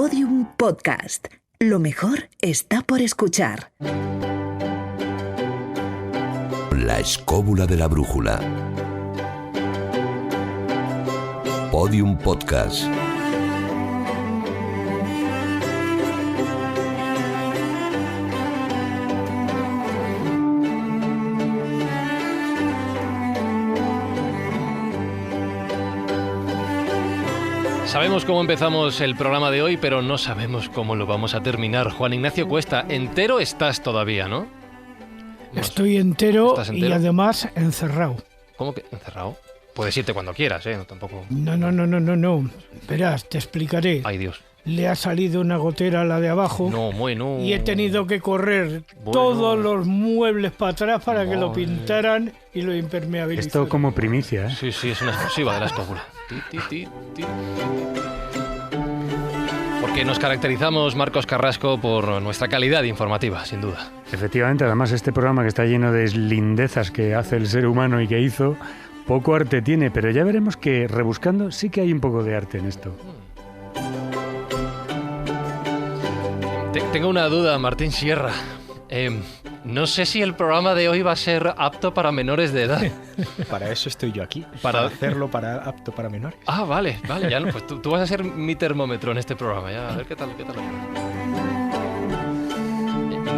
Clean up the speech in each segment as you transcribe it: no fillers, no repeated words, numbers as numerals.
Podium Podcast. Lo mejor está por escuchar. La escóbula de la brújula. Podium Podcast. Sabemos cómo empezamos el programa de hoy, pero no sabemos cómo lo vamos a terminar. Juan Ignacio Cuesta, entero estás todavía, ¿no? Estoy entero, ¿Estás entero? Y además encerrado. ¿Cómo que encerrado? Puedes irte cuando quieras, ¿eh? No, tampoco... No. Verás, te explicaré. Ay, Dios. Le ha salido una gotera a la de abajo. No, bueno. Y he tenido que correr Bueno. todos los muebles para atrás para que lo Madre. pintaran y lo impermeabilizaran. Esto como primicia, ¿eh? Sí, es una exclusiva de la escóbula. Ti. Porque nos caracterizamos, Marcos Carrasco, por nuestra calidad informativa, sin duda. Efectivamente, además este programa que está lleno de lindezas que hace el ser humano y que hizo, poco arte tiene, pero ya veremos que rebuscando sí que hay un poco de arte en esto. Tengo una duda, Martín Sierra. No sé si el programa de hoy va a ser apto para menores de edad. Para eso estoy yo aquí, Para- para hacerlo apto para menores. Ah, vale, ya no, pues tú vas a ser mi termómetro en este programa, ya, a ver qué tal.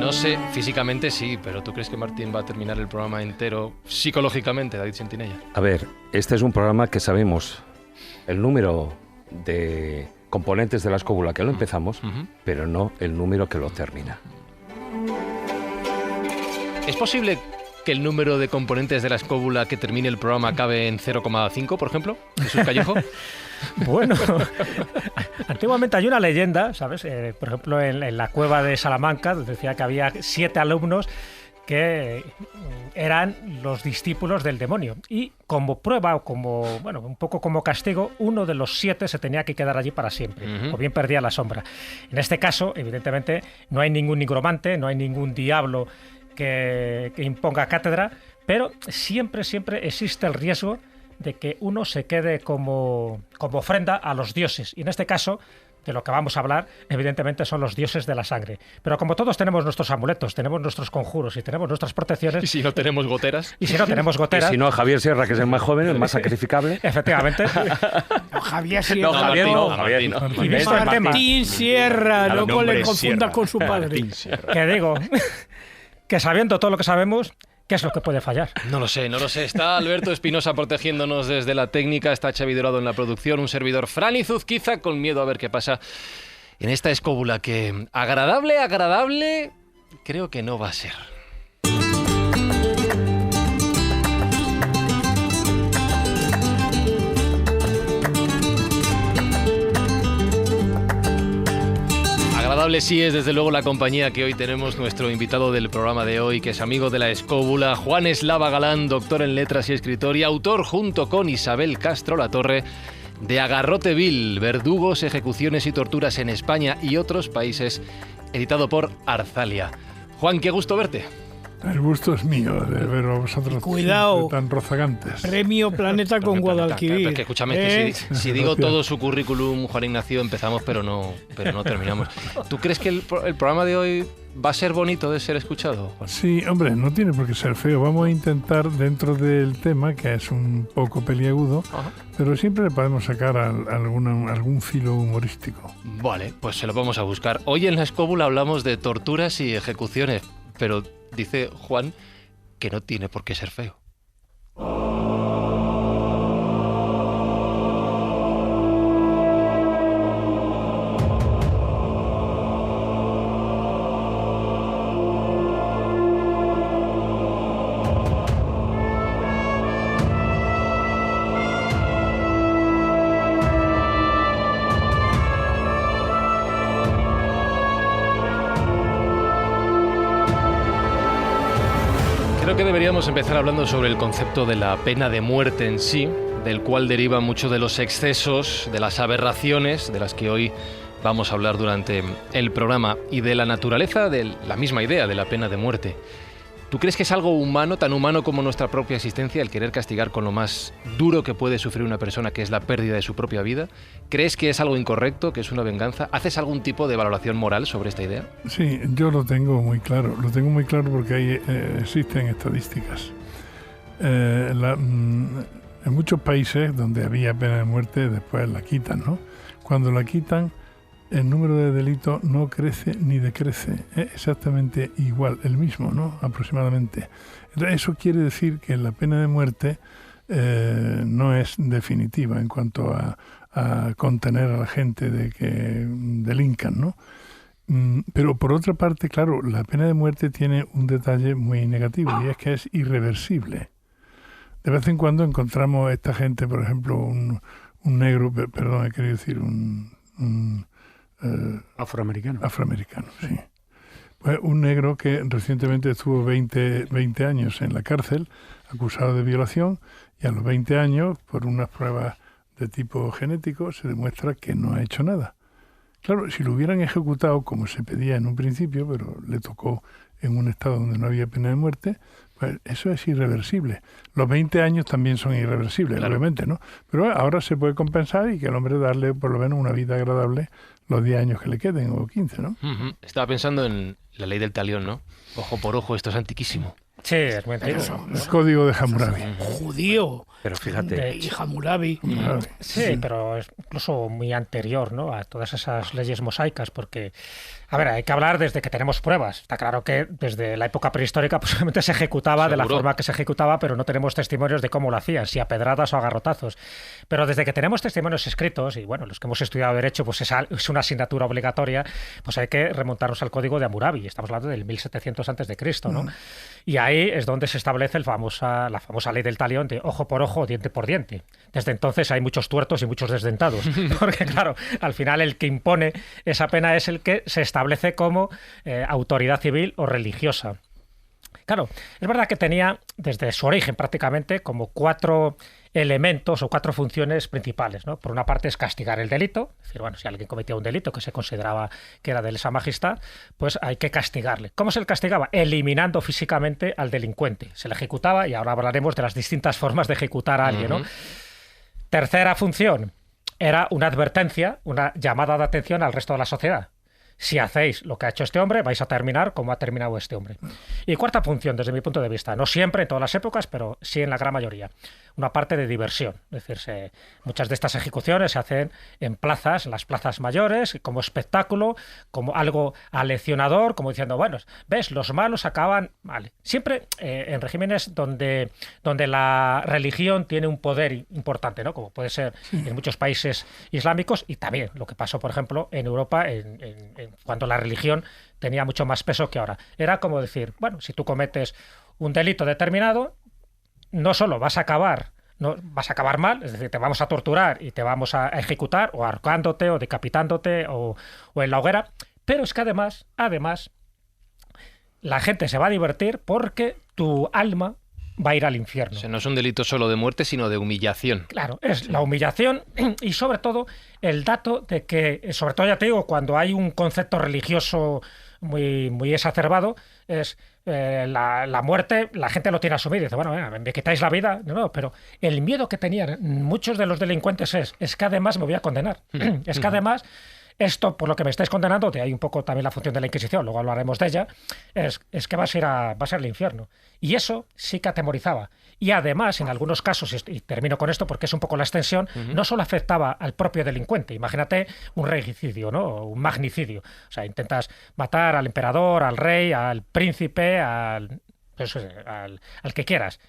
No sé, físicamente sí, pero ¿tú crees que Martín va a terminar el programa entero psicológicamente, David Sentinella? A ver, este es un programa que sabemos el número de componentes de la escóbula que lo empezamos, Ujú. pero no el número que lo termina. ¿Es posible que el número de componentes de la escóbula que termine el programa acabe en 0,5, por ejemplo? Jesús Callejo. Bueno, antiguamente hay una leyenda, ¿sabes? Por ejemplo, en la cueva de Salamanca decía que había 7 alumnos que eran los discípulos del demonio. Y como prueba, o como, bueno, un poco como castigo, uno de los 7 se tenía que quedar allí para siempre, Ujú. o bien perdía la sombra. En este caso, evidentemente, no hay ningún nigromante, no hay ningún diablo que imponga cátedra, pero siempre existe el riesgo de que uno se quede como ofrenda a los dioses. Y en este caso, de lo que vamos a hablar, evidentemente son los dioses de la sangre. Pero como todos tenemos nuestros amuletos, tenemos nuestros conjuros y tenemos nuestras protecciones, Y si no tenemos goteras. y si no tenemos Y goteras, si no, Javier Sierra, que es el más joven, el más sacrificable. efectivamente, No, Javier Sierra. No, Javier no. Javier no. y visto el tema, Martín Sierra, no nombre le confundas Sierra. con su padre. Martín Sierra. que digo, que sabiendo todo lo que sabemos, ¿qué es lo que puede fallar? No lo sé. Está Alberto Espinosa protegiéndonos desde la técnica, está Xavi Dorado en la producción, un servidor Fran Izuzquiza con miedo a ver qué pasa en esta escóbula que agradable, creo que no va a ser. Agradable sí es desde luego la compañía que hoy tenemos nuestro invitado del programa de hoy, que es amigo de la escóbula, Juan Eslava Galán, doctor en letras y escritor y autor junto con Isabel Castro Latorre de Agarrote Vil, verdugos, ejecuciones y torturas en España y otros países, editado por Arzalia. Juan, qué gusto verte. El gusto es mío de ver a vosotros Cuidado. siempre tan rozagantes. Premio Planeta con Guadalquivir. Que escúchame, que si digo todo su currículum, Juan Ignacio, empezamos pero no terminamos. ¿Tú crees que el programa de hoy va a ser bonito de ser escuchado, Juan? Sí, hombre, no tiene por qué ser feo. Vamos a intentar, dentro del tema, que es un poco peliagudo, Ajá. pero siempre le podemos sacar algún filo humorístico. Vale, pues se lo vamos a buscar. Hoy en la escóbula hablamos de torturas y ejecuciones, pero dice Juan que no tiene por qué ser feo. Creo que deberíamos empezar hablando sobre el concepto de la pena de muerte en sí, del cual derivan muchos de los excesos, de las aberraciones de las que hoy vamos a hablar durante el programa y de la naturaleza de la misma idea de la pena de muerte. ¿Tú crees que es algo humano, tan humano como nuestra propia existencia, el querer castigar con lo más duro que puede sufrir una persona, que es la pérdida de su propia vida? ¿Crees que es algo incorrecto, que es una venganza? ¿Haces algún tipo de valoración moral sobre esta idea? Sí, yo lo tengo muy claro. Lo tengo muy claro porque existen estadísticas. En muchos países donde había pena de muerte, después la quitan, ¿no? Cuando la quitan, el número de delitos no crece ni decrece, es exactamente igual, el mismo, ¿no? Aproximadamente. Entonces, eso quiere decir que la pena de muerte no es definitiva en cuanto a contener a la gente de que delincan, ¿no? Pero por otra parte, claro, la pena de muerte tiene un detalle muy negativo y es que es irreversible. De vez en cuando encontramos esta gente, por ejemplo, un negro, perdón, he querido decir afroamericano. Afroamericano, sí. Pues un negro que recientemente estuvo 20 años en la cárcel, acusado de violación, y a los 20 años, por unas pruebas de tipo genético, se demuestra que no ha hecho nada. Claro, si lo hubieran ejecutado como se pedía en un principio, pero le tocó en un estado donde no había pena de muerte, pues eso es irreversible. Los 20 años también son irreversibles, claro, obviamente, ¿no? Pero ahora se puede compensar y que al hombre darle por lo menos una vida agradable los 10 años que le queden, o 15, ¿no? Uh-huh. Estaba pensando en la ley del talión, ¿no? Ojo por ojo, esto es antiquísimo. Sí, es muy antiguo. El código de Hammurabi. Judío. Pero fíjate. Y Hammurabi. Sí, pero es incluso muy anterior, ¿no?, a todas esas leyes mosaicas, porque, a ver, hay que hablar desde que tenemos pruebas. Está claro que desde la época prehistórica posiblemente se ejecutaba de la forma que se ejecutaba, pero no tenemos testimonios de cómo lo hacían, si a pedradas o a garrotazos. Pero desde que tenemos testimonios escritos, y bueno, los que hemos estudiado Derecho, pues es una asignatura obligatoria, pues hay que remontarnos al código de Hammurabi. Estamos hablando del 1700 a.C., ¿no? Y ahí es donde se establece la famosa ley del talión de ojo por ojo, diente por diente. Desde entonces hay muchos tuertos y muchos desdentados, porque claro, al final el que impone esa pena es el que se establece como autoridad civil o religiosa. Claro, es verdad que tenía desde su origen prácticamente como 4 elementos o 4 funciones principales, ¿no? Por una parte es castigar el delito, es decir, bueno, si alguien cometía un delito que se consideraba que era de lesa majestad, pues hay que castigarle. ¿Cómo se le castigaba? Eliminando físicamente al delincuente. Se le ejecutaba, y ahora hablaremos de las distintas formas de ejecutar a alguien, ¿no? Tercera función era una advertencia, una llamada de atención al resto de la sociedad. Si hacéis lo que ha hecho este hombre, vais a terminar como ha terminado este hombre. Y cuarta función, desde mi punto de vista, no siempre, en todas las épocas, pero sí en la gran mayoría, una parte de diversión. Es decir, muchas de estas ejecuciones se hacen en plazas, en las plazas mayores, como espectáculo, como algo aleccionador, como diciendo, bueno, ves, los malos acaban mal. Siempre en regímenes donde la religión tiene un poder importante, ¿no? Como puede ser en muchos países islámicos, y también lo que pasó, por ejemplo, en Europa cuando la religión tenía mucho más peso que ahora. Era como decir, bueno, si tú cometes un delito determinado, no solo vas a acabar mal, es decir, te vamos a torturar y te vamos a ejecutar, o ahorcándote, o decapitándote, o en la hoguera, pero es que además, la gente se va a divertir porque tu alma va a ir al infierno. O sea, no es un delito solo de muerte, sino de humillación. Claro, es la humillación y sobre todo el dato de que, sobre todo ya te digo, cuando hay un concepto religioso muy, muy exacerbado, es la muerte, la gente lo tiene asumido. Dice, bueno, me quitáis la vida. No, pero el miedo que tenían muchos de los delincuentes es que además me voy a condenar. Es que además esto, por lo que me estáis condenando, de ahí un poco también la función de la Inquisición, luego hablaremos de ella, es que vas a ir al infierno. Y eso sí que atemorizaba. Y además, en algunos casos, y termino con esto porque es un poco la extensión, no solo afectaba al propio delincuente. Imagínate un regicidio, ¿no? Un magnicidio. O sea, intentas matar al emperador, al rey, al príncipe, al que quieras.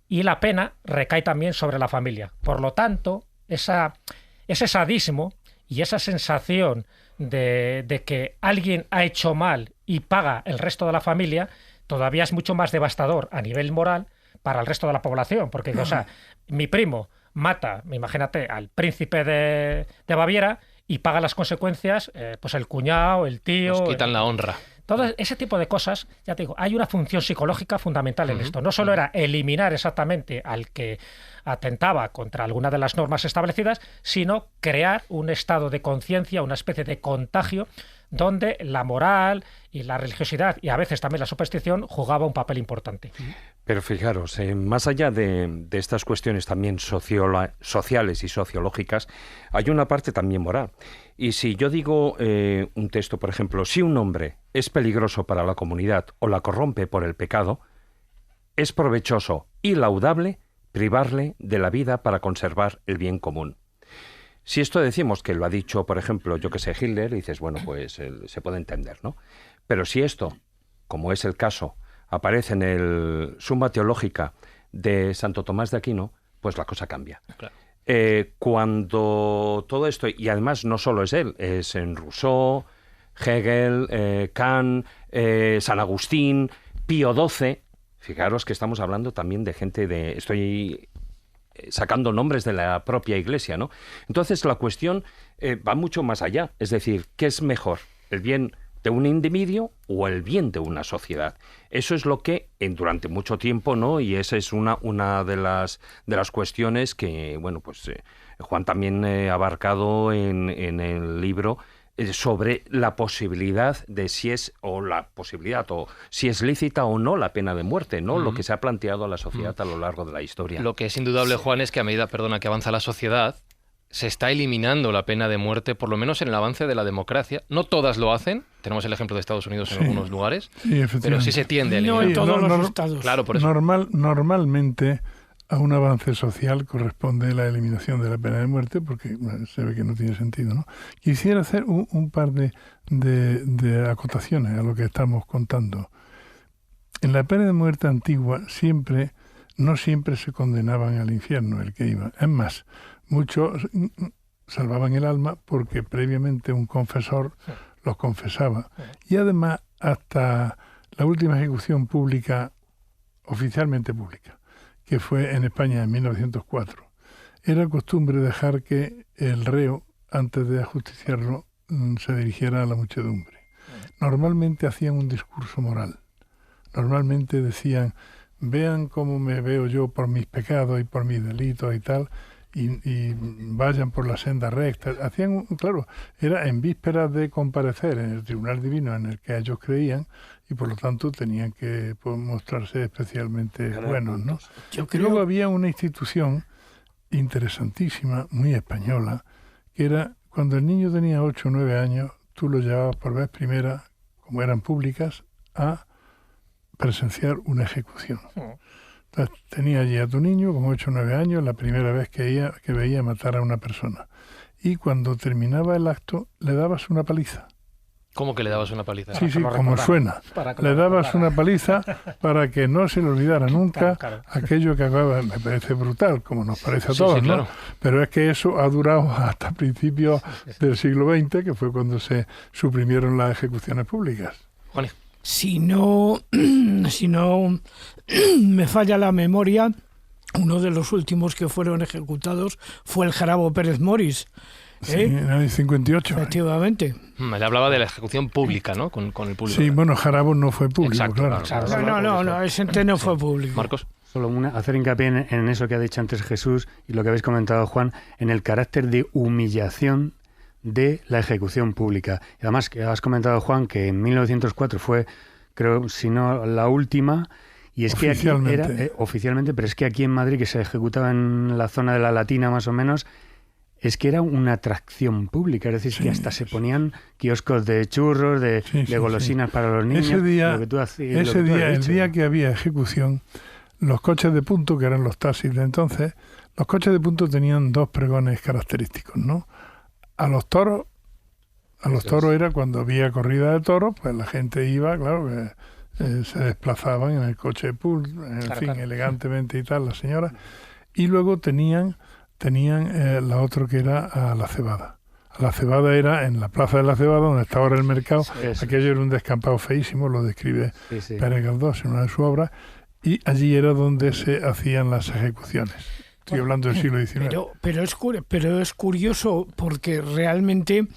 Y la pena recae también sobre la familia. Por lo tanto, ese sadismo y esa sensación de que alguien ha hecho mal y paga el resto de la familia todavía es mucho más devastador a nivel moral para el resto de la población. Porque, o sea, mi primo mata, imagínate, al príncipe de Baviera y paga las consecuencias, pues el cuñado, el tío... Nos quitan la honra. Todo ese tipo de cosas, ya te digo, hay una función psicológica fundamental en esto. No solo era eliminar exactamente al que atentaba contra alguna de las normas establecidas, sino crear un estado de conciencia, una especie de contagio donde la moral y la religiosidad y a veces también la superstición jugaba un papel importante. Pero fijaros, más allá de estas cuestiones también sociales y sociológicas, hay una parte también moral. Y si yo digo un texto, por ejemplo, si un hombre es peligroso para la comunidad o la corrompe por el pecado, es provechoso y laudable privarle de la vida para conservar el bien común. Si esto decimos que lo ha dicho, por ejemplo, yo que sé, Hitler, dices, bueno, pues se puede entender, ¿no? Pero si esto, como es el caso, aparece en el Summa Theologica de Santo Tomás de Aquino, pues la cosa cambia. Claro. Cuando todo esto, y además no solo es él, es en Rousseau, Hegel, Kant, San Agustín, Pío XII, fijaros que estamos hablando también de gente de... Estoy sacando nombres de la propia Iglesia, ¿no? Entonces la cuestión va mucho más allá. Es decir, ¿qué es mejor? ¿El bien de un individuo o el bien de una sociedad? Eso es lo que durante mucho tiempo, ¿no? Y esa es una de las cuestiones que, bueno, pues Juan también ha abarcado en el libro sobre la posibilidad de si es lícita o no la pena de muerte, ¿no? Lo que se ha planteado a la sociedad a lo largo de la historia. Lo que es indudable, Juan, es que a medida, que avanza la sociedad, se está eliminando la pena de muerte, por lo menos en el avance de la democracia. No todas lo hacen. Tenemos el ejemplo de Estados Unidos en algunos lugares, pero sí se tiende a eliminar. No en todos los estados. Claro, por eso. Normalmente a un avance social corresponde la eliminación de la pena de muerte, porque se ve que no tiene sentido, ¿no? Quisiera hacer un par de acotaciones a lo que estamos contando. En la pena de muerte antigua no siempre se condenaban al infierno el que iba. Es más, muchos salvaban el alma porque previamente un confesor los confesaba. Y además, hasta la última ejecución pública, oficialmente pública, que fue en España en 1904, era costumbre dejar que el reo, antes de ajusticiarlo, se dirigiera a la muchedumbre. Normalmente hacían un discurso moral. Normalmente decían, vean cómo me veo yo por mis pecados y por mis delitos y tal, y vayan por la senda recta. Claro, era en vísperas de comparecer en el tribunal divino en el que ellos creían, y por lo tanto tenían que mostrarse especialmente buenos, ¿no? Luego había una institución interesantísima, muy española, que era cuando el niño tenía 8 o 9 años, tú lo llevabas por vez primera, como eran públicas, a presenciar una ejecución. Entonces, tenía allí a tu niño con 8 o 9 años, la primera vez que veía matar a una persona. Y cuando terminaba el acto, le dabas una paliza. ¿Cómo que le dabas una paliza? Sí, como suena. Le dabas una paliza para que no se le olvidara nunca aquello que acababa. Me parece brutal, como nos parece a todos, ¿no? Claro. Pero es que eso ha durado hasta principios del siglo XX, que fue cuando se suprimieron las ejecuciones públicas. Juan. Si no me falla la memoria, uno de los últimos que fueron ejecutados fue el Jarabo Pérez Moris. Sí, en el 58. Efectivamente. Le hablaba de la ejecución pública, ¿no? Con el público. Sí, bueno, Jarabo no fue público, exacto, claro. No, ese no fue público. Marcos. Solo hacer hincapié en eso que ha dicho antes Jesús y lo que habéis comentado, Juan, en el carácter de humillación de la ejecución pública. Y además, que has comentado, Juan, que en 1904 fue, creo, si no la última, y es que aquí era oficialmente, pero es que aquí en Madrid, que se ejecutaba en la zona de la Latina más o menos, es que era una atracción pública, es decir, que hasta se ponían kioscos de churros, de golosinas para los niños. Ese día que había ejecución, los coches de punto, que eran los taxis de entonces, los coches de punto tenían 2 pregones característicos, ¿no? A los toros era cuando había corrida de toros, pues la gente iba, claro, se desplazaban en el coche de punto, elegantemente y tal, las señoras, y luego tenían la otra que era a la cebada. A la cebada era en la plaza de la cebada, donde está ahora el mercado. Aquello era un descampado feísimo, lo describe Pérez Galdós en una de sus obras, y allí era donde se hacían las ejecuciones. Estoy hablando del siglo XIX. Pero es curioso porque realmente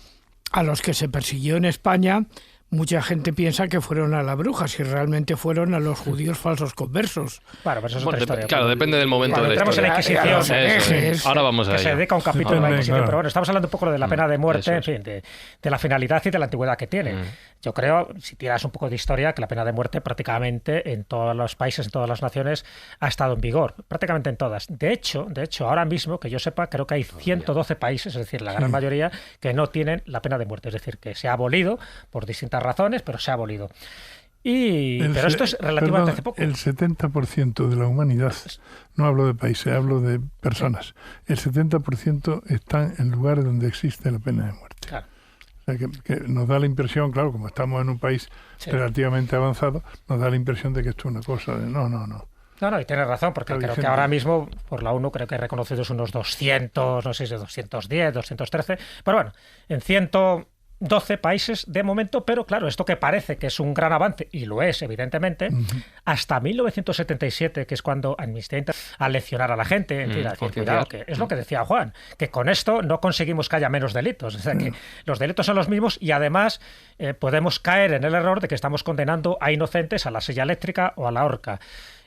a los que se persiguió en España, mucha gente piensa que fueron a las brujas y realmente fueron a los judíos falsos conversos. Bueno, pero eso es otra historia. Claro, depende del momento de la entramos en la historia. Inquisición, Ahora vamos a que ello. se dedica a un capítulo de la Inquisición, claro. pero bueno, estamos hablando un poco de la pena de muerte, Eso en fin, de la finalidad y de la antigüedad que tiene. Yo creo, si tiras un poco de historia, que la pena de muerte prácticamente en todos los países, en todas las naciones, ha estado en vigor, prácticamente en todas. De hecho, ahora mismo, que yo sepa, creo que hay 112 países, es decir, la gran mayoría, que no tienen la pena de muerte, es decir, que se ha abolido por distintas razones, pero se ha abolido. Pero esto es relativamente hace poco. El 70% de la humanidad, no hablo de países, hablo de personas, el 70% están en lugares donde existe la pena de muerte. Claro. O sea, que nos da la impresión, claro, como estamos en un país relativamente avanzado, nos da la impresión de que esto es una cosa de no. No, y tienes razón, porque creo que ahora mismo, por la ONU, creo que hay reconocidos unos 200, no sé si 210, 213, pero bueno, en 112 países de momento, pero claro, esto que parece que es un gran avance, y lo es, evidentemente, hasta 1977, que es cuando Amnistía Internacional a leccionar a la gente, en fin, a decir, cuidado, que es lo que decía Juan, que con esto no conseguimos que haya menos delitos, o sea, que los delitos son los mismos y además podemos caer en el error de que estamos condenando a inocentes a la silla eléctrica o a la horca.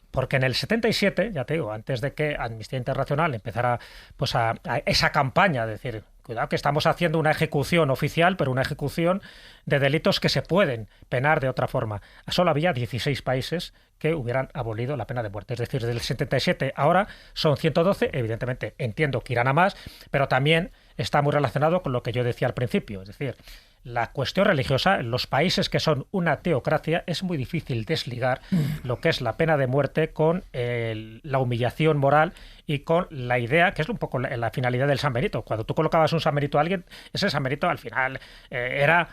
Porque en el 77, ya te digo, antes de que Amnistía Internacional empezara pues a esa campaña de decir, cuidado que estamos haciendo una ejecución oficial, pero una ejecución de delitos que se pueden penar de otra forma. Solo había 16 países que hubieran abolido la pena de muerte. Es decir, del 77 ahora son 112, evidentemente entiendo que irán a más, pero también está muy relacionado con lo que yo decía al principio, es decir, la cuestión religiosa, en los países que son una teocracia, es muy difícil desligar lo que es la pena de muerte con la humillación moral y con la idea, que es un poco la finalidad del San Benito. Cuando tú colocabas un San Benito a alguien, ese San Benito al final era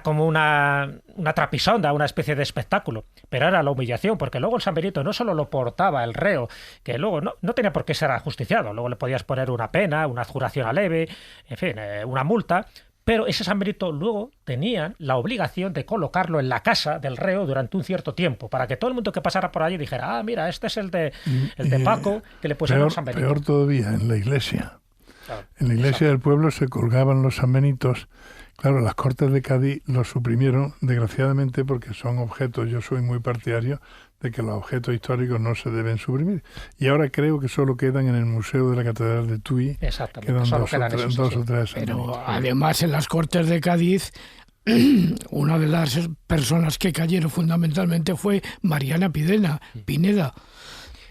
como una trapisonda, una especie de espectáculo, pero era la humillación, porque luego el San Benito no solo lo portaba el reo, que luego no tenía por qué ser ajusticiado, luego le podías poner una pena, una adjuración a leve, en fin, una multa. Pero ese San Benito luego tenían la obligación de colocarlo en la casa del reo durante un cierto tiempo, para que todo el mundo que pasara por allí dijera, mira, este es el de Paco, que le pusieron San Benito. Peor todavía, en la iglesia. Claro, en la iglesia del pueblo se colgaban los San Benitos. Claro, las Cortes de Cádiz los suprimieron, desgraciadamente, porque son objetos, yo soy muy partidario de que los objetos históricos no se deben suprimir. Y ahora creo que solo quedan en el Museo de la Catedral de Tui. Exactamente. Quedan Solo dos o tres. Pero además en las Cortes de Cádiz, una de las personas que cayeron fundamentalmente fue Mariana Pineda.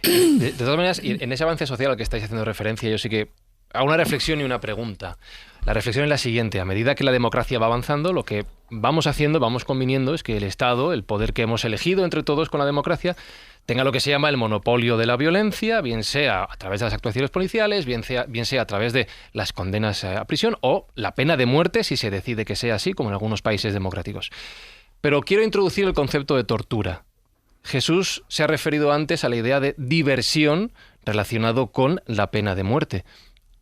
De todas maneras, y en ese avance social al que estáis haciendo referencia, yo sí que hago una reflexión y una pregunta. La reflexión es la siguiente: a medida que la democracia va avanzando, lo que vamos haciendo, vamos conviniendo, es que el Estado, el poder que hemos elegido entre todos con la democracia, tenga lo que se llama el monopolio de la violencia, bien sea a través de las actuaciones policiales, bien sea a través de las condenas a prisión o la pena de muerte, si se decide que sea así, como en algunos países democráticos. Pero quiero introducir el concepto de tortura. Jesús se ha referido antes a la idea de diversión relacionado con la pena de muerte.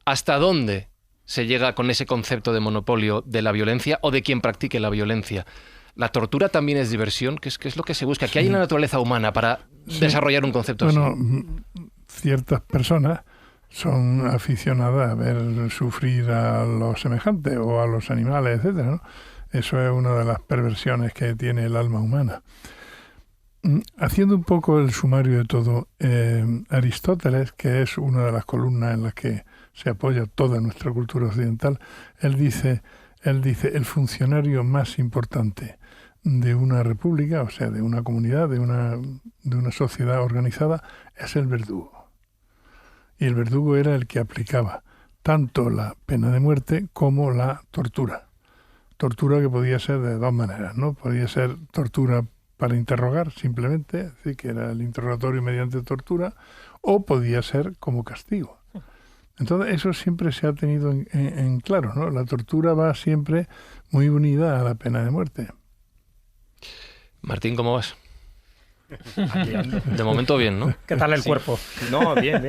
¿Hasta dónde se llega con ese concepto de monopolio de la violencia o de quien practique la violencia? ¿La tortura también es diversión? ¿Qué es lo que se busca? ¿Qué hay en la naturaleza humana para desarrollar un concepto así? Ciertas personas son aficionadas a ver sufrir a los semejantes o a los animales, etcétera, ¿no? Eso es una de las perversiones que tiene el alma humana. Haciendo un poco el sumario de todo, Aristóteles, que es una de las columnas en las que se apoya toda nuestra cultura occidental, él dice, el funcionario más importante de una república, o sea, de una comunidad, de una sociedad organizada, es el verdugo. Y el verdugo era el que aplicaba tanto la pena de muerte como la tortura. Tortura que podía ser de dos maneras, ¿no? Podía ser tortura para interrogar simplemente, es decir, que era el interrogatorio mediante tortura, o podía ser como castigo. Entonces eso siempre se ha tenido en claro, ¿no? La tortura va siempre muy unida a la pena de muerte. Martín, ¿cómo vas? De momento bien, ¿no? ¿Qué tal el cuerpo? No, bien.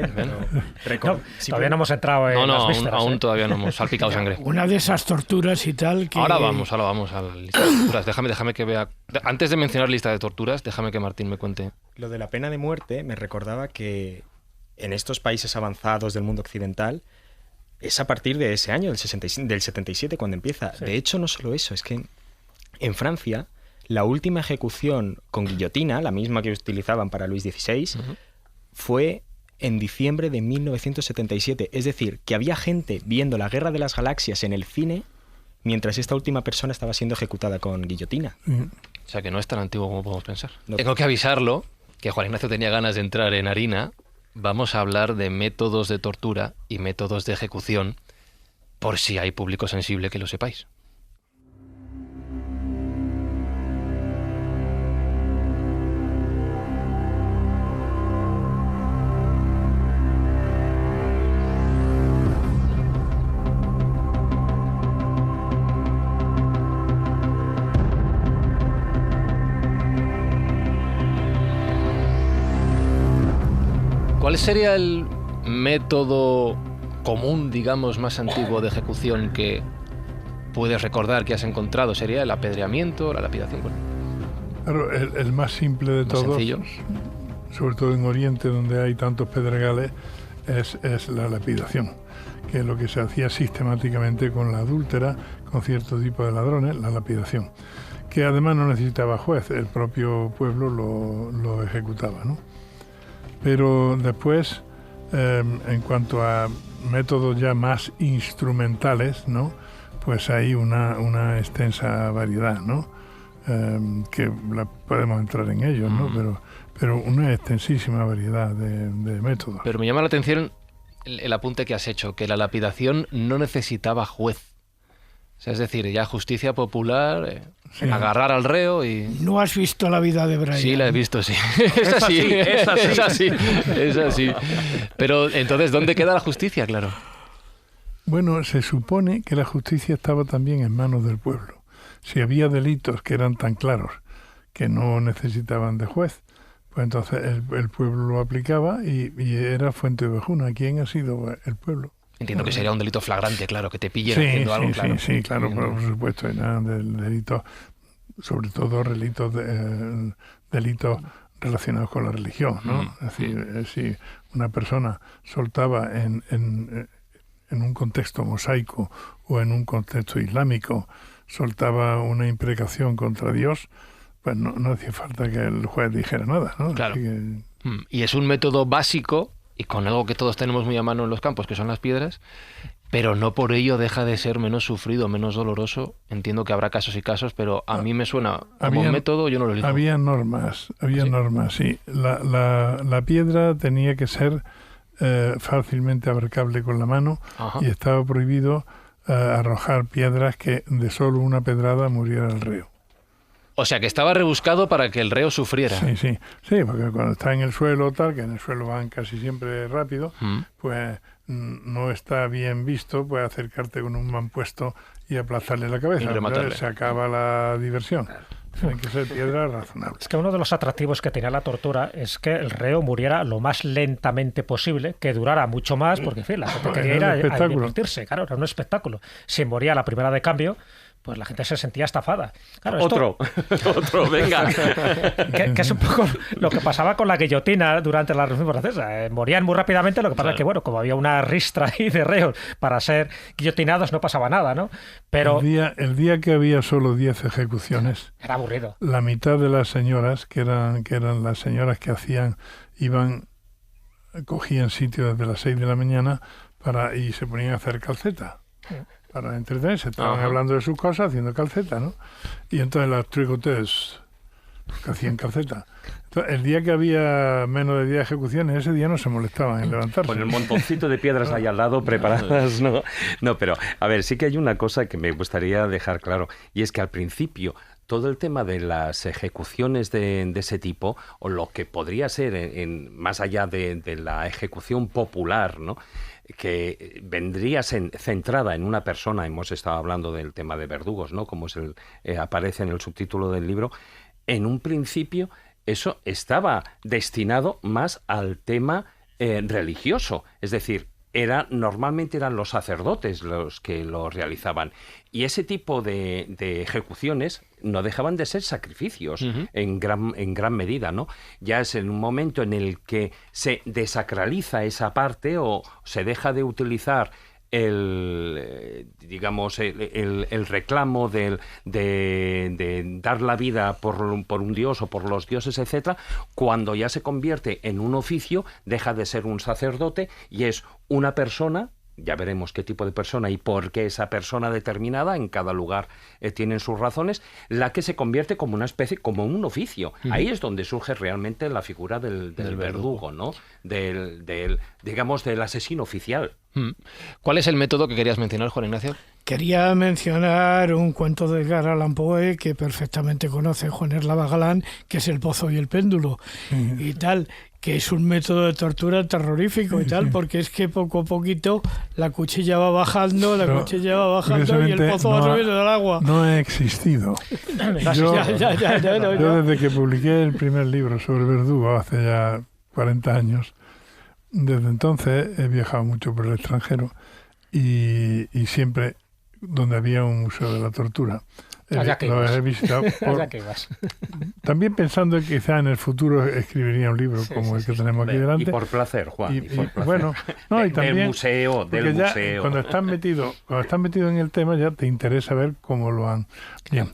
Todavía no hemos entrado en las vísceras. Aún todavía no hemos salpicado sangre. Una de esas torturas y tal que... Ahora vamos a la lista de torturas. Déjame que vea... Antes de mencionar lista de torturas, déjame que Martín me cuente. Lo de la pena de muerte me recordaba que en estos países avanzados del mundo occidental es a partir de ese año, del 77, cuando empieza. Sí. De hecho, no solo eso, es que En Francia, la última ejecución con guillotina, la misma que utilizaban para Luis XVI, fue en diciembre de 1977. Es decir, que había gente viendo la Guerra de las Galaxias en el cine mientras esta última persona estaba siendo ejecutada con guillotina. O sea, que no es tan antiguo como podemos pensar. No. Tengo que avisarlo, que Juan Ignacio tenía ganas de entrar en harina. Vamos a hablar de métodos de tortura y métodos de ejecución, por si hay público sensible, que lo sepáis. ¿Cuál sería el método común, digamos, más antiguo de ejecución que puedes recordar que has encontrado? ¿Sería el apedreamiento, la lapidación? Bueno, Claro, el más simple de más todos, sencillo. sobre todo en Oriente, donde hay tantos pedregales, es la lapidación, que es lo que se hacía sistemáticamente con la adúltera, con cierto tipo de ladrones, la lapidación, que además no necesitaba juez, el propio pueblo lo ejecutaba, ¿no? Pero después, en cuanto a métodos ya más instrumentales, ¿no? Pues hay una extensa variedad, ¿no? Que podemos entrar en ellos, ¿no? Pero una extensísima variedad de métodos. Pero me llama la atención el apunte que has hecho, que la lapidación no necesitaba juez. O sea, es decir, ya justicia popular, Sí. agarrar al reo y... ¿No has visto La vida de Brian? Sí, la he visto, sí. Es así. Pero entonces, ¿dónde queda la justicia? Claro. Bueno, se supone que la justicia estaba también en manos del pueblo. Si había delitos que eran tan claros que no necesitaban de juez, pues entonces el pueblo lo aplicaba y era fuente de vejuna. ¿Quién ha sido el pueblo? Entiendo que sería un delito flagrante, claro, que te pillen haciendo algo, claro. Sí, claro, por supuesto. Eran delitos, sobre todo delitos relacionados con la religión, ¿no? Es decir, si una persona soltaba en un contexto mosaico o en un contexto islámico, soltaba una imprecación contra Dios, pues no hacía falta que el juez dijera nada, ¿no? Claro. Así que, Y es un método básico y con algo que todos tenemos muy a mano en los campos, que son las piedras, pero no por ello deja de ser menos sufrido, menos doloroso. Entiendo que habrá casos y casos, pero a mí me suena como método, yo no lo elijo. Había normas, sí. La piedra tenía que ser fácilmente abarcable con la mano. Ajá. Y estaba prohibido arrojar piedras que de solo una pedrada muriera el reo. O sea, que estaba rebuscado para que el reo sufriera. Sí, porque cuando está en el suelo tal, que en el suelo van casi siempre rápido, pues no está bien visto, pues acercarte con un mampuesto y aplazarle la cabeza. Se acaba la diversión. Tienen que ser piedras razonables. Es que uno de los atractivos que tenía la tortura es que el reo muriera lo más lentamente posible, que durara mucho más, porque en fin, la gente quería ir a divertirse. Claro, era un espectáculo. Si moría la primera de cambio, pues la gente se sentía estafada. Claro, Otro, venga. que es un poco lo que pasaba con la guillotina durante la Revolución Francesa. Morían muy rápidamente, lo que pasa es que, bueno, como había una ristra ahí de reos para ser guillotinados, no pasaba nada, ¿no? Pero el día que había solo 10 ejecuciones, era aburrido. La mitad de las señoras, que eran las señoras que cogían sitio desde las 6 de la mañana y se ponían a hacer calceta. Para entretenerse, estaban hablando de sus cosas, haciendo calceta, ¿no? Y entonces las tricotes que hacían calceta. Entonces, el día que había menos de 10 ejecuciones, ese día no se molestaban en levantarse. Con el montoncito de piedras ahí al lado preparadas, ¿no? No, pero, a ver, sí que hay una cosa que me gustaría dejar claro, y es que al principio todo el tema de las ejecuciones de ese tipo, o lo que podría ser más allá de la ejecución popular, ¿no?, que vendría centrada en una persona, hemos estado hablando del tema de verdugos, ¿no?, como aparece en el subtítulo del libro, en un principio eso estaba destinado más al tema religioso, es decir, normalmente eran los sacerdotes los que lo realizaban, y ese tipo de ejecuciones no dejaban de ser sacrificios en gran medida, ¿no? Ya es en un momento en el que se desacraliza esa parte o se deja de utilizar digamos, el reclamo de dar la vida por un dios o por los dioses, etcétera, cuando ya se convierte en un oficio, deja de ser un sacerdote y es una persona. Ya veremos qué tipo de persona y por qué esa persona determinada, en cada lugar tienen sus razones, la que se convierte como una especie, como un oficio. Ahí es donde surge realmente la figura del verdugo, ¿no? Digamos, del asesino oficial. ¿Cuál es el método que querías mencionar, Juan Ignacio? Quería mencionar un cuento de Edgar Allan Poe que perfectamente conoce Juan Eslava Galán, que es El pozo y el péndulo y tal, que es un método de tortura terrorífico y tal, porque es que poco a poquito la cuchilla va bajando, y el pozo va subiendo del agua. No ha existido. Yo desde que publiqué el primer libro sobre verdugo, hace ya 40 años, desde entonces he viajado mucho por el extranjero y siempre donde había un museo de la tortura. Lo he visitado también pensando que quizá en el futuro escribiría un libro como el que tenemos aquí delante. Y por placer, Juan. Y por placer. Bueno, no, y también del museo. Cuando estás metido en el tema ya te interesa ver cómo lo han. Bien,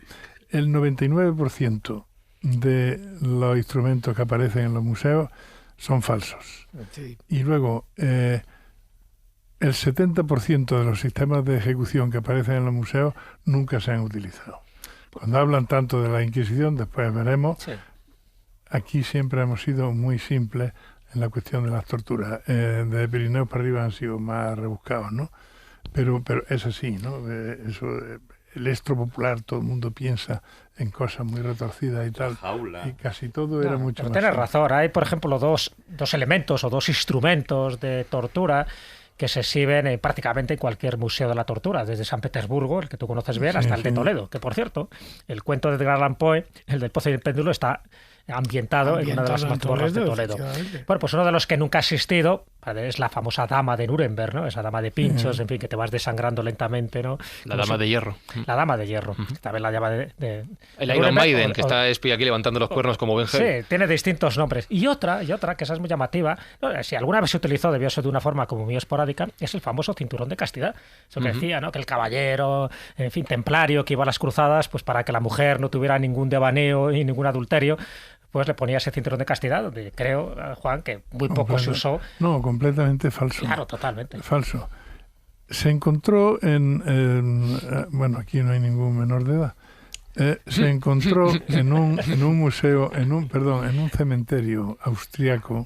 el 99% de los instrumentos que aparecen en los museos son falsos. Sí. Y luego el 70% de los sistemas de ejecución que aparecen en los museos nunca se han utilizado. Cuando hablan tanto de la Inquisición, después veremos, aquí siempre hemos sido muy simples en la cuestión de las torturas. De Pirineos para arriba han sido más rebuscados, ¿no? Pero es así, ¿no? El estro popular, todo el mundo piensa en cosas muy retorcidas y tal. Y casi todo era mucho más. Tienes razón. Hay, por ejemplo, dos elementos o dos instrumentos de tortura que se exhiben prácticamente en cualquier museo de la tortura, desde San Petersburgo, el que tú conoces bien, hasta el de Toledo, que por cierto, el cuento de Edgar Allan Poe, el del pozo y el péndulo, está ambientado en una de las mazmorras de Toledo. Bueno, pues uno de los que nunca ha existido es la famosa dama de Nuremberg, ¿no? Esa dama de pinchos, en fin, que te vas desangrando lentamente, ¿no? La dama de hierro. La dama de hierro. También la llama de el Iron Maiden, que está espía aquí levantando los cuernos como Ben Hur. Sí, tiene distintos nombres. Y otra, que esa es muy llamativa, si alguna vez se utilizó, debió ser de una forma como muy esporádica, es el famoso cinturón de castidad. Eso que decía, ¿no? Que el caballero, en fin, templario, que iba a las cruzadas, pues para que la mujer no tuviera ningún devaneo y ningún adulterio, pues le ponía ese cinturón de castidad, donde creo, Juan, que muy poco se usó. No, completamente falso. Claro, totalmente. Falso. Se encontró bueno, aquí no hay ningún menor de edad. Se encontró en un museo, en un cementerio austriaco,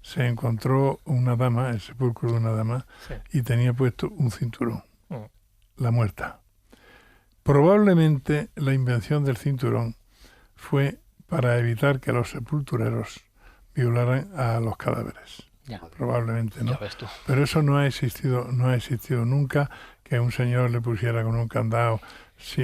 se encontró una dama, el sepulcro de una dama, y tenía puesto un cinturón, la muerta. Probablemente la invención del cinturón fue para evitar que los sepultureros violaran a los cadáveres. Probablemente, ¿no? Pero eso no ha existido nunca, que un señor le pusiera con un candado,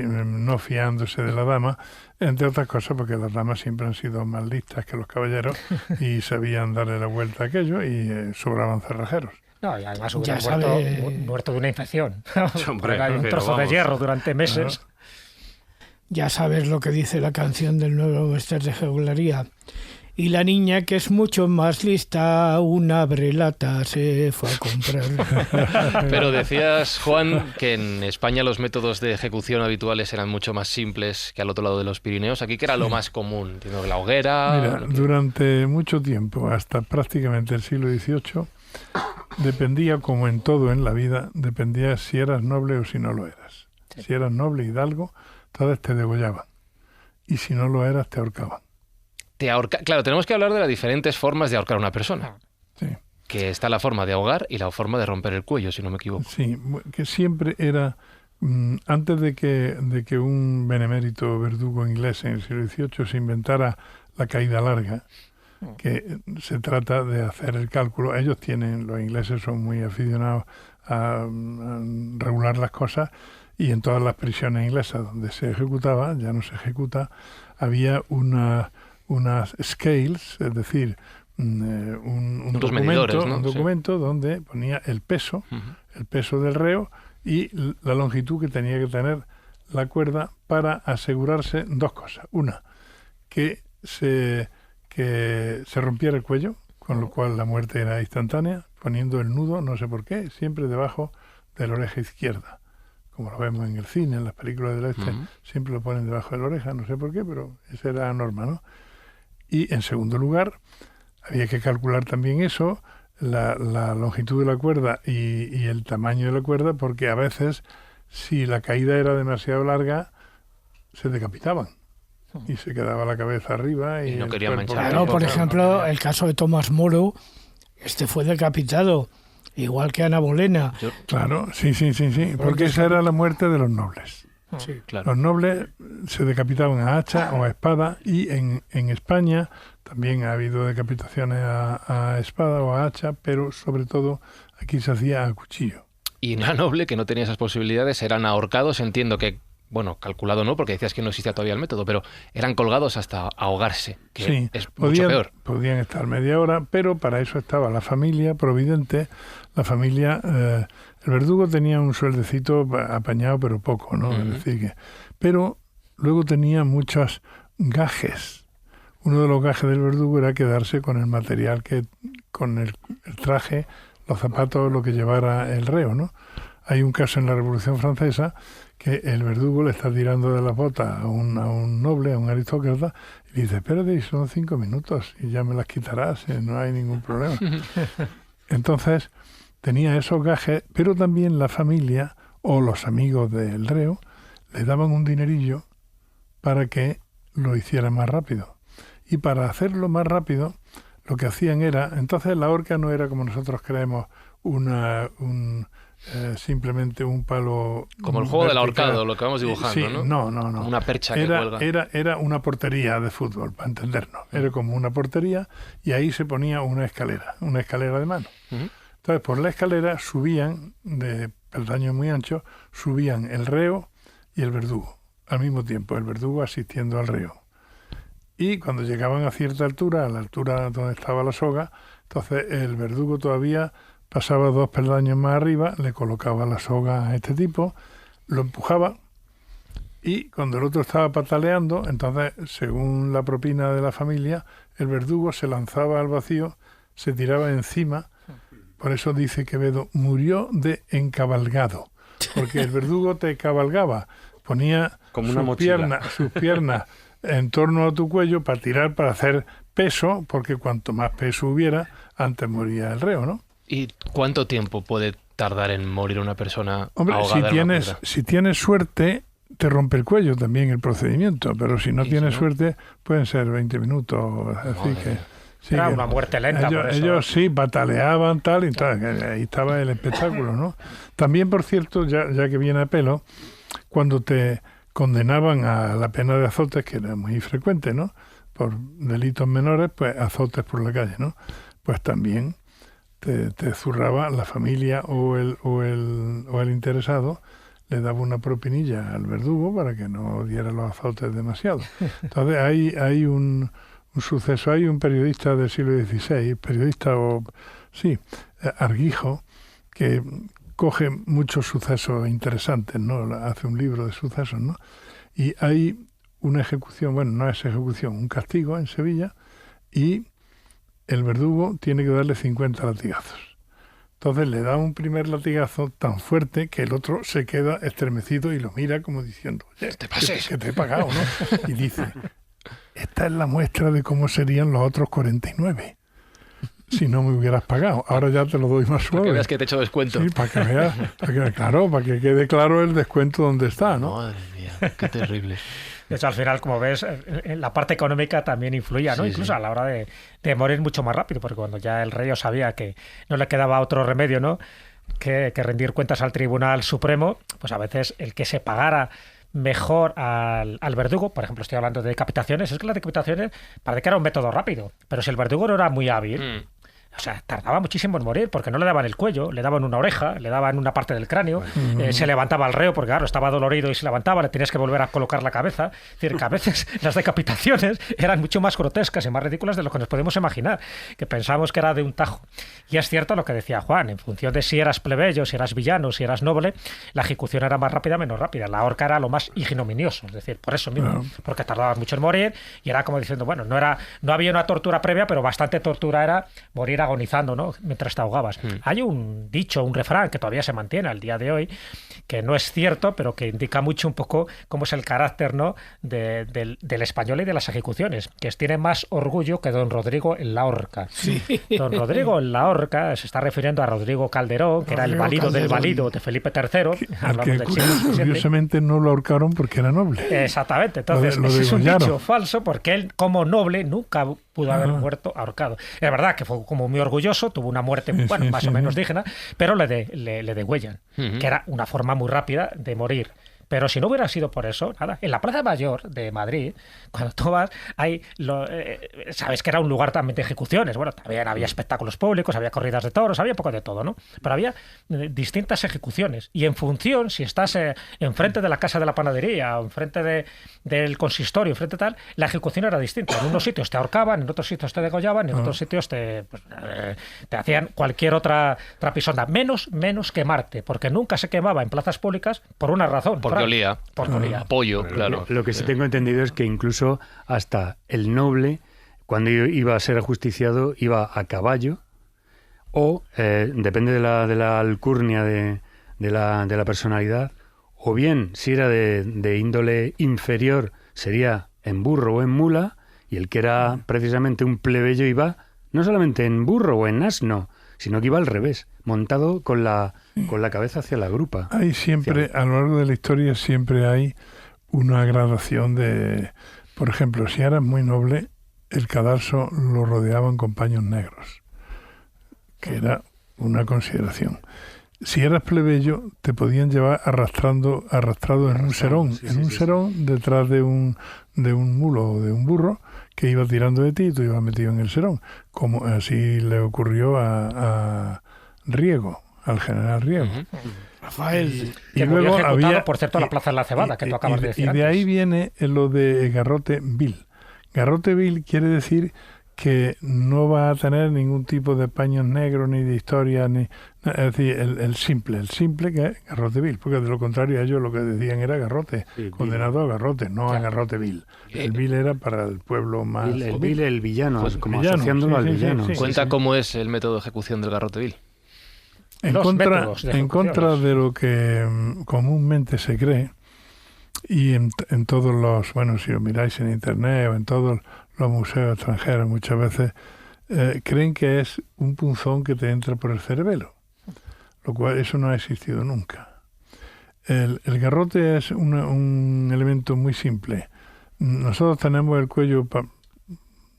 no fiándose de la dama, entre otras cosas porque las damas siempre han sido más listas que los caballeros y sabían darle la vuelta a aquello y sobraban cerrajeros. No, y además hubiera muerto de una infección. Hombre, hay un trozo de hierro durante meses. Ya sabes lo que dice la canción del nuevo Mester de Juglaría. Y la niña, que es mucho más lista, una brelata se fue a comprar. Pero decías, Juan, que en España los métodos de ejecución habituales eran mucho más simples que al otro lado de los Pirineos. Aquí, ¿qué era lo más común? Entiendo que la hoguera... Mira, durante mucho tiempo, hasta prácticamente el siglo XVIII, dependía, como en todo en la vida, dependía si eras noble o si no lo eras. Si eras noble hidalgo, entonces te degollaban. Y si no lo eras, te ahorcaban. Claro, tenemos que hablar de las diferentes formas de ahorcar a una persona. Sí. Que está la forma de ahogar y la forma de romper el cuello, si no me equivoco. Sí, que siempre era... antes de que un benemérito verdugo inglés en el siglo XVIII se inventara la caída larga, que se trata de hacer el cálculo. Los ingleses son muy aficionados a regular las cosas, y en todas las prisiones inglesas donde se ejecutaba, ya no se ejecuta, había unas scales, es decir, un documento, ¿no? Un documento donde ponía el peso del reo y la longitud que tenía que tener la cuerda para asegurarse dos cosas. Una, que se rompiera el cuello, con lo cual la muerte era instantánea, poniendo el nudo, no sé por qué, siempre debajo de la oreja izquierda, como lo vemos en el cine, en las películas del este, siempre lo ponen debajo de la oreja, no sé por qué, pero esa era la norma, ¿no? Y en segundo lugar, había que calcular también eso, la longitud de la cuerda y el tamaño de la cuerda, porque a veces, si la caída era demasiado larga, se decapitaban y se quedaba la cabeza arriba. Y no querían manchar. Claro, por ejemplo, el caso de Tomás Moro, fue decapitado, igual que Ana Bolena. Claro, sí, porque esa era la muerte de los nobles. Sí, claro. Los nobles se decapitaban a hacha o a espada, y en España también ha habido decapitaciones a espada o a hacha, pero sobre todo aquí se hacía a cuchillo. Y la noble, que no tenía esas posibilidades, eran ahorcados, entiendo que, bueno, calculado no, porque decías que no existía todavía el método, pero eran colgados hasta ahogarse, que sí, es mucho peor. Podían estar media hora, pero para eso estaba la familia providente. La familia, el verdugo tenía un sueldecito apañado, pero poco, ¿no? Es decir que, pero luego tenía muchos gajes. Uno de los gajes del verdugo era quedarse con el material, con el traje, los zapatos, lo que llevara el reo, ¿no? Hay un caso en la Revolución Francesa que el verdugo le está tirando de las botas a un noble, a un aristócrata, y dice, espérate, son 5 minutos y ya me las quitarás, no hay ningún problema. Entonces, tenía esos gajes, pero también la familia o los amigos del reo le daban un dinerillo para que lo hiciera más rápido. Y para hacerlo más rápido, lo que hacían era, entonces la horca no era como nosotros creemos simplemente un palo como el juego vertical. del ahorcado, lo que vamos dibujando, sí, ¿no? No. Una percha que cuelga. Era una portería de fútbol, para entendernos. Era como una portería y ahí se ponía una escalera de mano. Entonces, por la escalera subían, de peldaños muy anchos, subían el reo y el verdugo, al mismo tiempo, el verdugo asistiendo al reo. Y cuando llegaban a cierta altura, a la altura donde estaba la soga, entonces el verdugo todavía pasaba 2 peldaños más arriba, le colocaba la soga a este tipo, lo empujaba, y cuando el otro estaba pataleando, entonces, según la propina de la familia, el verdugo se lanzaba al vacío, se tiraba encima. Por eso dice Quevedo, murió de encabalgado, porque el verdugo te cabalgaba, ponía como una sus piernas en torno a tu cuello para tirar, para hacer peso, porque cuanto más peso hubiera, antes moría el reo, ¿no? ¿Y cuánto tiempo puede tardar en morir una persona Hombre, ahogada? si tienes suerte, te rompe el cuello también el procedimiento, pero si no tienes suerte, pueden ser 20 minutos, así que... Sí, era una muerte lenta, por eso. Ellos sí pataleaban, tal, y tal, ahí estaba el espectáculo, ¿no? También, por cierto, ya que viene a pelo, cuando te condenaban a la pena de azotes, que era muy frecuente, ¿no? Por delitos menores, pues azotes por la calle, ¿no? Pues también te zurraba la familia o el interesado, le daba una propinilla al verdugo para que no diera los azotes demasiado. Entonces hay un suceso, hay un periodista del siglo XVI, Arguijo, que coge muchos sucesos interesantes, ¿no? Hace un libro de sucesos, ¿no? Y hay una ejecución, bueno, no es ejecución, un castigo en Sevilla, y el verdugo tiene que darle 50 latigazos. Entonces le da un primer latigazo tan fuerte que el otro se queda estremecido y lo mira como diciendo, oye, que te he pagado, ¿no? Y dice, esta es la muestra de cómo serían los otros 49 si no me hubieras pagado. Ahora ya te lo doy más suave. Para que veas que te he hecho descuento. Sí, para que veas, para que quede claro el descuento donde está, ¿no? Madre mía, qué terrible. De hecho, al final, como ves, la parte económica también influía, ¿no? Sí, Incluso a la hora de morir mucho más rápido, porque cuando ya el rey sabía que no le quedaba otro remedio, ¿no? Que rendir cuentas al Tribunal Supremo, pues a veces el que se pagara mejor al verdugo, por ejemplo, estoy hablando de decapitaciones, es que las decapitaciones parece que era un método rápido, pero si el verdugo no era muy hábil, o sea, tardaba muchísimo en morir porque no le daban el cuello, le daban una oreja, le daban una parte del cráneo, se levantaba el reo porque, claro, estaba dolorido y se levantaba, le tenías que volver a colocar la cabeza. Es decir, que a veces las decapitaciones eran mucho más grotescas y más ridículas de lo que nos podemos imaginar, que pensamos que era de un tajo. Y es cierto lo que decía Juan, en función de si eras plebeyo, si eras villano, si eras noble, la ejecución era más rápida o menos rápida. La horca era lo más ignominioso, es decir, por eso mismo, porque tardaba mucho en morir y era como diciendo, bueno, no había una tortura previa, pero bastante tortura era morir agonizando, ¿no? Mientras te ahogabas. Hay un dicho, un refrán que todavía se mantiene al día de hoy, que no es cierto, pero que indica mucho un poco cómo es el carácter, ¿no? del español y de las ejecuciones, que tiene más orgullo que don Rodrigo en la horca. Sí. Don Rodrigo en la horca se está refiriendo a Rodrigo Calderón, que era el valido del valido de Felipe III. Al que curiosamente no lo ahorcaron porque era noble. Exactamente. Entonces, lo ese es un degollaron. dicho falso, porque él, como noble, nunca pudo haber muerto ahorcado. Es verdad que fue como muy orgulloso, tuvo una muerte, bueno, más o menos digna, pero le degüellan, que era una forma muy rápida de morir. Pero si no hubiera sido por eso, nada. En la Plaza Mayor de Madrid, cuando tú vas, sabes que era un lugar también de ejecuciones. Bueno, también había espectáculos públicos, había corridas de toros, había poco de todo, ¿no? Pero había distintas ejecuciones. Y en función, si estás enfrente de la Casa de la Panadería, o enfrente del consistorio, enfrente tal, la ejecución era distinta. En unos sitios te ahorcaban, en otros sitios te degollaban, en otros sitios te hacían cualquier otra trapisonda. Menos quemarte, porque nunca se quemaba en plazas públicas por una razón. Porque olía. Pollo, claro. Lo que sí tengo entendido es que incluso hasta el noble, cuando iba a ser ajusticiado, iba a caballo o, depende de la alcurnia de la personalidad, o bien, si era de índole inferior, sería en burro o en mula, y el que era precisamente un plebeyo iba no solamente en burro o en asno, sino que iba al revés, montado con la cabeza hacia la grupa. Hay siempre, a lo largo de la historia, siempre hay una gradación de... Por ejemplo, si eras muy noble, el cadalso lo rodeaban con paños negros, que era una consideración. Si eras plebeyo, te podían llevar arrastrado en un serón, serón detrás de un mulo o de un burro que iba tirando de ti y tú ibas metido en el serón, como así le ocurrió a Riego, al general Riego. Rafael, que luego había, por cierto, la Plaza de la Cebada, que tú acabas de decir. Y de ahí viene lo de garrote vil. Garrote vil quiere decir que no va a tener ningún tipo de paños negros ni de historia, es decir, el simple que es garrote vil, porque de lo contrario ellos lo que decían era garrote, condenado a garrote, no a garrote vil. El vil era para el pueblo más... El vil, el villano, pues como villano, asociándolo al villano. Cuenta cómo es el método de ejecución del garrote vil. En contra de lo que comúnmente se cree, y en todos los, bueno, si lo miráis en internet o en todos los museos extranjeros, muchas veces creen que es un punzón que te entra por el cerebelo, lo cual eso no ha existido nunca. El garrote es un elemento muy simple. Nosotros tenemos el cuello,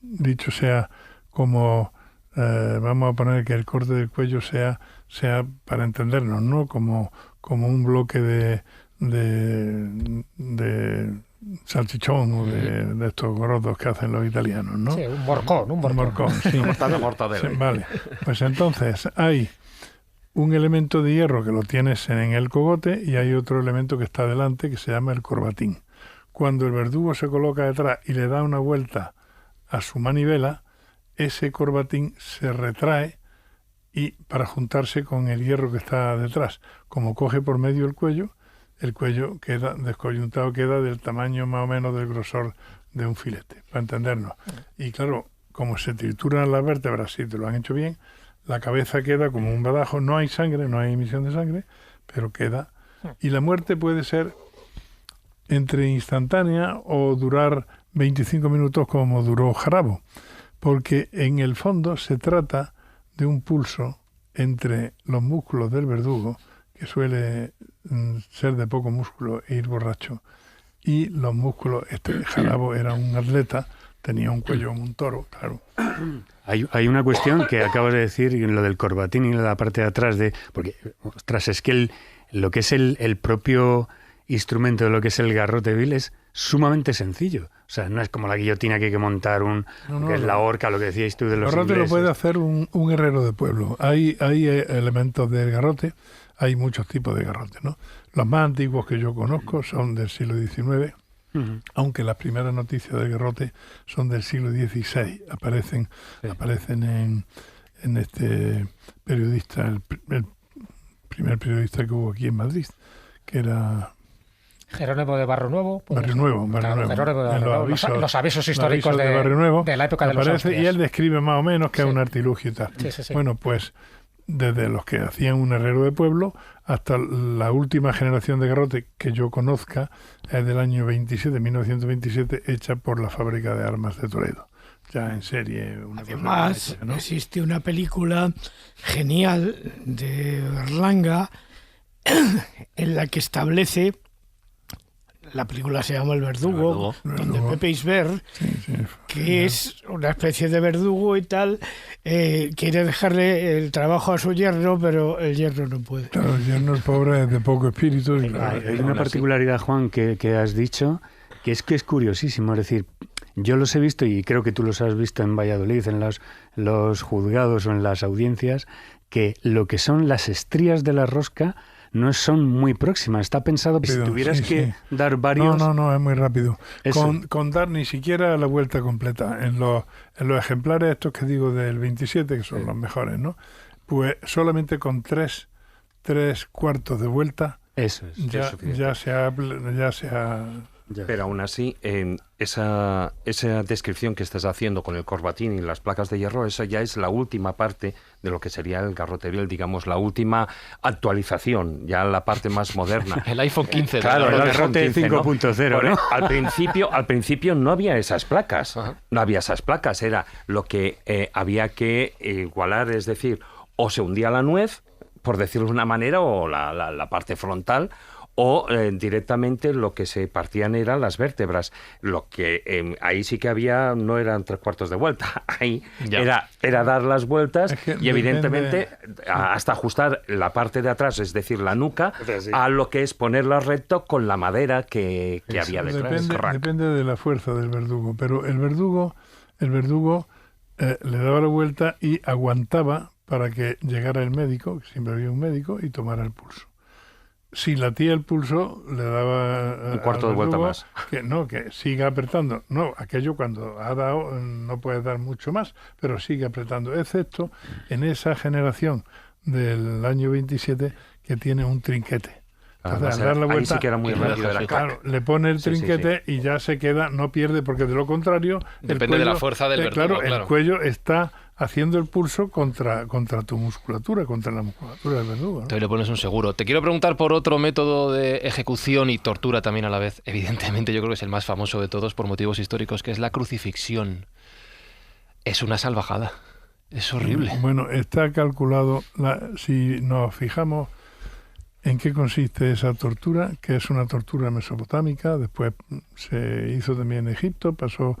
dicho sea como, vamos a poner que el corte del cuello sea para entendernos, ¿no? Como un bloque de salchichón o de estos gordos que hacen los italianos, ¿no? Sí, un morcón. Sí. Mortadelo. Sí, vale. Pues entonces hay un elemento de hierro que lo tienes en el cogote y hay otro elemento que está delante que se llama el corbatín. Cuando el verdugo se coloca detrás y le da una vuelta a su manivela, ese corbatín se retrae y para juntarse con el hierro que está detrás. Como coge por medio el cuello queda descoyuntado, queda del tamaño más o menos del grosor de un filete, para entendernos. Y claro, como se trituran las vértebras, si te lo han hecho bien, la cabeza queda como un badajo, no hay sangre, no hay emisión de sangre, pero queda. Y la muerte puede ser entre instantánea o durar 25 minutos como duró Jarabo, porque en el fondo se trata de un pulso entre los músculos del verdugo, que suele ser de poco músculo e ir borracho, y los músculos. Jarabo era un atleta, tenía un cuello como un toro, claro. Hay una cuestión que acabas de decir, lo del corbatín y la parte de atrás, porque, ostras, es que lo que es el propio instrumento de lo que es el garrote vil es sumamente sencillo. O sea, no es como la guillotina que hay que montar que es la horca, lo que decíais tú de los garrote ingleses. Lo puede hacer un herrero de pueblo. Hay elementos del garrote, hay muchos tipos de garrote, ¿no? Los más antiguos que yo conozco son del siglo XIX, aunque las primeras noticias del garrote son del siglo XVI. Aparecen en este periodista, el primer periodista que hubo aquí en Madrid, que era Jerónimo de Barrio Nuevo. Barrio Nuevo. Jerónimo de Barrio En Nuevo. Los avisos históricos de Barrio Nuevo, de la época de los aparece, Austrias. y él describe más o menos que es un artilugio y tal. Sí. Bueno, pues desde los que hacían un herrero de pueblo hasta la última generación de garrote que yo conozca es del año 1927, hecha por la fábrica de armas de Toledo. Ya en serie. Además, hecha, ¿no? existe una película genial de Berlanga en la que establece, la película se llama El Verdugo, donde Pepe Isbert, que es una especie de verdugo y tal, quiere dejarle el trabajo a su yerno, pero el yerno no puede. Claro, el yerno, el pobre, es de poco espíritu. Y claro, Hay una particularidad, Juan, que has dicho, que es curiosísimo. Es decir, yo los he visto, y creo que tú los has visto en Valladolid, en los juzgados o en las audiencias, que lo que son las estrías de la rosca no son muy próximas. Está pensado que si tuvieras que dar varios... No, es muy rápido. Con dar ni siquiera la vuelta completa. En los ejemplares estos que digo del 27, que son los mejores, ¿no? Pues solamente con tres cuartos de vuelta, eso es, ya se ha Pero aún así, esa descripción que estás haciendo con el corbatín y las placas de hierro, esa ya es la última parte de lo que sería el garroteriel, digamos, la última actualización, ya la parte más moderna. El iPhone 15. Claro, el garrote 5.0, ¿no? Al principio no había esas placas. Ajá. No había esas placas. Era lo que había que igualar, es decir, o se hundía la nuez, por decirlo de una manera, o la parte frontal, o directamente lo que se partían eran las vértebras. Lo que ahí sí que había, no eran 3/4 de vuelta, ahí era dar las vueltas y evidentemente hasta ajustar la parte de atrás, es decir, la nuca, a lo que es ponerla recto con la madera que había detrás. Depende de la fuerza del verdugo, pero el verdugo le daba la vuelta y aguantaba para que llegara el médico, que siempre había un médico, y tomara el pulso. Si latía el pulso, le daba un cuarto de vuelta más. Que siga apretando. No, aquello cuando ha dado no puede dar mucho más, pero sigue apretando, excepto en esa generación del año 27 que tiene un trinquete. Entonces, al dar la vuelta, ahí sí que era muy rápido. Claro, le pone el trinquete y ya se queda, no pierde, porque de lo contrario... Depende de la fuerza del verdugo, claro. El cuello está haciendo el pulso contra tu musculatura, contra la musculatura del verdugo, ¿no? Entonces le pones un seguro. Te quiero preguntar por otro método de ejecución y tortura también a la vez. Evidentemente yo creo que es el más famoso de todos por motivos históricos, que es la crucifixión. Es una salvajada. Es horrible. Bueno, está calculado, si nos fijamos en qué consiste esa tortura, que es una tortura mesopotámica, después se hizo también en Egipto, pasó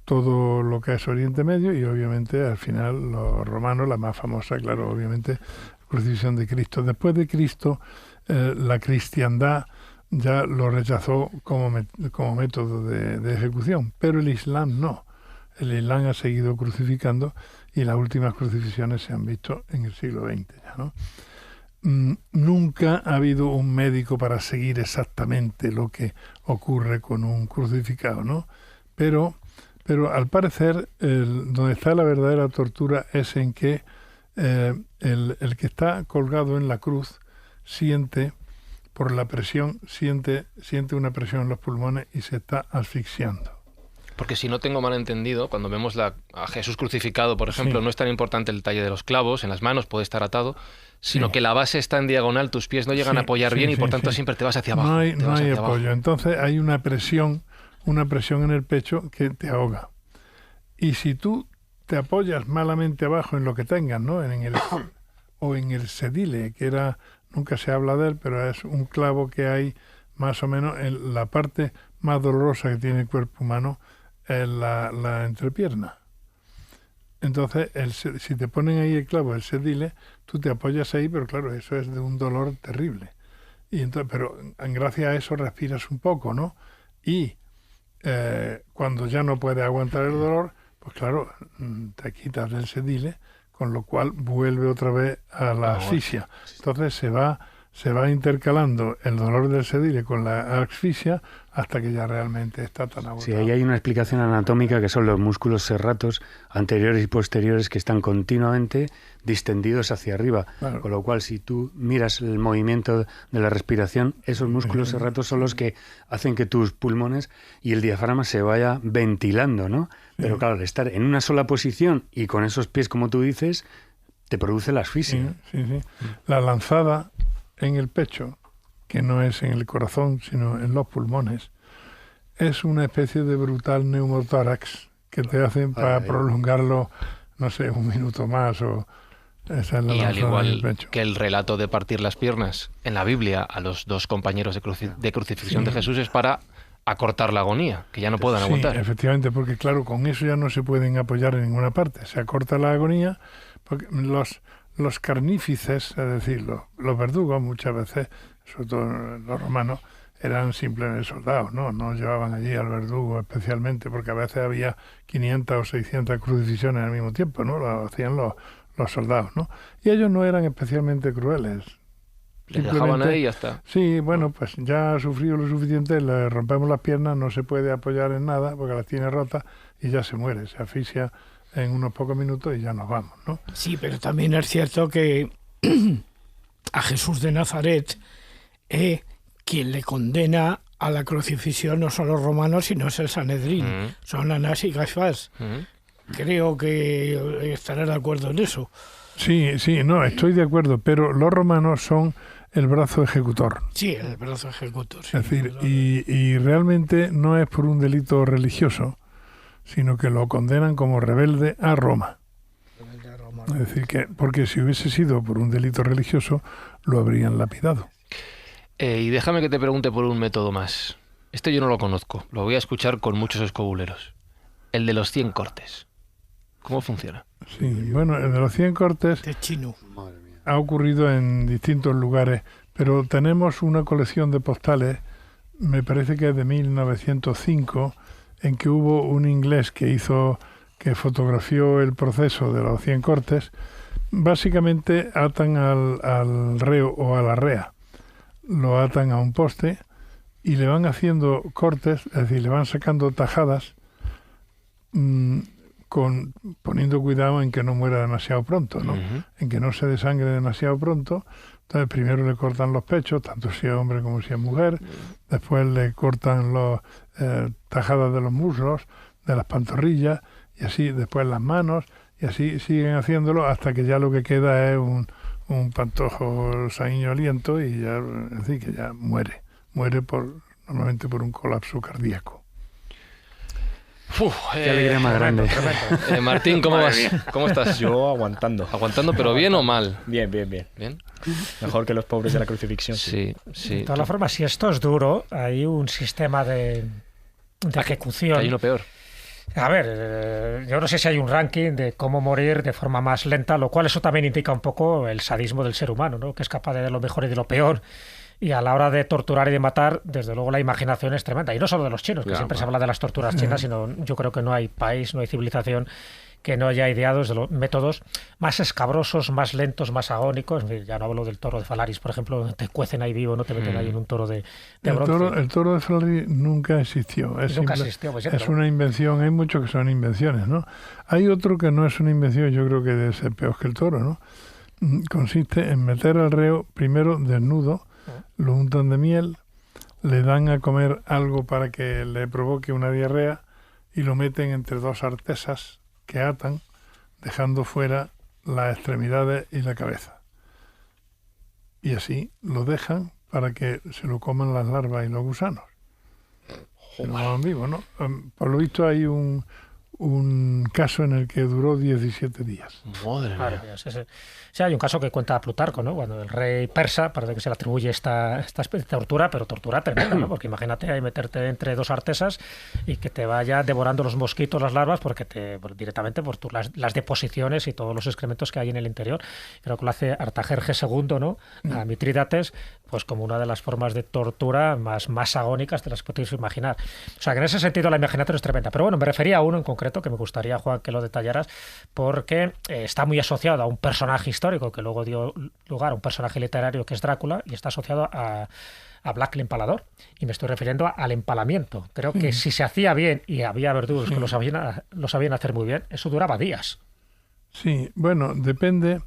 todo lo que es Oriente Medio y obviamente al final los romanos, la más famosa, claro, obviamente, la crucifixión de Cristo. Después de Cristo, la cristiandad ya lo rechazó como método de ejecución, pero el Islam no. El Islam ha seguido crucificando y las últimas crucifixiones se han visto en el siglo XX ya, ¿no? Nunca ha habido un médico para seguir exactamente lo que ocurre con un crucificado, ¿no? Pero al parecer donde está la verdadera tortura es en que el que está colgado en la cruz siente por la presión, siente una presión en los pulmones y se está asfixiando. Porque si no tengo mal entendido, cuando vemos a Jesús crucificado, por ejemplo, no es tan importante el detalle de los clavos, en las manos puede estar atado, sino que la base está en diagonal, tus pies no llegan a apoyar bien y por tanto siempre te vas hacia abajo. No hay apoyo, abajo. Entonces hay una presión en el pecho que te ahoga. Y si tú te apoyas malamente abajo en lo que tengas, ¿no? O en el sedile, que nunca se habla de él, pero es un clavo que hay más o menos en la parte más dolorosa que tiene el cuerpo humano, es la entrepierna. Entonces, si te ponen ahí el clavo, el sedile, tú te apoyas ahí, pero claro, eso es de un dolor terrible. Y entonces, pero gracias a eso respiras un poco, ¿no? Y cuando ya no puedes aguantar el dolor, pues claro, te quitas el sedile, con lo cual vuelve otra vez a la asfixia. Entonces se va se va intercalando el dolor del sedile con la asfixia hasta que ya realmente está tan agotado. Sí, ahí hay una explicación anatómica que son los músculos serratos anteriores y posteriores que están continuamente distendidos hacia arriba. Claro. Con lo cual, si tú miras el movimiento de la respiración, esos músculos serratos son los que hacen que tus pulmones y el diafragma se vaya ventilando, ¿no? Pero claro, al estar en una sola posición y con esos pies, como tú dices, te produce la asfixia. Sí. La lanzada en el pecho, que no es en el corazón, sino en los pulmones, es una especie de brutal neumotórax que te hacen para prolongarlo, no sé, un minuto más o... Esa es la y al igual pecho. que el relato de partir las piernas en la Biblia a los dos compañeros de crucifixión de Jesús es para acortar la agonía, que ya no puedan aguantar. Sí, efectivamente, porque claro, con eso ya no se pueden apoyar en ninguna parte. Se acorta la agonía, porque los carnífices, es decir, los verdugos muchas veces, sobre todo los romanos, eran simplemente soldados, no llevaban allí al verdugo especialmente, porque a veces había 500 o 600 crucifixiones al mismo tiempo, ¿no? Lo hacían los soldados, ¿no? Y ellos no eran especialmente crueles. Les dejaban ahí y ya está. Sí, bueno, pues ya ha sufrido lo suficiente, le rompemos las piernas, no se puede apoyar en nada porque las tiene rotas y ya se muere, se asfixia en unos pocos minutos y ya nos vamos, ¿no? Sí, pero también es cierto que a Jesús de Nazaret, quien le condena a la crucifixión no son los romanos, sino es el Sanedrín, son Anás y Caifás. Creo que estarás de acuerdo en eso. Sí, no, estoy de acuerdo, pero los romanos son el brazo ejecutor. Sí, el brazo ejecutor. Sí. Es decir, y realmente no es por un delito religioso, sino que lo condenan como rebelde a Roma. Es decir, que porque si hubiese sido por un delito religioso, lo habrían lapidado. Y déjame que te pregunte por un método más. Este yo no lo conozco, lo voy a escuchar con muchos escobuleros. El de los 100 cortes. ¿Cómo funciona? Sí, bueno, el de los 100 cortes de chino ha ocurrido en distintos lugares, pero tenemos una colección de postales, me parece que es de 1905, en que hubo un inglés que fotografió el proceso de los 100 cortes. Básicamente atan al reo o a la rea, lo atan a un poste y le van haciendo cortes, es decir, le van sacando tajadas, poniendo cuidado en que no muera demasiado pronto, ¿no? En que no se desangre demasiado pronto. Entonces primero le cortan los pechos, tanto si es hombre como si es mujer, después le cortan los tajadas de los muslos, de las pantorrillas, y así después las manos, y así siguen haciéndolo hasta que ya lo que queda es un pantojo saíñoliento y ya, así que ya muere normalmente por un colapso cardíaco. Qué alegría más grande. Martín, ¿cómo vas? ¿Cómo estás? Yo aguantando. ¿Aguantando, pero bien o mal? Bien. ¿Bien? Mejor que los pobres de la crucifixión. Sí. De todas formas, si esto es duro, hay un sistema de ejecución. Hay uno peor. A ver, yo no sé si hay un ranking de cómo morir de forma más lenta, lo cual eso también indica un poco el sadismo del ser humano, ¿no? Que es capaz de lo mejor y de lo peor. Y a la hora de torturar y de matar, desde luego la imaginación es tremenda. Y no solo de los chinos, que siempre se habla de las torturas chinas, sino yo creo que no hay país, no hay civilización que no haya ideado desde los métodos más escabrosos, más lentos, más agónicos. Ya no hablo del toro de Falaris, por ejemplo, te cuecen ahí vivo, no te meten ahí en un toro de bronce. El toro de Falaris nunca existió. Es una invención, hay muchos que son invenciones, ¿no? Hay otro que no es una invención, yo creo que debe ser peor que el toro, ¿no? Consiste en meter al reo primero desnudo, lo untan de miel, le dan a comer algo para que le provoque una diarrea y lo meten entre dos artesas que atan, dejando fuera las extremidades y la cabeza. Y así lo dejan para que se lo coman las larvas y los gusanos. Se lo coman vivo, ¿no? Por lo visto hay un caso en el que duró 17 días. Madre mía. Sí, hay un caso que cuenta Plutarco, ¿no? Cuando el rey persa, parece que se le atribuye esta especie de tortura, pero tortura tremenda, ¿no? Porque imagínate ahí meterte entre dos artesas y que te vaya devorando los mosquitos, las larvas, porque directamente por las deposiciones y todos los excrementos que hay en el interior. Creo que lo hace Artajerjes II, ¿no? A Mitrídates, pues como una de las formas de tortura más agónicas de las que podéis imaginar. O sea, que en ese sentido la imaginación es tremenda. Pero bueno, me refería a uno en concreto que me gustaría, Juan, que lo detallaras, porque está muy asociado a un personaje histórico que luego dio lugar a un personaje literario que es Drácula, y está asociado a Vlad el Empalador, y me estoy refiriendo al empalamiento. Creo que si se hacía bien y había verdugos que lo sabían hacer muy bien, eso duraba días. Sí, bueno, depende.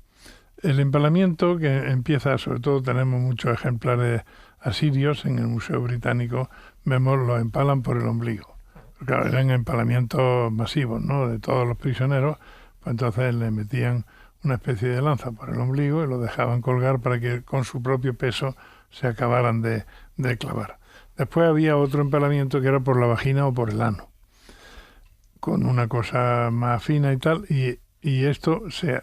El empalamiento, que empieza, sobre todo tenemos muchos ejemplares asirios en el Museo Británico, vemos los empalan por el ombligo. Claro, eran empalamientos masivos, ¿no?, de todos los prisioneros, pues entonces le metían una especie de lanza por el ombligo y lo dejaban colgar para que con su propio peso se acabaran de clavar. Después había otro empalamiento que era por la vagina o por el ano, con una cosa más fina y tal, y esto se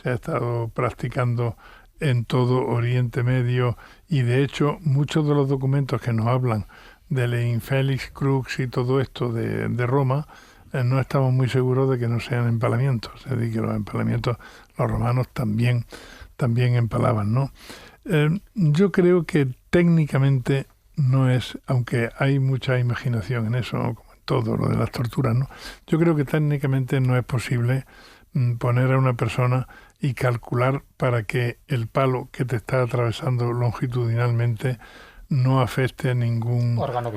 ha estado practicando en todo Oriente Medio, y de hecho muchos de los documentos que nos hablan del Infelix Crux y todo esto de Roma, no estamos muy seguros de que no sean empalamientos. Es decir, que los empalamientos los romanos también empalaban, ¿no? Yo creo que técnicamente no es, aunque hay mucha imaginación en eso, como en todo lo de las torturas, ¿no? Yo creo que técnicamente no es posible poner a una persona y calcular para que el palo que te está atravesando longitudinalmente no afecte ningún órgano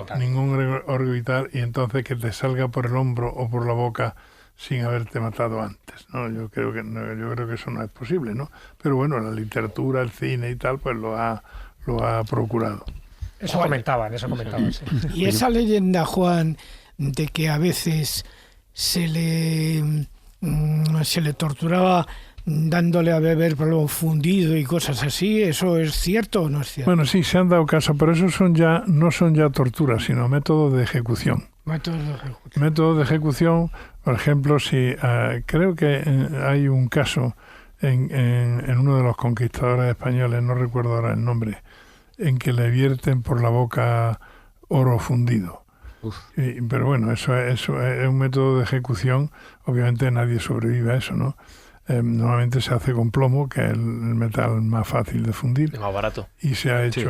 vital, y entonces que te salga por el hombro o por la boca sin haberte matado antes, ¿no? Yo creo que eso no es posible, ¿no? Pero bueno, la literatura, el cine y tal, pues lo ha procurado. Eso comentaban, sí. Y esa leyenda, Juan, de que a veces se le torturaba dándole a beber plomo fundido y cosas así, ¿eso es cierto o no es cierto? Bueno, sí, se han dado casos, pero eso no son ya torturas, sino métodos de ejecución. Métodos de ejecución, por ejemplo, creo que hay un caso en uno de los conquistadores españoles, no recuerdo ahora el nombre, en que le vierten por la boca oro fundido. Pero bueno, eso es un método de ejecución. Obviamente nadie sobrevive a eso, ¿no? Normalmente se hace con plomo, que es el metal más fácil de fundir. Y más barato. Y se ha hecho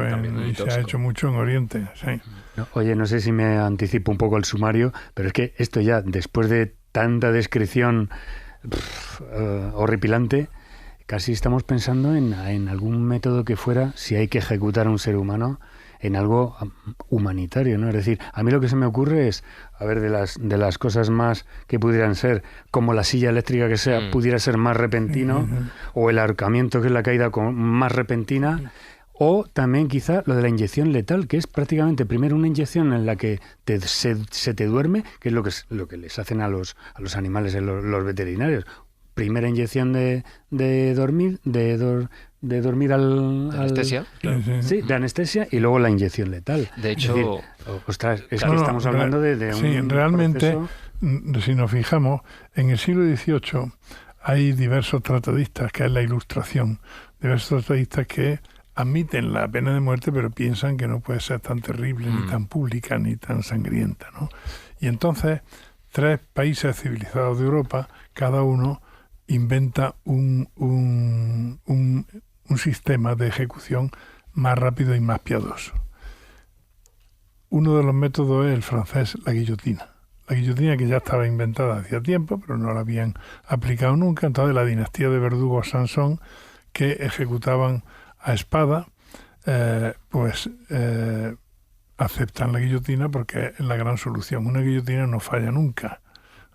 mucho en Oriente. Sí. Oye, no sé si me anticipo un poco el sumario, pero es que esto ya, después de tanta descripción horripilante, casi estamos pensando en algún método que fuera, si hay que ejecutar a un ser humano, en algo humanitario, ¿no? Es decir, a mí lo que se me ocurre es, a ver, de las cosas más que pudieran ser, como la silla eléctrica que sea, pudiera ser más repentino, o el ahorcamiento, que es la caída más repentina, o también quizá lo de la inyección letal, que es prácticamente primero una inyección en la que se te duerme, que es lo que les hacen a los animales los veterinarios. Primera inyección de dormir, de dormir al anestesia. Sí, de anestesia, y luego la inyección letal. De hecho, que estamos hablando de un sí, realmente, proceso. Si nos fijamos, en el siglo XVIII hay diversos tratadistas, que es la Ilustración, diversos tratadistas que admiten la pena de muerte, pero piensan que no puede ser tan terrible, ni tan pública, ni tan sangrienta, ¿no? Y entonces, 3 países civilizados de Europa, cada uno inventa un sistema de ejecución más rápido y más piadoso. Uno de los métodos es el francés, la guillotina. La guillotina, que ya estaba inventada hacía tiempo, pero no la habían aplicado nunca. Entonces la dinastía de verdugos Sansón, que ejecutaban a espada, aceptan la guillotina porque es la gran solución. Una guillotina no falla nunca,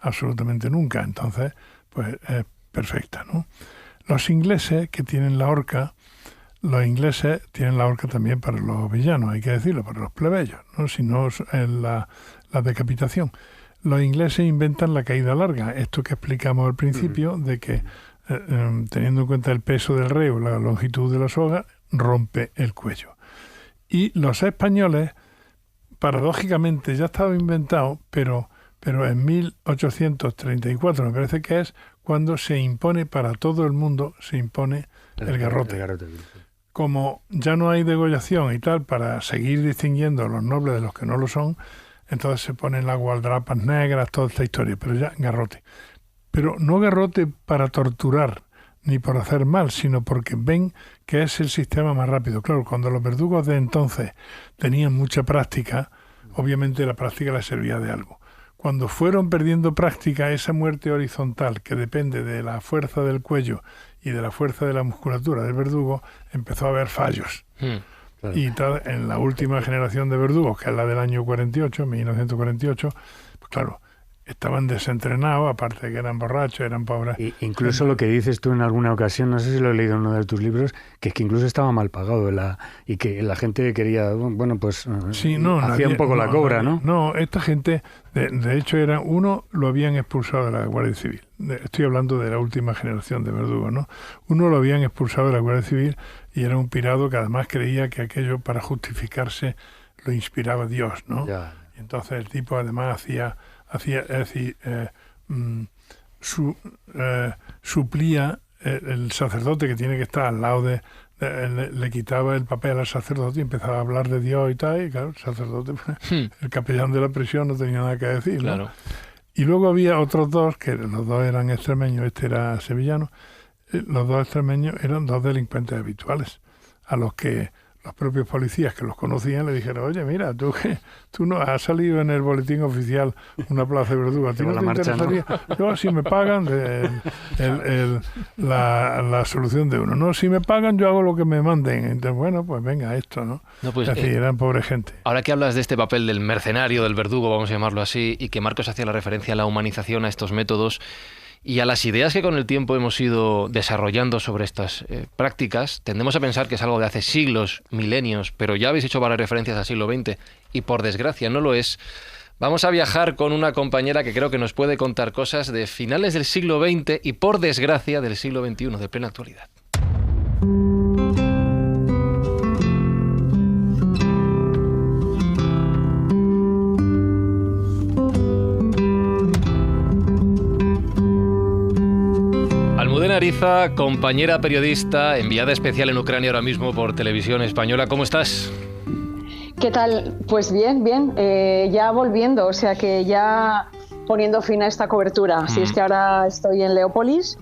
absolutamente nunca. Entonces, pues es perfecta, ¿no? Los ingleses, que tienen la horca, tienen la horca también para los villanos, hay que decirlo, para los plebeyos, ¿no? Si no es la decapitación. Los ingleses inventan la caída larga, esto que explicamos al principio, de que teniendo en cuenta el peso del reo, la longitud de la soga, rompe el cuello. Y los españoles, paradójicamente, ya estaba inventado, pero en 1834, me parece que es, cuando se impone para todo el mundo, se impone el garrote. Como ya no hay degollación y tal, para seguir distinguiendo a los nobles de los que no lo son, entonces se ponen las gualdrapas negras, toda esta historia, pero ya garrote. Pero no garrote para torturar, ni por hacer mal, sino porque ven que es el sistema más rápido. Claro, cuando los verdugos de entonces tenían mucha práctica, obviamente la práctica les servía de algo. Cuando fueron perdiendo práctica, esa muerte horizontal que depende de la fuerza del cuello y de la fuerza de la musculatura del verdugo, empezó a haber fallos. Claro. Y en la última generación de verdugos, que es la del año 48, 1948, pues claro, estaban desentrenados, aparte de que eran borrachos, eran pobres. Y incluso lo que dices tú en alguna ocasión, no sé si lo he leído en uno de tus libros, que es que incluso estaba mal pagado y que la gente quería, bueno, pues sí, hacía un poco la cobra, ¿no? No, esta gente, de hecho, uno lo habían expulsado de la Guardia Civil. Estoy hablando de la última generación de verdugos, ¿no? Uno lo habían expulsado de la Guardia Civil y era un pirado que además creía que aquello para justificarse lo inspiraba Dios, ¿no? Ya. Y entonces el tipo además suplía el sacerdote que tiene que estar al lado le quitaba el papel al sacerdote y empezaba a hablar de Dios y tal, y claro, el sacerdote, el capellán de la prisión no tenía nada que decir, ¿no? Claro. Y luego había otros dos, que los dos eran extremeños, este era sevillano, los dos extremeños eran dos delincuentes habituales, a los que los propios policías que los conocían le dijeron, oye, mira, tú no has salido en el boletín oficial una plaza de verdugo, ¿a ti no te interesaría? ¿No? Yo, si me pagan, la solución de uno. No, si me pagan, yo hago lo que me manden. Entonces, bueno, pues venga, esto, ¿no? Pues, es decir, eran pobre gente. Ahora que hablas de este papel del mercenario, del verdugo, vamos a llamarlo así, y que Marcos hacía la referencia a la humanización, a estos métodos, y a las ideas que con el tiempo hemos ido desarrollando sobre estas prácticas, tendemos a pensar que es algo de hace siglos, milenios, pero ya habéis hecho varias referencias al siglo XX y por desgracia no lo es. Vamos a viajar con una compañera que creo que nos puede contar cosas de finales del siglo XX y por desgracia del siglo XXI, de plena actualidad. Almudena Ariza, compañera periodista, enviada especial en Ucrania ahora mismo por Televisión Española. ¿Cómo estás? ¿Qué tal? Pues bien. Ya volviendo, o sea que ya poniendo fin a esta cobertura. Así es que ahora estoy en Leópolis,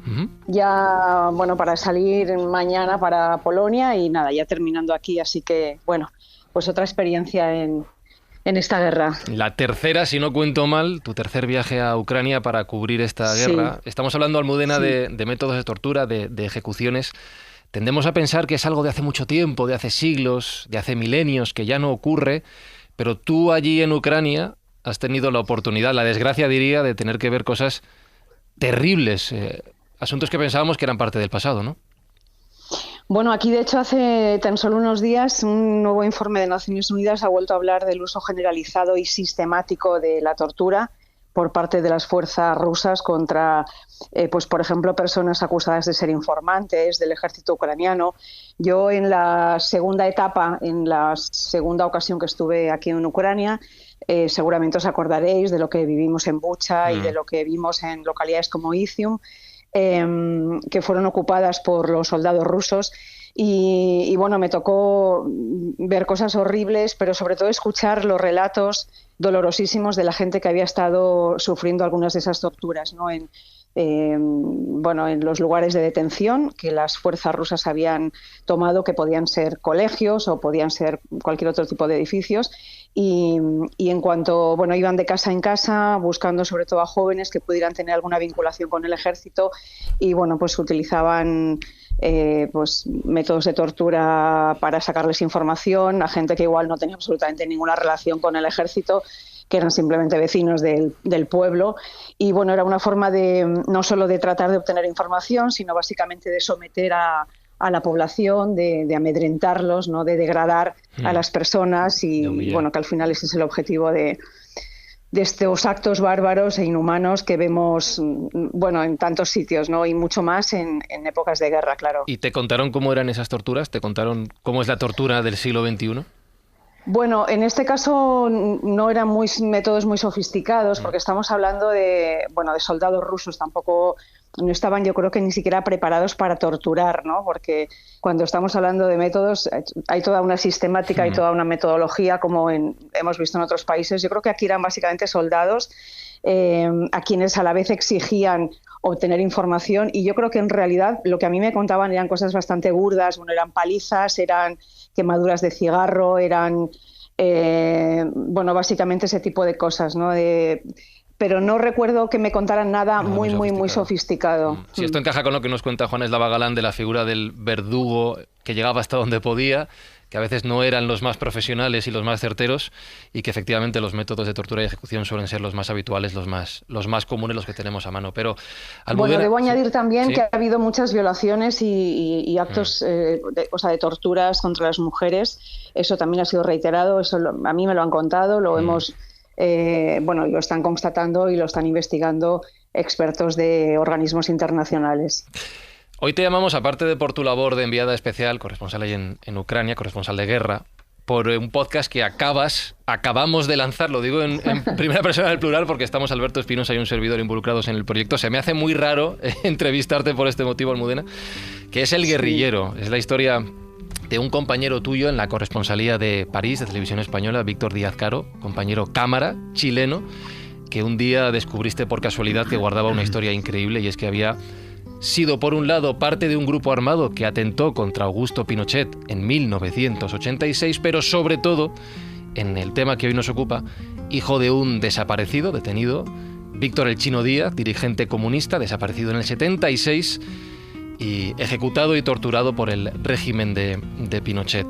ya, bueno, para salir mañana para Polonia y nada, ya terminando aquí. Así que, bueno, pues otra experiencia en esta guerra. La tercera, si no cuento mal, tu tercer viaje a Ucrania para cubrir esta guerra. Sí. Estamos hablando, Almudena, de métodos de tortura, de ejecuciones. Tendemos a pensar que es algo de hace mucho tiempo, de hace siglos, de hace milenios, que ya no ocurre, pero tú allí en Ucrania has tenido la oportunidad, la desgracia diría, de tener que ver cosas terribles, asuntos que pensábamos que eran parte del pasado, ¿no? Bueno, aquí de hecho hace tan solo unos días un nuevo informe de Naciones Unidas ha vuelto a hablar del uso generalizado y sistemático de la tortura por parte de las fuerzas rusas contra, pues por ejemplo, personas acusadas de ser informantes del ejército ucraniano. Yo en la segunda etapa, en la segunda ocasión que estuve aquí en Ucrania, seguramente os acordaréis de lo que vivimos en Bucha y de lo que vimos en localidades como Izium, que fueron ocupadas por los soldados rusos y bueno, me tocó ver cosas horribles, pero sobre todo escuchar los relatos dolorosísimos de la gente que había estado sufriendo algunas de esas torturas, ¿no? En los lugares de detención que las fuerzas rusas habían tomado, que podían ser colegios o podían ser cualquier otro tipo de edificios. Y en cuanto iban de casa en casa buscando sobre todo a jóvenes que pudieran tener alguna vinculación con el ejército y pues utilizaban métodos de tortura para sacarles información a gente que igual no tenía absolutamente ninguna relación con el ejército, que eran simplemente vecinos del pueblo. Y era una forma de no solo de tratar de obtener información, sino básicamente de someter a la población, de amedrentarlos, ¿no? De degradar a las personas y que al final ese es el objetivo de estos actos bárbaros e inhumanos que vemos en tantos sitios, ¿no? Y mucho más en épocas de guerra, claro. ¿Y te contaron cómo eran esas torturas? ¿Te contaron cómo es la tortura del siglo XXI? Bueno, en este caso no eran métodos muy sofisticados, porque estamos hablando de soldados rusos, tampoco no estaban, yo creo que ni siquiera preparados para torturar, ¿no? Porque cuando estamos hablando de métodos hay toda una sistemática y toda una metodología como hemos visto en otros países. Yo creo que aquí eran básicamente soldados a quienes a la vez exigían obtener información, y yo creo que en realidad lo que a mí me contaban eran cosas bastante burdas. Bueno, eran palizas, eran quemaduras de cigarro, eran bueno, básicamente ese tipo de cosas, ¿no? Pero no recuerdo que me contaran nada muy sofisticado. Si esto encaja con lo que nos cuenta Juan Eslava Galán de la figura del verdugo que llegaba hasta donde podía, que a veces no eran los más profesionales y los más certeros, y que efectivamente los métodos de tortura y ejecución suelen ser los más habituales, los más comunes, los que tenemos a mano. Pero Bueno, debo añadir también que ha habido muchas violaciones y actos de torturas contra las mujeres. Eso también ha sido reiterado, eso a mí me lo han contado, lo hemos... lo están constatando y lo están investigando expertos de organismos internacionales. Hoy te llamamos, aparte de por tu labor de enviada especial, corresponsal ahí en Ucrania, corresponsal de guerra, por un podcast que acabamos de lanzar, lo digo en primera persona del plural porque estamos Alberto Espinosa y un servidor involucrados en el proyecto. Se me hace muy raro entrevistarte por este motivo, Almudena, que es El Guerrillero. Es la historia de un compañero tuyo en la corresponsalía de París, de Televisión Española, Víctor Díaz Caro, compañero cámara, chileno, que un día descubriste por casualidad que guardaba una historia increíble, y es que había sido, por un lado, parte de un grupo armado que atentó contra Augusto Pinochet en 1986, pero sobre todo, en el tema que hoy nos ocupa, hijo de un desaparecido, detenido, Víctor El Chino Díaz, dirigente comunista, desaparecido en el 76, y ejecutado y torturado por el régimen de Pinochet.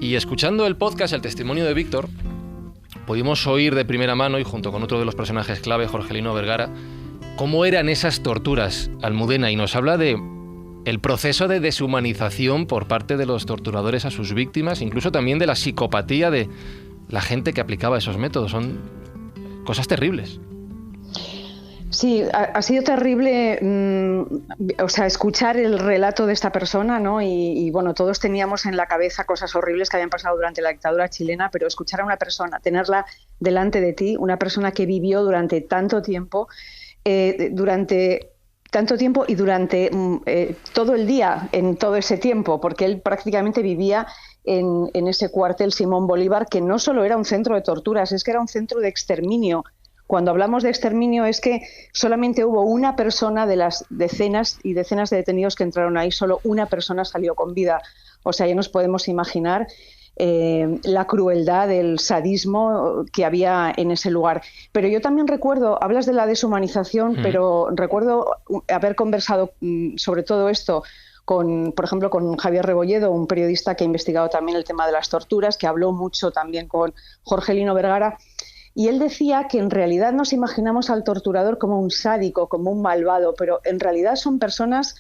Y escuchando el podcast, el testimonio de Víctor, pudimos oír de primera mano, y junto con otro de los personajes clave, Jorgelino Vergara, cómo eran esas torturas, Almudena, y nos habla de el proceso de deshumanización por parte de los torturadores a sus víctimas, incluso también de la psicopatía de la gente que aplicaba esos métodos. Son cosas terribles. Sí, ha sido terrible, escuchar el relato de esta persona, ¿no? Y bueno, todos teníamos en la cabeza cosas horribles que habían pasado durante la dictadura chilena, pero escuchar a una persona, tenerla delante de ti, una persona que vivió durante tanto tiempo y durante todo el día, en todo ese tiempo, porque él prácticamente vivía en ese cuartel Simón Bolívar, que no solo era un centro de torturas, es que era un centro de exterminio. Cuando hablamos de exterminio es que solamente hubo una persona de las decenas y decenas de detenidos que entraron ahí, solo una persona salió con vida. O sea, ya nos podemos imaginar la crueldad, el sadismo que había en ese lugar. Pero yo también recuerdo, hablas de la deshumanización, pero recuerdo haber conversado sobre todo esto por ejemplo, con Javier Rebolledo, un periodista que ha investigado también el tema de las torturas, que habló mucho también con Jorgelino Vergara. Y él decía que en realidad nos imaginamos al torturador como un sádico, como un malvado, pero en realidad son personas,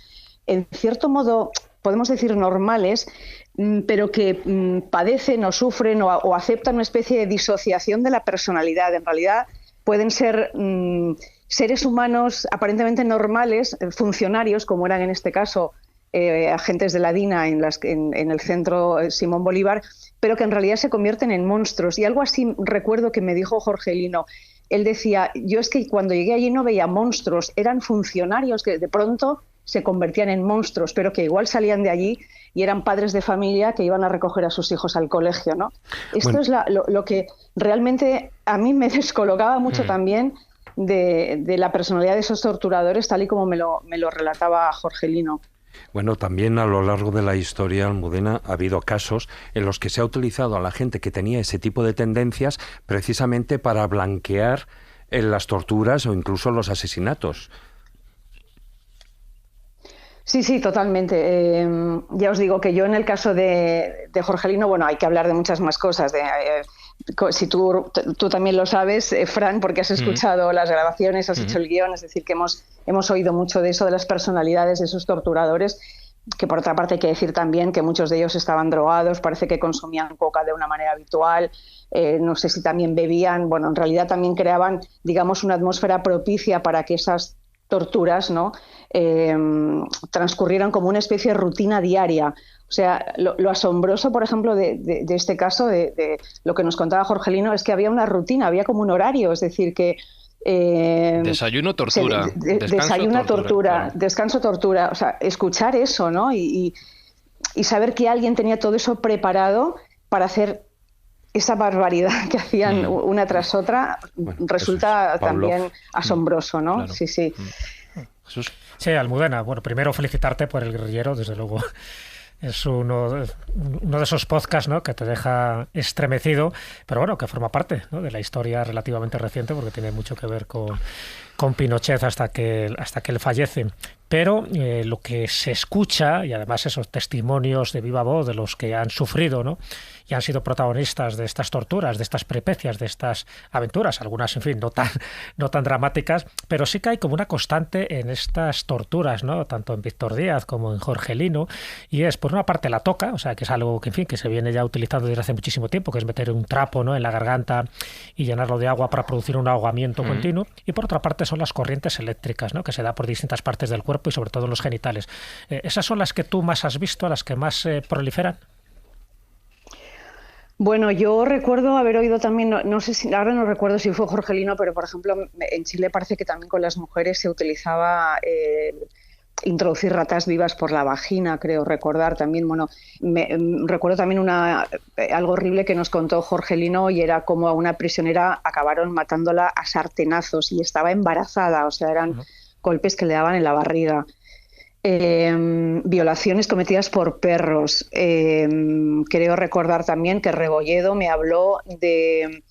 en cierto modo, podemos decir normales, pero que padecen o sufren o aceptan una especie de disociación de la personalidad. En realidad pueden ser seres humanos aparentemente normales, funcionarios, como eran en este caso agentes de la DINA en el centro Simón Bolívar, pero que en realidad se convierten en monstruos. Y algo así recuerdo que me dijo Jorgelino. Él decía, yo es que cuando llegué allí no veía monstruos, eran funcionarios que de pronto se convertían en monstruos, pero que igual salían de allí y eran padres de familia que iban a recoger a sus hijos al colegio, ¿no? Esto es lo que realmente a mí me descolocaba mucho también de la personalidad de esos torturadores, tal y como me lo relataba Jorgelino. Bueno, también a lo largo de la historia, Almudena, ha habido casos en los que se ha utilizado a la gente que tenía ese tipo de tendencias precisamente para blanquear las torturas o incluso los asesinatos. Sí, totalmente. Ya os digo que yo en el caso de Jorgelino, bueno, hay que hablar de muchas más cosas. Si tú también lo sabes, Fran, porque has escuchado las grabaciones, has hecho el guión, es decir, que hemos oído mucho de eso, de las personalidades de esos torturadores, que por otra parte hay que decir también que muchos de ellos estaban drogados, parece que consumían coca de una manera habitual, no sé si también bebían, bueno, en realidad también creaban, digamos, una atmósfera propicia para que esas torturas, ¿no?, transcurrieran como una especie de rutina diaria. O sea, lo asombroso, por ejemplo, de este caso, de lo que nos contaba Jorgelino, es que había una rutina, había como un horario, es decir, que... desayuno, tortura. Desayuno, tortura, claro. Descanso, tortura. O sea, escuchar eso, ¿no? Y saber que alguien tenía todo eso preparado para hacer esa barbaridad que hacían una tras otra resulta también asombroso, ¿no? Claro. Sí. Jesús. Sí, Almudena, bueno, primero felicitarte por El Guerrillero, desde luego. Es uno de esos podcasts, ¿no?, que te deja estremecido, pero bueno, que forma parte, ¿no?, de la historia relativamente reciente, porque tiene mucho que ver con Pinochet hasta que él fallece. Pero lo que se escucha, y además esos testimonios de viva voz de los que han sufrido, ¿no?, y han sido protagonistas de estas torturas, de estas peripecias, de estas aventuras, algunas, en fin, no tan dramáticas, pero sí que hay como una constante en estas torturas, ¿no?, tanto en Víctor Díaz como en Jorge Lino, y es, por una parte, la toca, o sea, que es algo que, en fin, que se viene ya utilizando desde hace muchísimo tiempo, que es meter un trapo, ¿no?, en la garganta y llenarlo de agua para producir un ahogamiento continuo, y por otra parte son las corrientes eléctricas, ¿no?, que se da por distintas partes del cuerpo y sobre todo en los genitales. ¿Esas son las que tú más has visto, las que más proliferan? Bueno, yo recuerdo haber oído también, no sé si, ahora no recuerdo si fue Jorge Lino, pero por ejemplo en Chile parece que también con las mujeres se utilizaba introducir ratas vivas por la vagina, creo recordar también. Bueno, recuerdo también algo horrible que nos contó Jorge Lino, y era como a una prisionera acabaron matándola a sartenazos y estaba embarazada, o sea, eran golpes que le daban en la barriga. Violaciones cometidas por perros. Creo recordar también que Rebolledo me habló de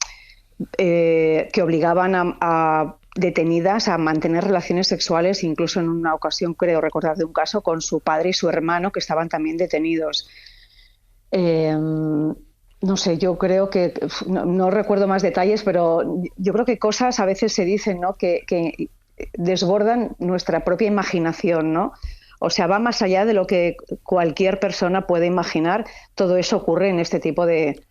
que obligaban a detenidas a mantener relaciones sexuales, incluso en una ocasión creo recordar de un caso con su padre y su hermano, que estaban también detenidos. No sé, yo creo que no recuerdo más detalles, pero yo creo que cosas a veces se dicen, ¿no?, que desbordan nuestra propia imaginación, ¿no? O sea, va más allá de lo que cualquier persona puede imaginar. Todo eso ocurre en este tipo de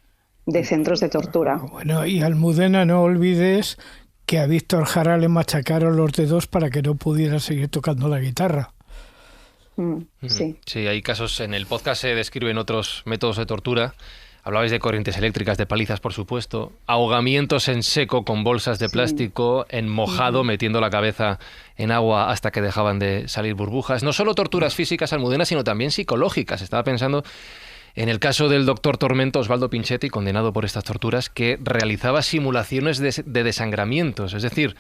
centros de tortura. Bueno, y Almudena, no olvides que a Víctor Jara le machacaron los dedos para que no pudiera seguir tocando la guitarra. Sí. Sí, hay casos, en el podcast se describen otros métodos de tortura. Hablabais de corrientes eléctricas, de palizas, por supuesto, ahogamientos en seco con bolsas de plástico, en mojado, metiendo la cabeza en agua hasta que dejaban de salir burbujas. No solo torturas físicas, Almudena, sino también psicológicas. Estaba pensando en el caso del doctor Tormento, Osvaldo Pinchetti, condenado por estas torturas, que realizaba simulaciones de desangramientos. Es decir,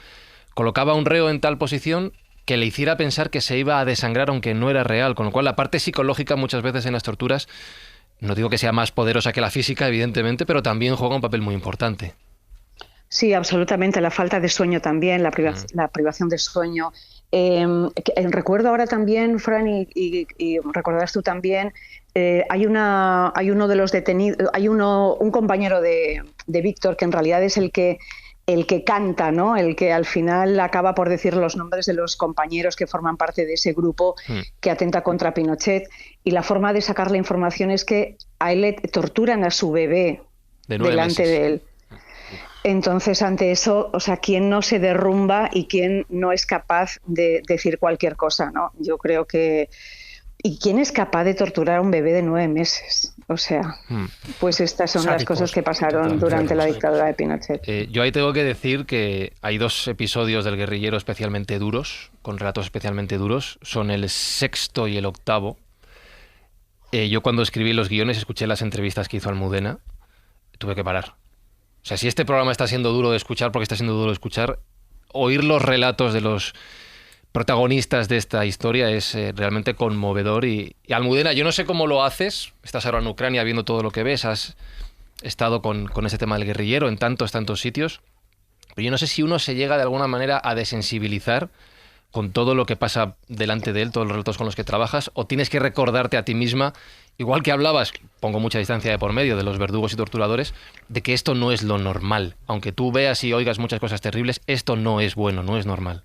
colocaba a un reo en tal posición que le hiciera pensar que se iba a desangrar aunque no era real. Con lo cual la parte psicológica muchas veces en las torturas, no digo que sea más poderosa que la física, evidentemente, pero también juega un papel muy importante. Sí, absolutamente. La falta de sueño también, la privación de sueño. Recuerdo ahora también, Fran, y recordarás tú también, hay uno de los detenidos, un compañero de Víctor, que en realidad es el que canta, ¿no? El que al final acaba por decir los nombres de los compañeros que forman parte de ese grupo que atenta contra Pinochet, y la forma de sacar la información es que a él le torturan a su bebé delante de él. Entonces, ante eso, o sea, ¿quién no se derrumba y quién no es capaz de decir cualquier cosa, ¿no? Yo creo que... ¿Y quién es capaz de torturar a un bebé de 9 meses? O sea, pues estas son las cosas que pasaron durante la dictadura de Pinochet. Yo ahí tengo que decir que hay 2 episodios del Guerrillero especialmente duros, con relatos especialmente duros. Son el 6º y el 8º. Yo cuando escribí los guiones, escuché las entrevistas que hizo Almudena, tuve que parar. O sea, si este programa está siendo duro de escuchar, porque está siendo duro de escuchar, oír los relatos de los protagonistas de esta historia es realmente conmovedor. Y Almudena, yo no sé cómo lo haces, estás ahora en Ucrania viendo todo lo que ves, has estado con ese tema del guerrillero en tantos sitios, pero yo no sé si uno se llega de alguna manera a desensibilizar con todo lo que pasa delante de él, todos los relatos con los que trabajas, o tienes que recordarte a ti misma, igual que hablabas, pongo mucha distancia de por medio, de los verdugos y torturadores, de que esto no es lo normal. Aunque tú veas y oigas muchas cosas terribles, esto no es bueno, no es normal.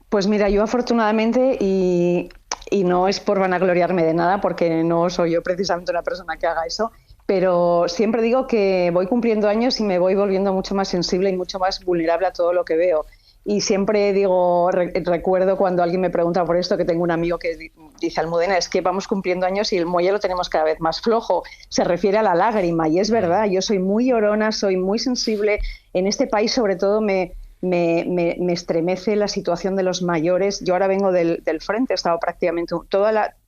Pues mira, yo afortunadamente, y no es por vanagloriarme de nada, porque no soy yo precisamente una persona que haga eso, pero siempre digo que voy cumpliendo años y me voy volviendo mucho más sensible y mucho más vulnerable a todo lo que veo. Y siempre digo, recuerdo cuando alguien me pregunta por esto, que tengo un amigo que dice, Almudena, es que vamos cumpliendo años y el muelle lo tenemos cada vez más flojo. Se refiere a la lágrima, y es verdad, yo soy muy llorona, soy muy sensible. En este país, sobre todo, me estremece la situación de los mayores. Yo ahora vengo del frente, he estado prácticamente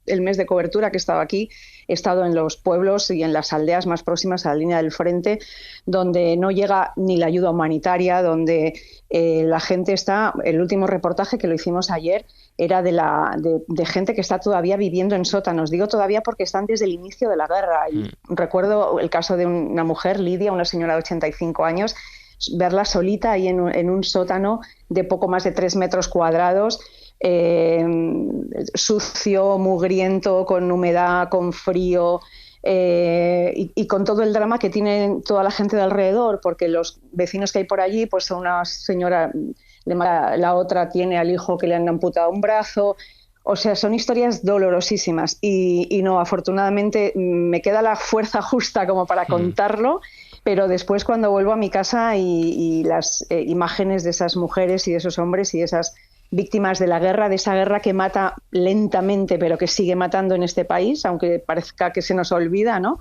el mes de cobertura que he estado aquí, he estado en los pueblos y en las aldeas más próximas a la línea del frente, donde no llega ni la ayuda humanitaria, donde la gente está... El último reportaje que lo hicimos ayer era de gente que está todavía viviendo en sótanos. Digo todavía porque están desde el inicio de la guerra. Y recuerdo el caso de una mujer, Lidia, una señora de 85 años, verla solita ahí en un sótano de poco más de 3 metros cuadrados, sucio, mugriento, con humedad, con frío, y con todo el drama que tiene toda la gente de alrededor, porque los vecinos que hay por allí pues son una señora, la otra tiene al hijo que le han amputado un brazo. O sea, son historias dolorosísimas y no, afortunadamente me queda la fuerza justa como para contarlo. Pero después cuando vuelvo a mi casa y las imágenes de esas mujeres y de esos hombres y de esas víctimas de la guerra, de esa guerra que mata lentamente pero que sigue matando en este país, aunque parezca que se nos olvida, ¿no?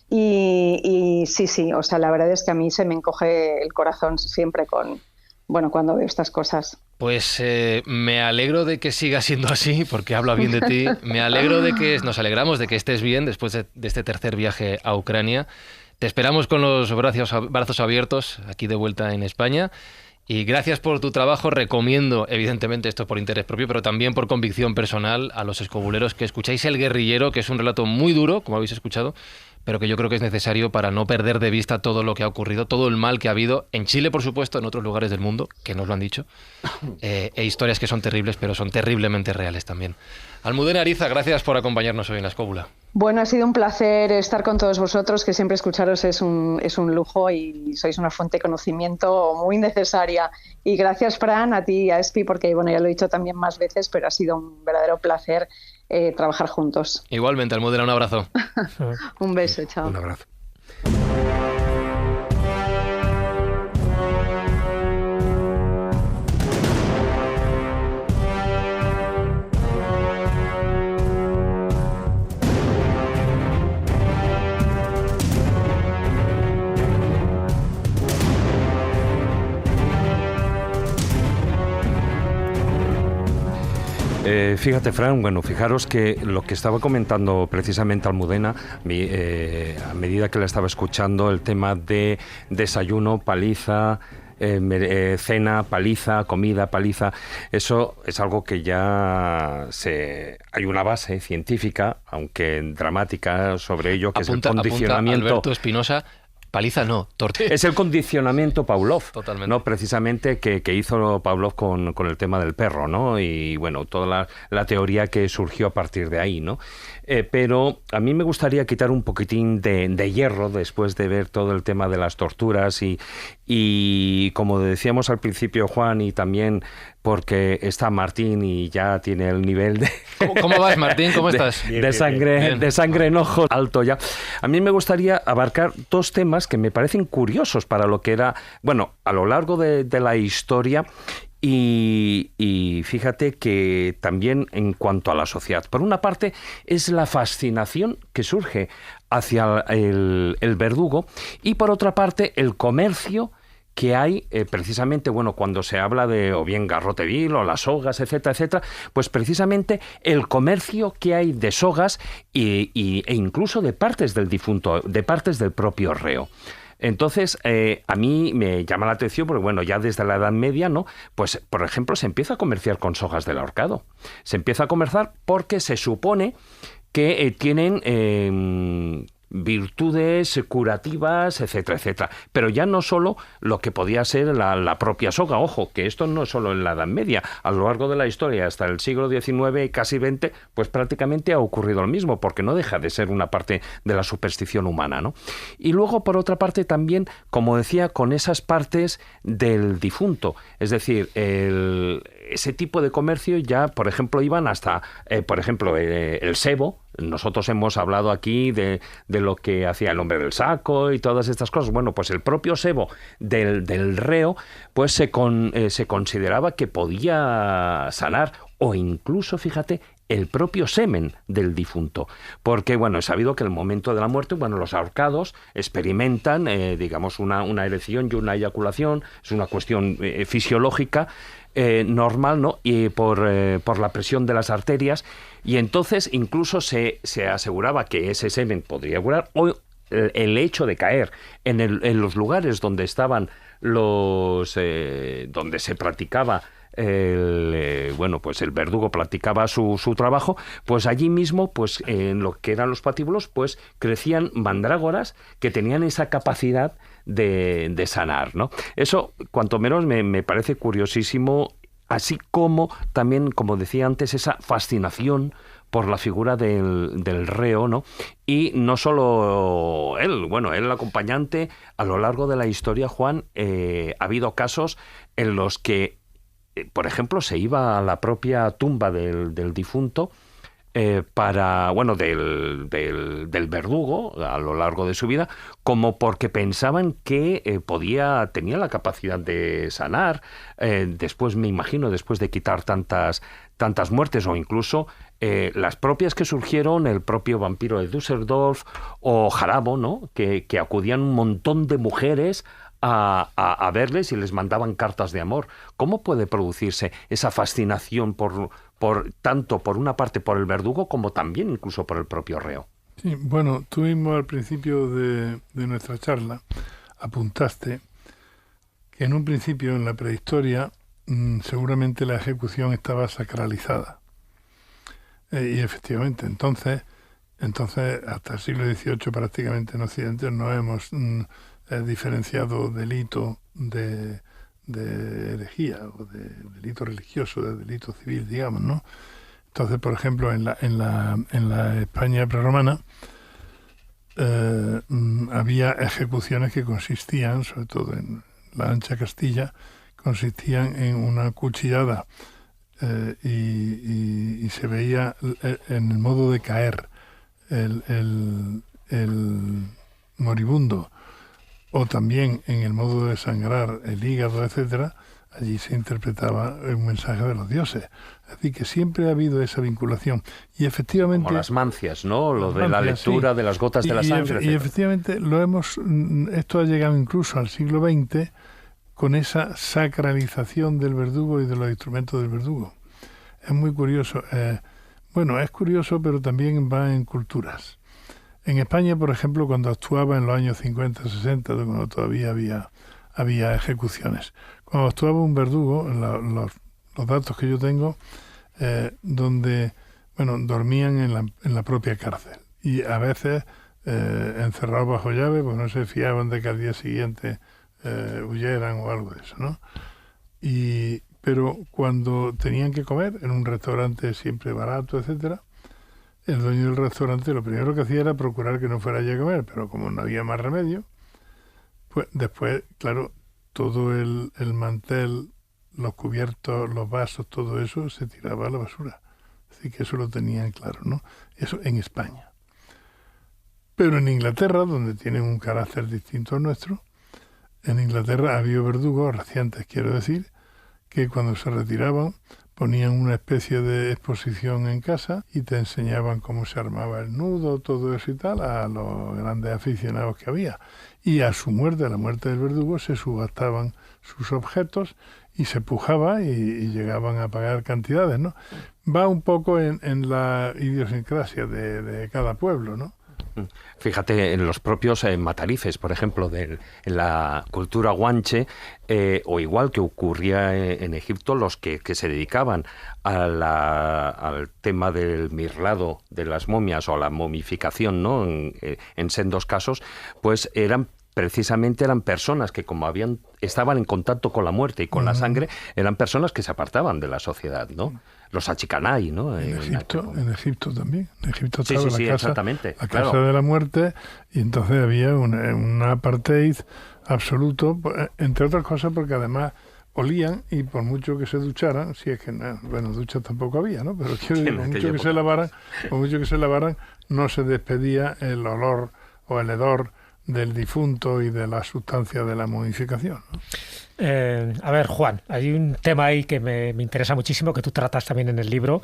Y sí, o sea, la verdad es que a mí se me encoge el corazón siempre cuando veo estas cosas. Pues me alegro de que siga siendo así, porque habla bien de ti. Me alegro nos alegramos de que estés bien después de este tercer viaje a Ucrania. Te esperamos con los brazos abiertos aquí de vuelta en España y gracias por tu trabajo. Recomiendo, evidentemente, esto por interés propio, pero también por convicción personal a los escobuleros que escucháis El Guerrillero, que es un relato muy duro, como habéis escuchado, pero que yo creo que es necesario para no perder de vista todo lo que ha ocurrido, todo el mal que ha habido en Chile, por supuesto, en otros lugares del mundo, que nos lo han dicho, e historias que son terribles, pero son terriblemente reales también. Almudena Ariza, gracias por acompañarnos hoy en La Escóbula. Bueno, ha sido un placer estar con todos vosotros, que siempre escucharos es un lujo y sois una fuente de conocimiento muy necesaria. Y gracias, Fran, a ti y a Espi, porque bueno, ya lo he dicho también más veces, pero ha sido un verdadero placer trabajar juntos. Igualmente, Almudena, un abrazo. Un beso, chao. Un abrazo. Fíjate, Fran, bueno, fijaros que lo que estaba comentando precisamente Almudena, a medida que la estaba escuchando, el tema de desayuno, paliza, cena, paliza, comida, paliza, eso es algo que ya hay una base científica, aunque dramática, sobre ello, que es el condicionamiento. Alberto Espinosa. Paliza no, tortilla. Es el condicionamiento Pavlov. Totalmente. ¿No? Precisamente que hizo Pavlov con el tema del perro, ¿no? Y bueno, toda la teoría que surgió a partir de ahí, ¿no? Pero a mí me gustaría quitar un poquitín de hierro después de ver todo el tema de las torturas y como decíamos al principio, Juan, y también porque está Martín y ya tiene el nivel de... ¿Cómo vas, Martín? ¿Cómo estás? De sangre en ojo alto ya. A mí me gustaría abarcar dos temas que me parecen curiosos para lo que era, bueno, a lo largo de la historia. Y fíjate que también en cuanto a la sociedad, por una parte es la fascinación que surge hacia el verdugo y por otra parte el comercio que hay precisamente, bueno, cuando se habla de o bien garrote vil o las sogas, etcétera, etcétera, pues precisamente el comercio que hay de sogas e incluso de partes del difunto, de partes del propio reo. Entonces, a mí me llama la atención porque, bueno, ya desde la Edad Media, ¿no? Pues, por ejemplo, se empieza a comerciar con sogas del ahorcado. Se empieza a comerciar porque se supone que tienen virtudes curativas, etcétera, etcétera. Pero ya no solo lo que podía ser la propia soga. Ojo, que esto no es solo en la Edad Media. A lo largo de la historia, hasta el siglo XIX y casi XX, pues prácticamente ha ocurrido lo mismo, porque no deja de ser una parte de la superstición humana, ¿no? Y luego, por otra parte, también, como decía, con esas partes del difunto. Es decir, ese tipo de comercio ya, por ejemplo, iban hasta, por ejemplo, el sebo. Nosotros hemos hablado aquí de lo que hacía el hombre del saco y todas estas cosas. Bueno, pues el propio sebo del reo pues se consideraba que podía sanar o incluso, fíjate, el propio semen del difunto. Porque, bueno, es sabido que en el momento de la muerte, bueno, los ahorcados experimentan, digamos, una erección y una eyaculación, es una cuestión fisiológica normal, ¿no? Y por la presión de las arterias, y entonces incluso se aseguraba que ese semen podría curar, o el hecho de caer en los lugares donde estaban donde se practicaba pues el verdugo practicaba su trabajo, pues allí mismo, pues en lo que eran los patíbulos, pues crecían mandrágoras que tenían esa capacidad de sanar, ¿no? Eso, cuanto menos, me parece curiosísimo, así como también, como decía antes, esa fascinación por la figura del reo, ¿no? Y no solo él, bueno, el acompañante, a lo largo de la historia, Juan, ha habido casos en los que, por ejemplo, se iba a la propia tumba del difunto del verdugo a lo largo de su vida, como porque pensaban que tenía la capacidad de sanar, después, me imagino, después de quitar tantas muertes, o incluso las propias que surgieron, el propio vampiro de Düsseldorf o Jarabo, ¿no? Que acudían un montón de mujeres a verles y les mandaban cartas de amor. ¿Cómo puede producirse esa fascinación tanto por una parte por el verdugo como también incluso por el propio reo? Sí, bueno, tú mismo al principio de nuestra charla apuntaste que en un principio, en la prehistoria, seguramente la ejecución estaba sacralizada. Y efectivamente, entonces hasta el siglo XVIII prácticamente en Occidente no hemos diferenciado delito de herejía o de delito religioso, de delito civil, digamos, ¿no? Entonces, por ejemplo, en la España prerromana había ejecuciones que consistían, sobre todo en la ancha Castilla, consistían en una cuchillada y se veía en el modo de caer el moribundo, o también en el modo de sangrar el hígado, etcétera. Allí se interpretaba un mensaje de los dioses. Es decir, que siempre ha habido esa vinculación. Y efectivamente... Como las mancias, ¿no? Lo de la lectura, sí, de las gotas de la sangre. Y efectivamente esto ha llegado incluso al siglo XX con esa sacralización del verdugo y de los instrumentos del verdugo. Es muy curioso. Es curioso, pero también va en culturas. En España, por ejemplo, cuando actuaba en los años 50, 60, cuando todavía había ejecuciones, cuando actuaba un verdugo, los datos que yo tengo, donde dormían en la propia cárcel, y a veces encerrados bajo llave, pues no se fiaban de que al día siguiente huyeran o algo de eso, ¿no? Pero cuando tenían que comer en un restaurante siempre barato, etcétera, el dueño del restaurante lo primero que hacía era procurar que no fuera allí a comer, pero como no había más remedio, pues después, claro, todo el mantel, los cubiertos, los vasos, todo eso se tiraba a la basura. Así que eso lo tenían claro, ¿no? Eso en España. Pero en Inglaterra, donde tienen un carácter distinto al nuestro, en Inglaterra había verdugos recientes, quiero decir, que cuando se retiraban ponían una especie de exposición en casa y te enseñaban cómo se armaba el nudo, todo eso y tal, a los grandes aficionados que había. Y a su muerte, a la muerte del verdugo, se subastaban sus objetos y se pujaba y llegaban a pagar cantidades, ¿no? Va un poco en la idiosincrasia de cada pueblo, ¿no? Fíjate, en los propios matarices, por ejemplo, en la cultura guanche, o igual que ocurría en Egipto, los que se dedicaban al tema del mirlado de las momias o a la momificación, ¿no? En sendos casos, pues eran personas que, como estaban en contacto con la muerte y con la sangre, eran personas que se apartaban de la sociedad, ¿no? Los achicanay, ¿no? En Egipto también. En Egipto estaba la casa de la muerte, y entonces había un apartheid absoluto, entre otras cosas porque además olían, y por mucho que se ducharan, si es que, duchas tampoco había, ¿no? Pero quiero decir, por mucho que se lavaran, no se despedía el olor o el hedor del difunto y de la sustancia de la momificación, ¿no? A ver, Juan, hay un tema ahí que me interesa muchísimo, que tú tratas también en el libro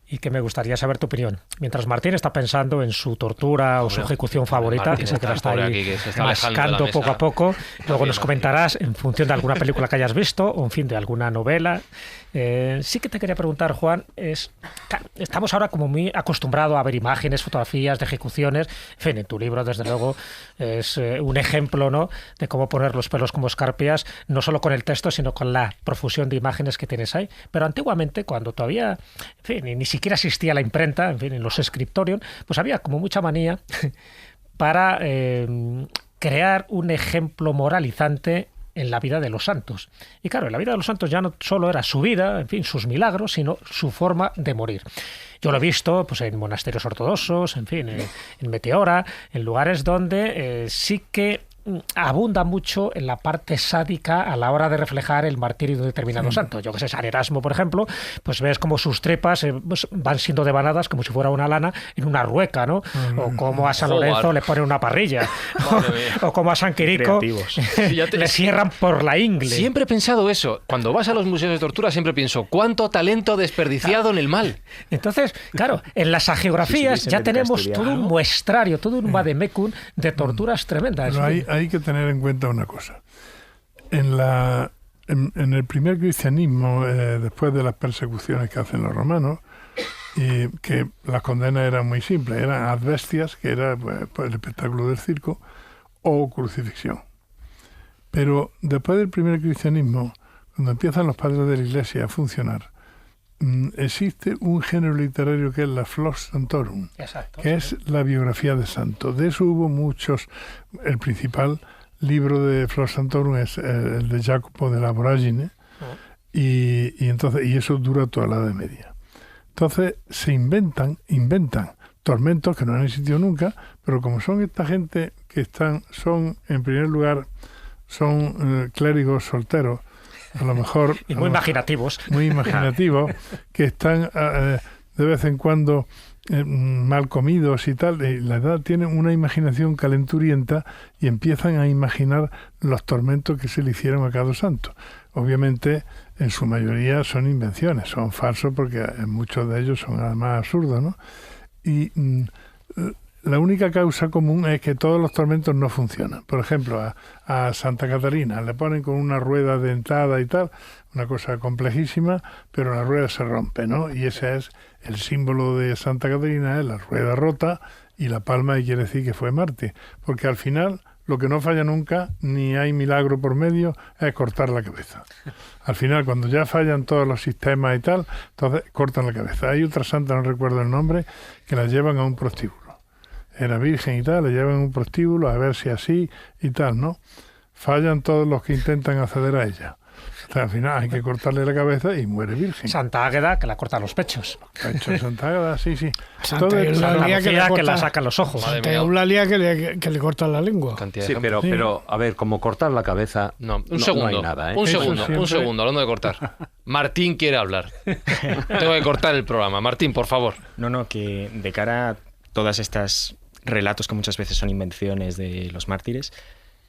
y que me gustaría saber tu opinión. Mientras Martín está pensando en su tortura o su ejecución favorita, que sé que la está ahí mascando poco a poco, luego nos comentarás en función de alguna película que hayas visto o, en fin, de alguna novela. Sí que te quería preguntar, Juan, estamos ahora como muy acostumbrados a ver imágenes, fotografías de ejecuciones. En fin, en tu libro, desde luego, es un ejemplo, ¿no?, de cómo poner los pelos como escarpias, no solo con el texto, sino con la profusión de imágenes que tienes ahí. Pero antiguamente, cuando todavía, en fin, ni siquiera existía la imprenta, en fin, en los scriptorium, pues había como mucha manía para crear un ejemplo moralizante en la vida de los santos. Y claro, en la vida de los santos ya no solo era su vida, en fin, sus milagros, sino su forma de morir. Yo lo he visto pues en monasterios ortodoxos, en fin, en Meteora, en lugares donde sí que abunda mucho en la parte sádica a la hora de reflejar el martirio de un determinado santo. Yo que sé, San Erasmo, por ejemplo, pues ves como sus tripas pues van siendo devanadas como si fuera una lana en una rueca, ¿no? O como a San Lorenzo le ponen una parrilla. O como a San Quirico le cierran por la ingle. Siempre he pensado eso. Cuando vas a los museos de tortura siempre pienso, ¿cuánto talento desperdiciado en el mal? Entonces, claro, en las hagiografías ya tenemos todo un muestrario, todo un vademecum de torturas tremendas. Pero hay que tener en cuenta una cosa. En el primer cristianismo, después de las persecuciones que hacen los romanos, y que las condenas eran muy simples, eran advestias, que era pues, el espectáculo del circo, o crucifixión. Pero después del primer cristianismo, cuando empiezan los padres de la Iglesia a funcionar, existe un género literario que es la Flos Santorum. Exacto, que es la biografía de santos. De eso hubo muchos. El principal libro de Flos Santorum es el de Jacopo de la Voragine, y eso dura toda la Edad Media. Entonces se inventan tormentos que no han existido nunca, pero como son esta gente que son, en primer lugar, son clérigos solteros, a lo mejor... y muy imaginativos. Muy imaginativos, que están de vez en cuando mal comidos y tal, y la edad tienen una imaginación calenturienta y empiezan a imaginar los tormentos que se le hicieron a cada santo. Obviamente, en su mayoría son invenciones, son falsos porque muchos de ellos son además absurdos, ¿no? Y la única causa común es que todos los tormentos no funcionan. Por ejemplo, a Santa Catarina le ponen con una rueda dentada y tal, una cosa complejísima, pero la rueda se rompe, ¿no? Y ese es el símbolo de Santa Catarina, es la rueda rota y la palma, y quiere decir que fue mártir. Porque al final lo que no falla nunca, ni hay milagro por medio, es cortar la cabeza. Al final, cuando ya fallan todos los sistemas y tal, entonces cortan la cabeza. Hay otra santa, no recuerdo el nombre, que la llevan a un prostíbulo. Era virgen y tal, le llevan un prostíbulo a ver si así y tal, ¿no? Fallan todos los que intentan acceder a ella. Hasta al final hay que cortarle la cabeza y muere virgen. Santa Águeda, que la corta los pechos. Santa Águeda, sí. Santa Eulalia, que la saca los ojos. Santa Eulalia, que le corta la lengua. Sí, pero a ver, como cortar la cabeza, no segundo, no hay nada, ¿eh? Un segundo, hablando de cortar. Martín quiere hablar. Tengo que cortar el programa. Martín, por favor. No, que de cara a todas estas relatos que muchas veces son invenciones de los mártires,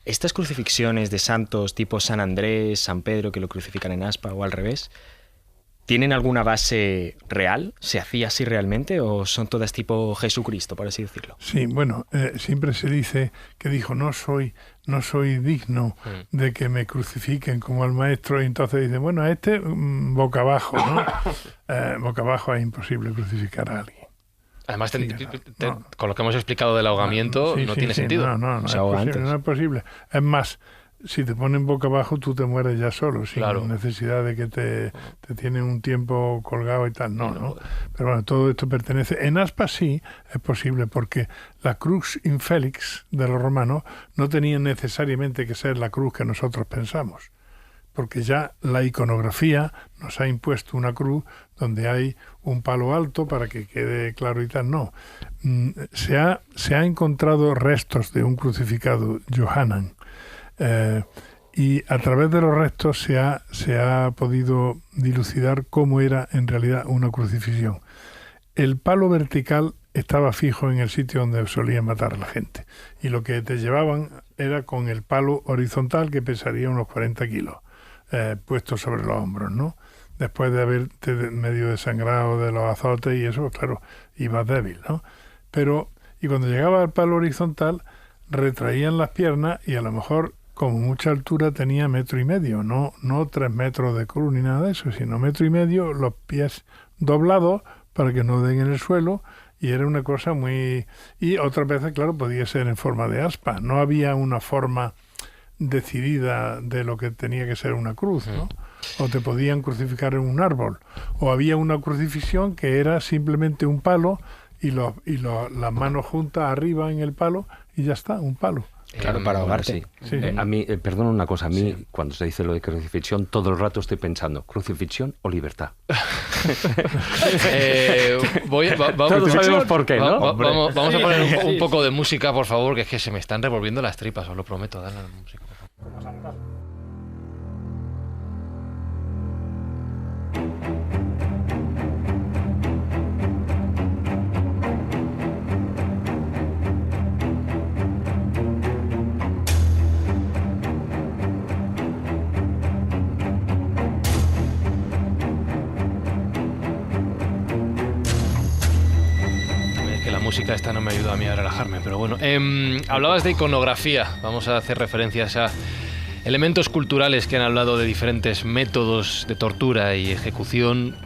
estas crucifixiones de santos tipo San Andrés, San Pedro, que lo crucifican en aspa o al revés, ¿tienen alguna base real? ¿Se hacía así realmente o son todas tipo Jesucristo, por así decirlo? Sí, bueno, siempre se dice que dijo, no soy digno de que me crucifiquen como al maestro, y entonces dice, bueno, a este boca abajo, ¿no? Boca abajo es imposible crucificar a alguien. Además, con lo que hemos explicado del ahogamiento, no tiene sentido. No es posible. Es más, si te ponen boca abajo, tú te mueres ya solo, sin necesidad de que te tienen un tiempo colgado y tal. No. Pero bueno, todo esto pertenece. En aspa sí es posible, porque la crux infélix de los romanos no tenía necesariamente que ser la cruz que nosotros pensamos, porque ya la iconografía nos ha impuesto una cruz donde hay un palo alto para que quede claro y tal. No. Se ha encontrado restos de un crucificado, Johanan, y a través de los restos se ha podido dilucidar cómo era en realidad una crucifixión. El palo vertical estaba fijo en el sitio donde solían matar a la gente. Y lo que te llevaban era con el palo horizontal, que pesaría unos 40 kilos, puesto sobre los hombros, ¿no? Después de haberte medio desangrado de los azotes y eso, claro, ibas débil, ¿no? Y cuando llegaba al palo horizontal, retraían las piernas y a lo mejor, como mucha altura, tenía 1,5 metros, no 3 metros de cruz ni nada de eso, sino 1,5 metros, los pies doblados para que no den en el suelo, y era una cosa muy... Y otras veces, claro, podía ser en forma de aspa, no había una forma decidida de lo que tenía que ser una cruz, ¿no? O te podían crucificar en un árbol, o había una crucifixión que era simplemente un palo y las manos juntas arriba en el palo y ya está, un palo. Claro, para ahogarse. Sí. A mí, perdona una cosa, a mí cuando se dice lo de crucifixión, todo el rato estoy pensando, ¿crucifixión o libertad? Todos sabemos por qué, ¿no? Vamos a poner un poco de música, por favor, que es que se me están revolviendo las tripas, os lo prometo. Dale la música, por favor. Música esta no me ayuda a mí a relajarme, pero bueno. Hablabas de iconografía, vamos a hacer referencias a elementos culturales que han hablado de diferentes métodos de tortura y ejecución.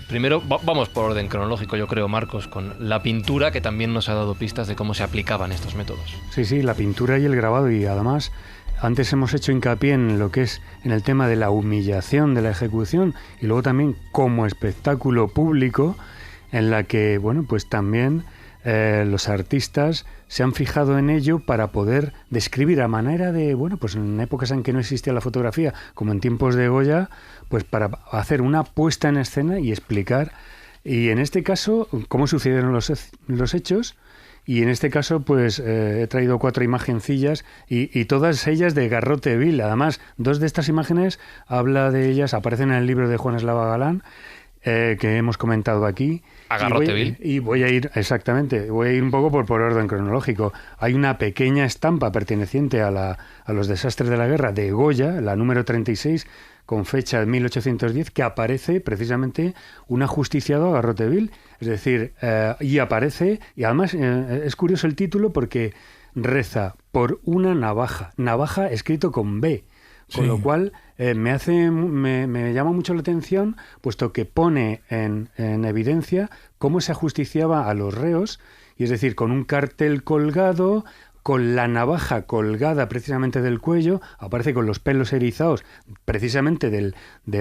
Primero, vamos por orden cronológico, yo creo, Marcos, con la pintura, que también nos ha dado pistas de cómo se aplicaban estos métodos. Sí, la pintura y el grabado, y además antes hemos hecho hincapié en lo que es en el tema de la humillación de la ejecución, y luego también como espectáculo público, en la que, bueno, pues también los artistas se han fijado en ello para poder describir a manera de, bueno, pues en épocas en que no existía la fotografía, como en tiempos de Goya, pues para hacer una puesta en escena y explicar, y en este caso, cómo sucedieron los hechos. Y en este caso, pues he traído 4 imagencillas y todas ellas de Garrote Vil. Además, 2 de estas imágenes, aparecen en el libro de Juan Eslava Galán, que hemos comentado aquí. A Garrote Vil. Y voy a ir un poco por orden cronológico. Hay una pequeña estampa perteneciente a los desastres de la guerra de Goya, la número 36, con fecha de 1810, que aparece precisamente un ajusticiado a Garrote Vil. Es decir, y aparece, y además es curioso el título porque reza por una navaja escrito con B. Con lo cual me llama mucho la atención, puesto que pone en evidencia cómo se ajusticiaba a los reos, y es decir, con un cartel colgado, con la navaja colgada precisamente del cuello, aparece con los pelos erizados precisamente de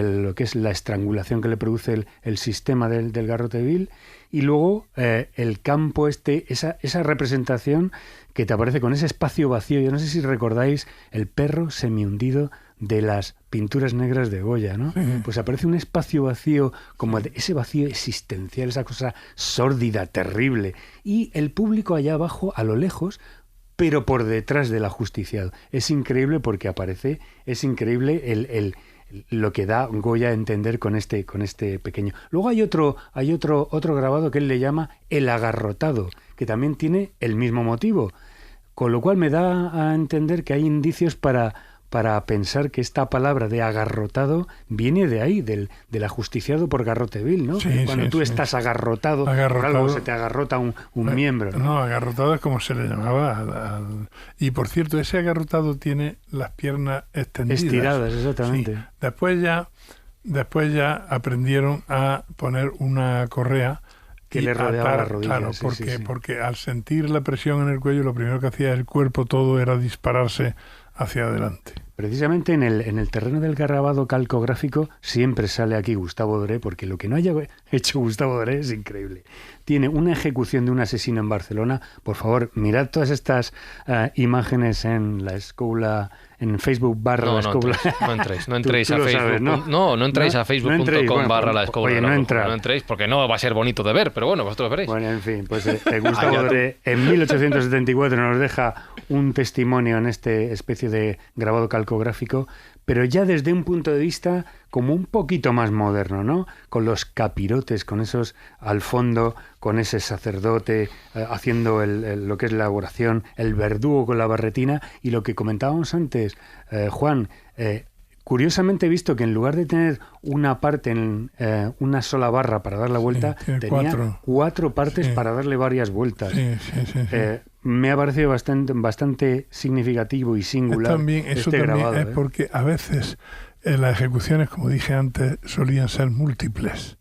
lo que es la estrangulación que le produce el sistema del Garrote Vil, y luego el campo esa representación que te aparece con ese espacio vacío. Yo no sé si recordáis el perro semihundido de las pinturas negras de Goya, ¿no? Pues aparece un espacio vacío, como ese vacío existencial, esa cosa sórdida, terrible, y el público allá abajo, a lo lejos, pero por detrás del ajusticiado. Es increíble porque aparece, es increíble lo que da Goya a entender con este pequeño. Luego hay otro grabado que él le llama El agarrotado, que también tiene el mismo motivo, con lo cual me da a entender que hay indicios para pensar que esta palabra de agarrotado viene de ahí, del ajusticiado por Garrote Vil, ¿no? Cuando tú estás agarrotado, claro, se te agarrota un miembro, ¿no? No, agarrotado es como se le llamaba. Y por cierto, ese agarrotado tiene las piernas extendidas. Estiradas, exactamente. Sí. Después ya aprendieron a poner una correa que le rodeaba las rodillas. Claro, porque al sentir la presión en el cuello, lo primero que hacía el cuerpo todo era dispararse hacia adelante. Precisamente en el terreno del grabado calcográfico siempre sale aquí Gustavo Doré, porque lo que no haya hecho Gustavo Doré es increíble. Tiene una ejecución de un asesino en Barcelona. Por favor, mirad todas estas imágenes en la escóbula, en Facebook / la escóbula. No entréis a Facebook. Sabes, ¿no? No entréis a facebook.com / la escóbula. No entréis porque no va a ser bonito de ver, pero bueno, vosotros veréis. Bueno, en fin, pues Gustavo Doré en 1874 nos deja un testimonio en esta especie de grabado calcográfico pero ya desde un punto de vista como un poquito más moderno, ¿no? Con los capirotes, con esos al fondo, con ese sacerdote haciendo lo que es la oración, el verdugo con la barretina, y lo que comentábamos antes, Juan, curiosamente he visto que en lugar de tener una parte en una sola barra para dar la vuelta, tenía cuatro partes para darle varias vueltas. Me ha parecido bastante significativo y singular. Eso también grabado, es porque a veces las ejecuciones, como dije antes, solían ser múltiples.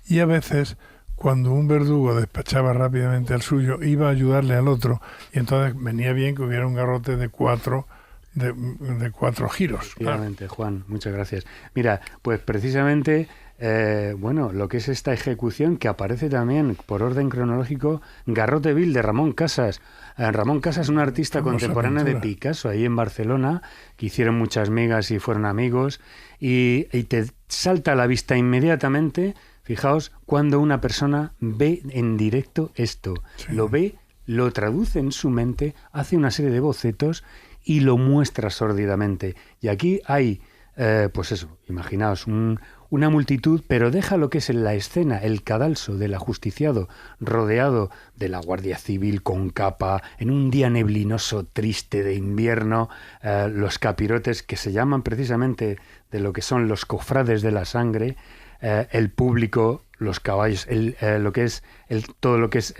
Y a veces, cuando un verdugo despachaba rápidamente al suyo, iba a ayudarle al otro, y entonces venía bien que hubiera un garrote de cuatro giros. Efectivamente, Juan, muchas gracias. Mira, pues precisamente, lo que es esta ejecución, que aparece también por orden cronológico, Garrote Vil de Ramón Casas. Ramón Casas, un artista contemporáneo de Picasso, ahí en Barcelona, que hicieron muchas migas y fueron amigos, y te salta a la vista inmediatamente, fijaos, cuando una persona ve en directo esto, lo ve, lo traduce en su mente, hace una serie de bocetos y lo muestra sórdidamente. Y aquí hay, imaginaos, una multitud, pero deja lo que es en la escena, el cadalso del ajusticiado, rodeado de la Guardia Civil con capa, en un día neblinoso, triste de invierno, los capirotes, que se llaman precisamente de lo que son los cofrades de la sangre, el público, los caballos, todo lo que es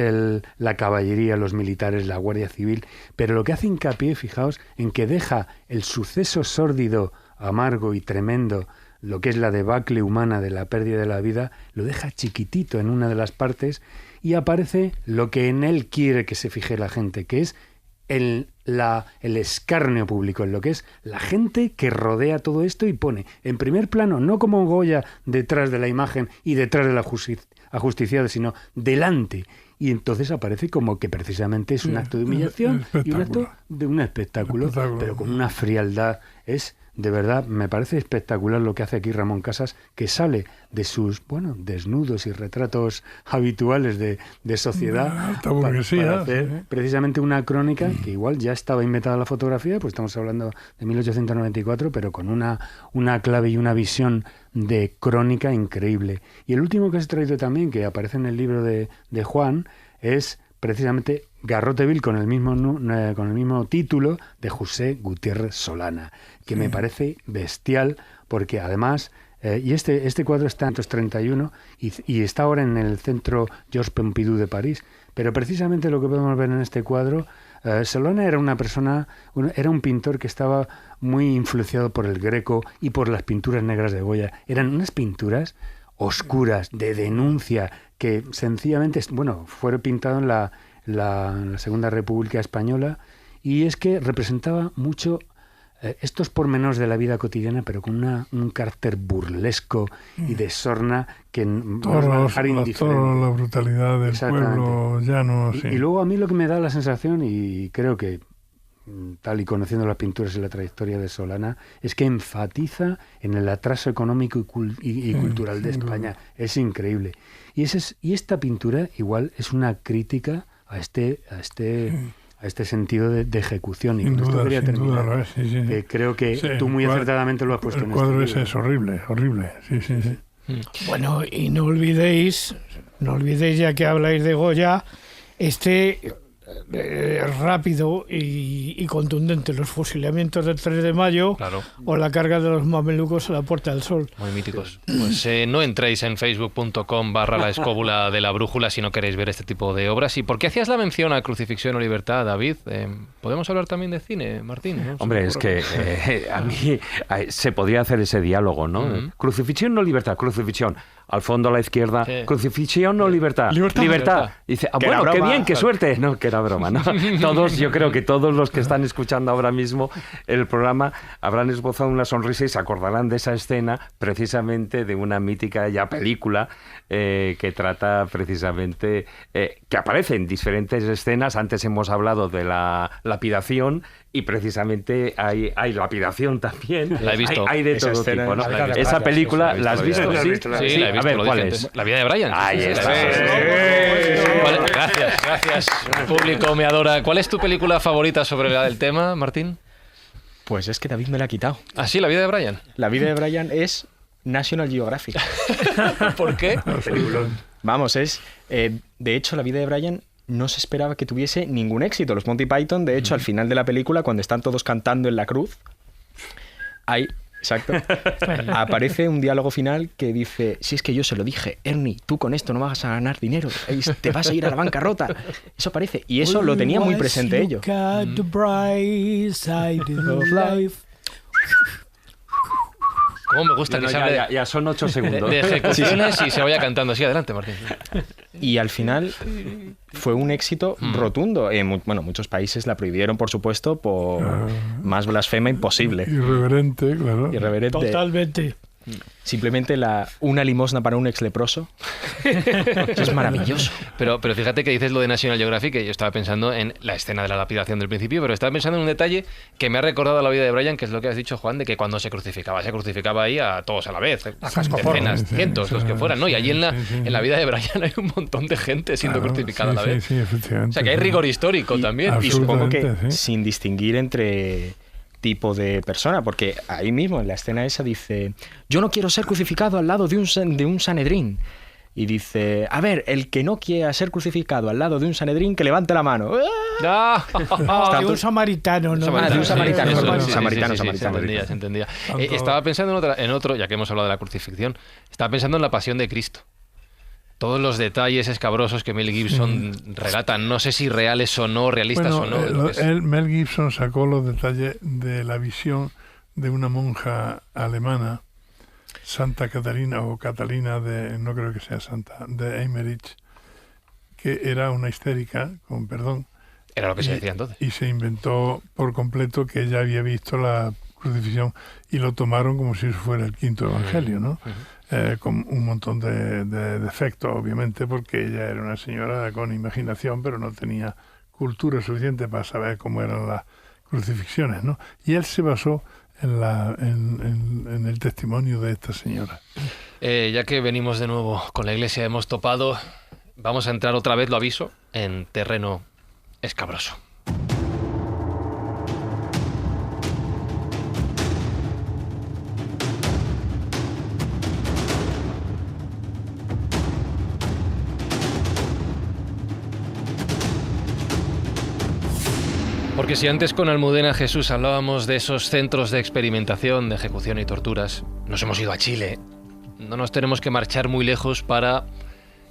la caballería, los militares, la Guardia Civil, pero lo que hace hincapié, fijaos, en que deja el suceso sórdido, amargo y tremendo, lo que es la debacle humana de la pérdida de la vida, lo deja chiquitito en una de las partes y aparece lo que en él quiere que se fije la gente, que es el escarnio público, en lo que es la gente que rodea todo esto y pone en primer plano, no como Goya detrás de la imagen y detrás del ajusticiado, sino delante. Y entonces aparece como que precisamente es un acto de humillación y un acto de un espectáculo, pero con una frialdad. Es, de verdad, me parece espectacular lo que hace aquí Ramón Casas, que sale de sus, desnudos y retratos habituales de sociedad para hacer precisamente una crónica que igual ya estaba inventada la fotografía, pues estamos hablando de 1894, pero con una clave y una visión de crónica increíble. Y el último que has traído también, que aparece en el libro de Juan, es precisamente Garrote Vil, con el mismo título, de José Gutiérrez Solana, que me parece bestial, porque además, y este cuadro está en 1931 y está ahora en el Centro Georges Pompidou de París, pero precisamente lo que podemos ver en este cuadro, Solana era era un pintor que estaba muy influenciado por el Greco y por las pinturas negras de Goya. Eran unas pinturas oscuras, de denuncia, que sencillamente, fue pintado en la Segunda República Española, y es que representaba mucho estos pormenores de la vida cotidiana, pero con un carácter burlesco y de sorna que nos va a dejar indiferente. La brutalidad del pueblo llano. Y luego a mí lo que me da la sensación, y creo que tal y conociendo las pinturas y la trayectoria de Solana, es que enfatiza en el atraso económico y cultural de España. Es increíble. Y esta pintura igual es una crítica a este sentido de ejecución. Y sin con esto duda, quería terminar. Duda, sí. Que creo que tú muy acertadamente lo has puesto en este libro. El libro. cuadro ese es horrible. Sí. Bueno, y no olvidéis, ya que habláis de Goya, rápido y contundente, los fusilamientos del 3 de mayo, claro, o la carga de los mamelucos a la Puerta del Sol. Muy míticos. Pues no entréis en facebook.com/la escóbula de la brújula si no queréis ver este tipo de obras. ¿Y por qué hacías la mención a Crucifixión o Libertad, David? ¿Podemos hablar también de cine, Martín? ¿No? Hombre, es que a mí se podría hacer ese diálogo, ¿no? Uh-huh. Crucifixión o libertad, crucifixión. Al fondo a la izquierda, sí. Crucifixión o libertad. Libertad. Y dice, bueno, qué bien, qué suerte. No, que era broma, ¿no? Yo creo que todos los que están escuchando ahora mismo el programa habrán esbozado una sonrisa y se acordarán de esa escena, precisamente de una mítica ya película que trata precisamente, que aparece en diferentes escenas. Antes hemos hablado de la lapidación, y precisamente hay lapidación también. La he visto. Hay de todo tipo, ¿no? Esa película, ¿la has visto? Sí, la he visto. A ver, ¿cuál es? La vida de Brian. Ahí está. Gracias. El público me adora. ¿Cuál es tu película favorita sobre el tema, Martín? Pues es que David me la ha quitado. ¿Ah, sí? ¿La vida de Brian? La vida de Brian es National Geographic. ¿Por qué? Vamos, de hecho, la vida de Brian no se esperaba que tuviese ningún éxito. Los Monty Python, de hecho, al final de la película, cuando están todos cantando en la cruz, hay... Exacto. Aparece un diálogo final que dice: si es que yo se lo dije, Ernie, tú con esto no vas a ganar dinero, te vas a ir a la bancarrota. Eso aparece. Y eso lo tenía muy presente ellos. ¿Cómo me gusta que se hable ya son 8 segundos. de ejecuciones y se vaya cantando? Sí, adelante, Martín. Y al final fue un éxito rotundo. Muchos países la prohibieron, por supuesto, por más blasfema imposible. Irreverente, claro. Irreverente. Totalmente. Simplemente una limosna para un ex leproso. Eso es maravilloso. Pero fíjate que dices lo de National Geographic, que yo estaba pensando en la escena de la lapidación del principio, pero estaba pensando en un detalle que me ha recordado a la vida de Brian, que es lo que has dicho, Juan, de que cuando se crucificaba ahí a todos a la vez, decenas, cientos, los que fueran, ¿no? Y allí en la vida de Brian hay un montón de gente siendo crucificada a la vez. Sí, efectivamente. O sea, que hay rigor histórico también. Y supongo que sin distinguir entre tipo de persona, porque ahí mismo en la escena esa dice: yo no quiero ser crucificado al lado de un Sanedrín. Y dice: a ver, el que no quiera ser crucificado al lado de un Sanedrín, que levante la mano. De un samaritano, ¿no? De un samaritano. Se entendía. Estaba pensando en otro, ya que hemos hablado de la crucifixión, estaba pensando en la pasión de Cristo. Todos los detalles escabrosos que Mel Gibson relatan, no sé si reales o no, realistas o no. Mel Gibson sacó los detalles de la visión de una monja alemana, Santa Catalina o Catalina no creo que sea Santa, de Emmerich, que era una histérica, con perdón. Era lo que se decía entonces. Y se inventó por completo que ella había visto la crucifixión y lo tomaron como si eso fuera el quinto evangelio, ¿no? Con un montón de defectos, obviamente, porque ella era una señora con imaginación, pero no tenía cultura suficiente para saber cómo eran las crucifixiones, ¿no? Y él se basó en el testimonio de esta señora. Ya que venimos de nuevo con la iglesia, hemos topado, vamos a entrar otra vez, lo aviso, en terreno escabroso. Porque si antes con Almudena Jesús hablábamos de esos centros de experimentación, de ejecución y torturas, nos hemos ido a Chile. No nos tenemos que marchar muy lejos para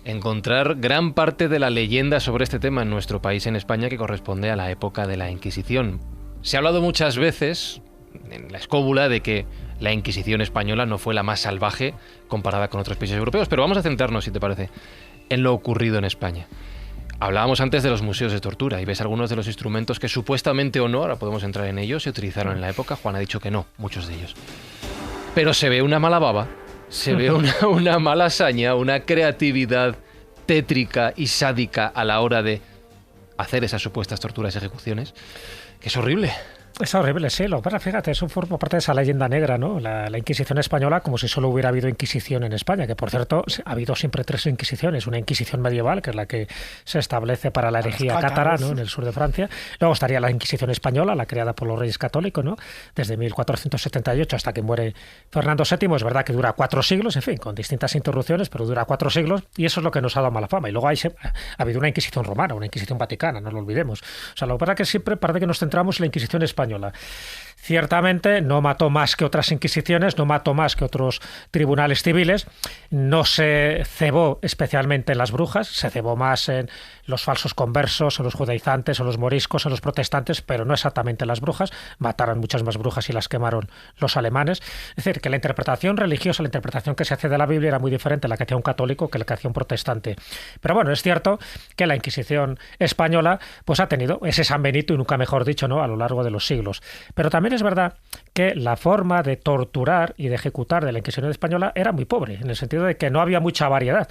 encontrar gran parte de la leyenda sobre este tema en nuestro país, en España, que corresponde a la época de la Inquisición. Se ha hablado muchas veces en la escóbula de que la Inquisición española no fue la más salvaje comparada con otros países europeos, pero vamos a centrarnos, si te parece, en lo ocurrido en España. Hablábamos antes de los museos de tortura y ves algunos de los instrumentos que supuestamente o no, ahora podemos entrar en ellos, se utilizaron en la época. Juan ha dicho que no, muchos de ellos. Pero se ve una mala baba, se ve una mala hazaña, una creatividad tétrica y sádica a la hora de hacer esas supuestas torturas y ejecuciones, que es horrible. Es horrible, sí. Lo que pasa, fíjate, eso forma parte de esa leyenda negra, ¿no? La Inquisición española, como si solo hubiera habido Inquisición en España, que por cierto ha habido siempre 3 Inquisiciones. Una Inquisición medieval, que es la que se establece para la herejía cátara, ¿no? En el sur de Francia. Luego estaría la Inquisición española, la creada por los Reyes Católicos, ¿no? Desde 1478 hasta que muere Fernando VII. Es verdad que dura 4 siglos, en fin, con distintas interrupciones, pero dura 4 siglos y eso es lo que nos ha dado mala fama. Y luego ha habido una Inquisición romana, una Inquisición vaticana, no lo olvidemos. O sea, lo que pasa es que siempre parece que nos centramos en la Inquisición española. Ciertamente no mató más que otras inquisiciones, no mató más que otros tribunales civiles, no se cebó especialmente en las brujas, se cebó más en los falsos conversos, en los judaizantes, en los moriscos, en los protestantes, pero no exactamente en las brujas. Mataron muchas más brujas y las quemaron los alemanes. Es decir, que la interpretación religiosa, la interpretación que se hace de la Biblia era muy diferente a la que hacía un católico que la que hacía un protestante. Pero bueno, es cierto que la Inquisición española pues ha tenido ese San Benito, y nunca mejor dicho, ¿no?, a lo largo de los siglos. Pero también es verdad que la forma de torturar y de ejecutar de la Inquisición española era muy pobre, en el sentido de que no había mucha variedad.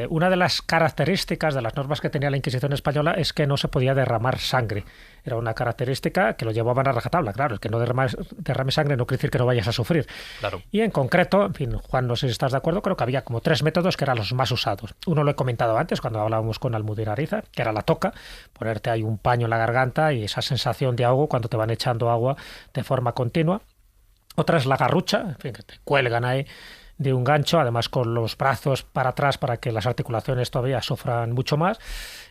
Una de las características de las normas que tenía la Inquisición española es que no se podía derramar sangre. Era una característica que lo llevaban a rajatabla. Claro, el que no derrame sangre no quiere decir que no vayas a sufrir. Claro. Y en concreto, en fin, Juan, no sé si estás de acuerdo, creo que había como 3 métodos que eran los más usados. Uno lo he comentado antes, cuando hablábamos con Almudena Ariza, que era la toca, ponerte ahí un paño en la garganta y esa sensación de ahogo cuando te van echando agua de forma continua. Otra es la garrucha, en fin, que te cuelgan ahí de un gancho, además con los brazos para atrás para que las articulaciones todavía sufran mucho más.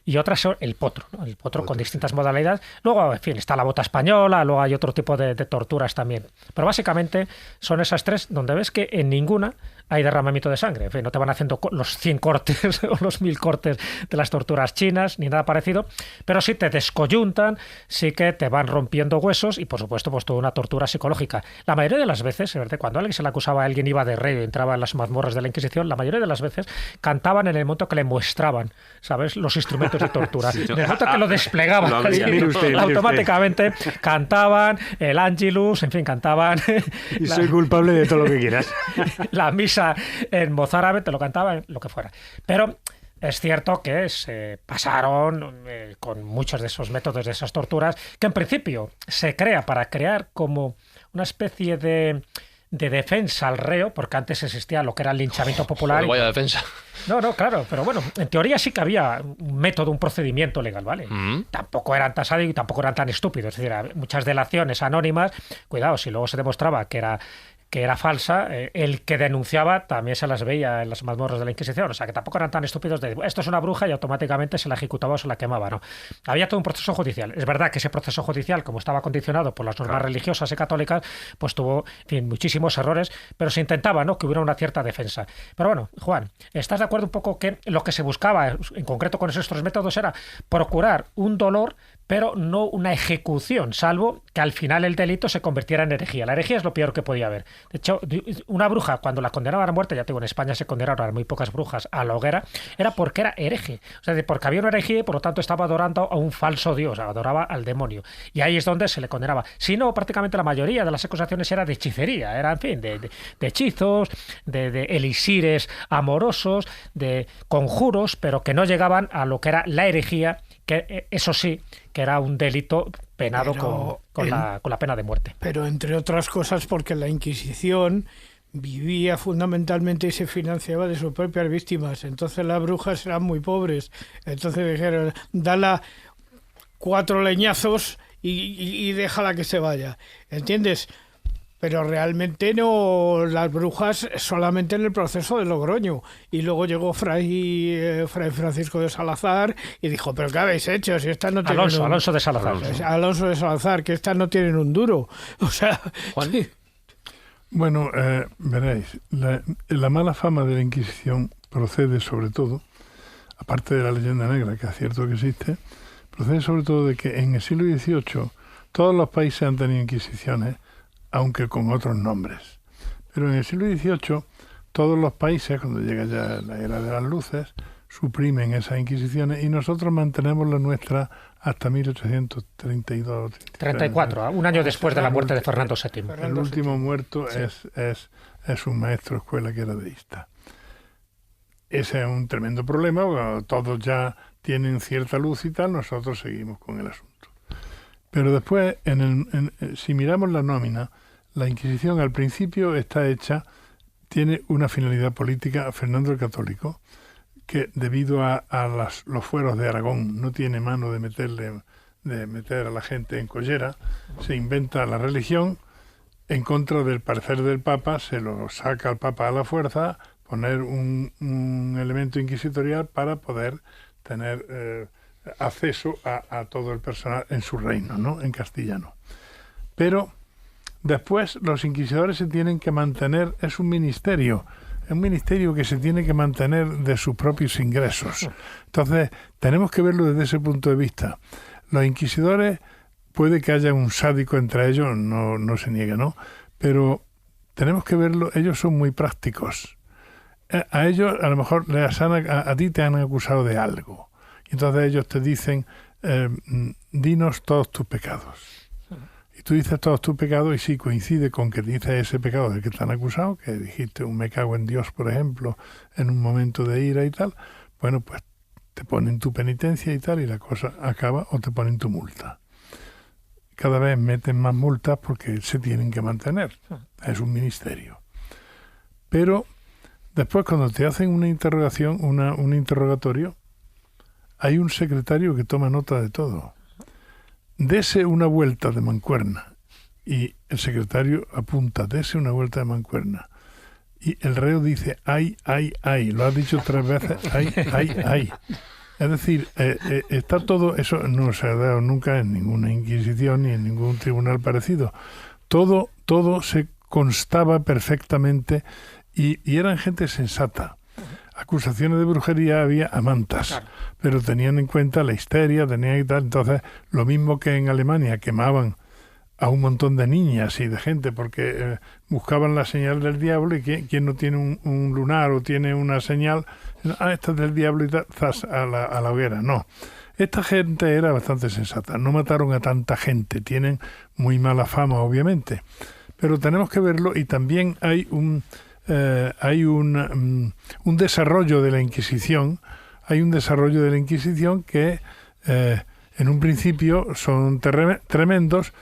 Y otra es el potro, ¿no? El potro con distintas modalidades. Luego, en fin, está la bota española, luego hay otro tipo de torturas también. Pero básicamente son esas 3 donde ves que en ninguna hay derramamiento de sangre. En fin, no te van haciendo los 100 cortes o los 1000 cortes de las torturas chinas, ni nada parecido, pero sí te descoyuntan, sí que te van rompiendo huesos y, por supuesto, pues toda una tortura psicológica. La mayoría de las veces, ¿verdad? Cuando alguien se le acusaba, alguien iba de rey, entraba en las mazmorras de la Inquisición, la mayoría de las veces cantaban en el momento que le muestraban, ¿sabes?, los instrumentos de tortura. Sí, en el momento que lo desplegaban, automáticamente cantaban el Angelus, en fin, cantaban... Y soy culpable de todo lo que quieras. La misa en mozárabe, te lo cantaban, lo que fuera. Pero es cierto que se pasaron con muchos de esos métodos, de esas torturas, que en principio se crea para crear como una especie de defensa al reo, porque antes existía lo que era el linchamiento popular. Vaya defensa. No, claro, pero bueno, en teoría sí que había un método, un procedimiento legal, ¿vale? Tampoco eran tan sádicos y tampoco eran tan estúpidos. Es decir, muchas delaciones anónimas, cuidado, si luego se demostraba que era falsa, el que denunciaba también se las veía en las mazmorras de la Inquisición. O sea, que tampoco eran tan estúpidos de esto es una bruja y automáticamente se la ejecutaba o se la quemaba, ¿no? Había todo un proceso judicial. Es verdad que ese proceso judicial, como estaba condicionado por las normas religiosas y católicas, pues tuvo, en fin, muchísimos errores, pero se intentaba, ¿no?, que hubiera una cierta defensa. Pero bueno, Juan, ¿estás de acuerdo un poco que lo que se buscaba, en concreto con esos 3 métodos, era procurar un dolor, pero no una ejecución, salvo que al final el delito se convirtiera en herejía? La herejía es lo peor que podía haber. De hecho, una bruja, cuando la condenaban a muerte, ya te digo, en España se condenaron a muy pocas brujas a la hoguera, era porque era hereje. O sea, porque había una herejía y por lo tanto estaba adorando a un falso dios, adoraba al demonio. Y ahí es donde se le condenaba. Si no, prácticamente la mayoría de las acusaciones era de hechicería, era, en fin, de hechizos, de elixires amorosos, de conjuros, pero que no llegaban a lo que era la herejía, que eso sí, que era un delito penado con la pena de muerte. Pero entre otras cosas porque la Inquisición vivía fundamentalmente y se financiaba de sus propias víctimas. Entonces las brujas eran muy pobres. Entonces dijeron, dala 4 leñazos y déjala que se vaya. ¿Entiendes? Pero realmente no, las brujas solamente en el proceso de Logroño. Y luego llegó Fray Francisco de Salazar y dijo, ¿pero qué habéis hecho? Si estas no tienen Alonso de Salazar. Alonso de Salazar, que estas no tienen un duro. O sea... Juan. Bueno, veréis, la mala fama de la Inquisición procede sobre todo, aparte de la leyenda negra, que es cierto que existe, procede sobre todo de que en el siglo XVIII todos los países han tenido inquisiciones, aunque con otros nombres. Pero en el siglo XVIII, todos los países, cuando llega ya la era de las luces, suprimen esas inquisiciones y nosotros mantenemos la nuestra hasta 1832. 34, un año después de la muerte de Fernando VII. El último muerto es un maestro de escuela que era deísta. Ese es un tremendo problema, porque todos ya tienen cierta luz y tal, nosotros seguimos con el asunto. Pero después, si miramos la nómina, la Inquisición al principio está hecha, tiene una finalidad política. Fernando el Católico, que debido a los fueros de Aragón no tiene mano de meter a la gente en collera, se inventa la religión en contra del parecer del Papa, se lo saca al Papa a la fuerza, poner un elemento inquisitorial para poder tener acceso a todo el personal en su reino, ¿no?, en castellano. Pero después los inquisidores se tienen que mantener, es un ministerio que se tiene que mantener de sus propios ingresos. Entonces, tenemos que verlo desde ese punto de vista. Los inquisidores, puede que haya un sádico entre ellos, no se niega, ¿no? Pero tenemos que verlo, ellos son muy prácticos. A ellos, a lo mejor, a ti te han acusado de algo. Y entonces ellos te dicen, dinos todos tus pecados. Y tú dices todos tus pecados y sí coincide con que dices ese pecado del que están acusados, que dijiste un me cago en Dios, por ejemplo, en un momento de ira y tal, bueno, pues te ponen tu penitencia y tal y la cosa acaba o te ponen tu multa. Cada vez meten más multas porque se tienen que mantener. Es un ministerio. Pero después cuando te hacen una interrogación, un interrogatorio, hay un secretario que toma nota de todo. Dese una vuelta de mancuerna. Y el secretario apunta, dese una vuelta de mancuerna. Y el reo dice, ay, ay, ay. Lo has dicho 3 veces, ay, ay, ay. Es decir, está todo, eso no se ha dado nunca en ninguna inquisición ni en ningún tribunal parecido. Todo se constaba perfectamente y eran gente sensata. Acusaciones de brujería había a mantas, claro, pero tenían en cuenta la histeria, tenían y tal. Entonces, lo mismo que en Alemania quemaban a un montón de niñas y de gente porque buscaban la señal del diablo y ¿quién no tiene un lunar o tiene una señal? Esta es del diablo y zas, a la hoguera. No, esta gente era bastante sensata, no mataron a tanta gente, tienen muy mala fama obviamente, pero tenemos que verlo y también hay un desarrollo de la Inquisición, que en un principio son tremendos,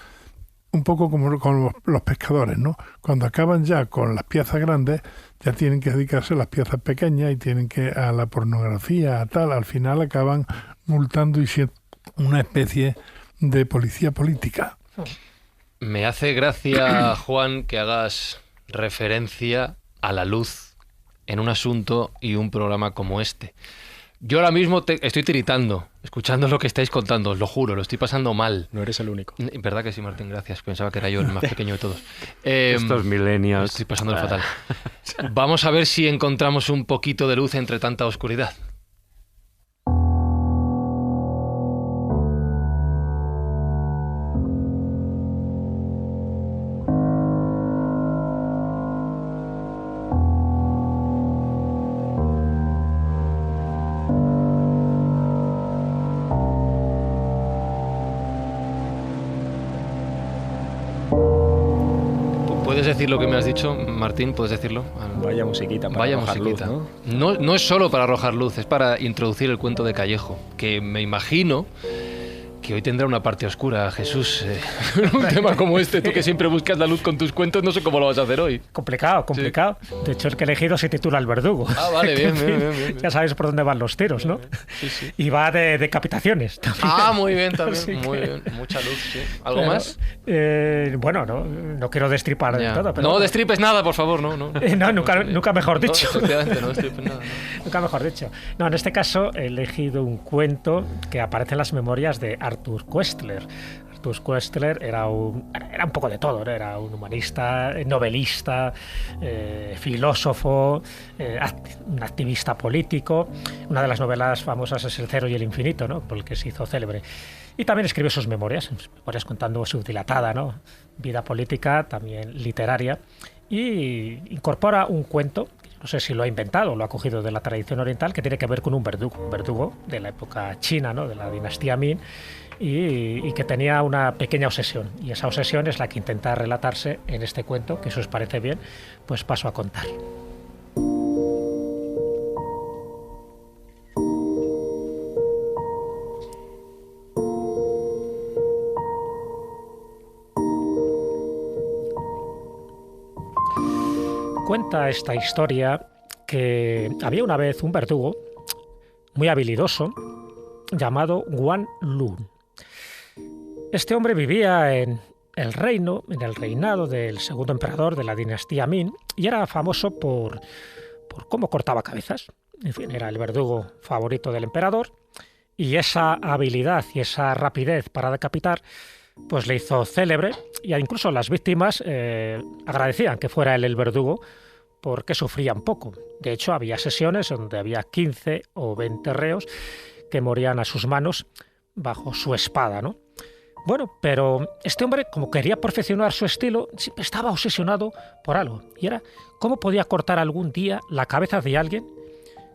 un poco como con los pescadores, ¿no? Cuando acaban ya con las piezas grandes, ya tienen que dedicarse a las piezas pequeñas y tienen que a la pornografía, a tal, al final acaban multando y siendo una especie de policía política. Me hace gracia, Juan, que hagas referencia a la luz en un asunto y un programa como este. Yo ahora mismo estoy tiritando, escuchando lo que estáis contando, os lo juro, lo estoy pasando mal. No eres el único. ¿Verdad que sí, Martín? Gracias. Pensaba que era yo el más pequeño de todos. Estos millennials. Estoy pasando fatal. Vamos a ver si encontramos un poquito de luz entre tanta oscuridad. ¿Puedes decir lo que me has dicho, Martín? ¿Puedes decirlo? Vaya musiquita para arrojar luz, ¿no? No es solo para arrojar luz, es para introducir el cuento de Callejo, que me imagino que hoy tendrá una parte oscura, Jesús. Un tema como este, tú que siempre buscas la luz con tus cuentos, no sé cómo lo vas a hacer hoy. Complicado. Sí. De hecho, el que he elegido se titula El Verdugo. Ah, vale, bien. Ya sabes por dónde van los tiros, ¿no? Sí. Y va de decapitaciones también. Ah, muy bien, también. Muy bien. Mucha luz, sí. ¿Algo más? Bueno, no quiero destripar de todo. Pero no destripes nada, por favor, no. Nunca mejor dicho. No, efectivamente, no destripes nada. No. Nunca mejor dicho. No, en este caso he elegido un cuento que aparece en las memorias de Arthur Koestler. Arthur Koestler era un poco de todo, ¿no? Era un humanista, novelista, filósofo, un activista político. Una de las novelas famosas es El Cero y el Infinito, ¿no? Por el que se hizo célebre. Y también escribió sus memorias contando su dilatada, ¿no? Vida política, también literaria. Y incorpora un cuento, no sé si lo ha inventado o lo ha cogido de la tradición oriental, que tiene que ver con un verdugo de la época china, ¿no? De la dinastía Ming, y que tenía una pequeña obsesión. Y esa obsesión es la que intenta relatarse en este cuento, que si os parece bien, pues paso a contar. Cuenta esta historia que había una vez un verdugo muy habilidoso llamado Guan Lun. Este hombre vivía en el reinado del segundo emperador de la dinastía Ming, y era famoso por cómo cortaba cabezas. En fin, era el verdugo favorito del emperador, y esa habilidad y esa rapidez para decapitar pues le hizo célebre, y incluso las víctimas agradecían que fuera él el verdugo porque sufrían poco. De hecho, había sesiones donde había 15 o 20 reos que morían a sus manos bajo su espada, ¿no? Bueno, pero este hombre, como quería perfeccionar su estilo, siempre estaba obsesionado por algo, y era cómo podía cortar algún día la cabeza de alguien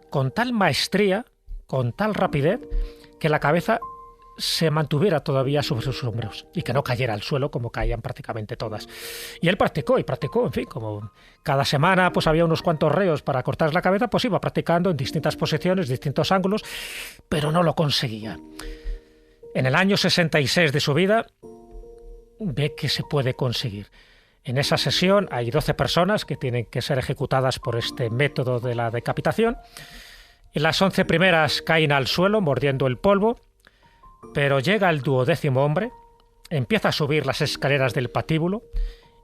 con tal maestría, con tal rapidez, que la cabeza se mantuviera todavía sobre sus hombros y que no cayera al suelo como caían prácticamente todas. Y él practicó, en fin, como cada semana pues había unos cuantos reos para cortar la cabeza, pues iba practicando en distintas posiciones, distintos ángulos, pero no lo conseguía. En el año 66 de su vida ve que se puede conseguir. En esa sesión hay 12 personas que tienen que ser ejecutadas por este método de la decapitación. Y las 11 primeras caen al suelo mordiendo el polvo, pero llega el 12º hombre, empieza a subir las escaleras del patíbulo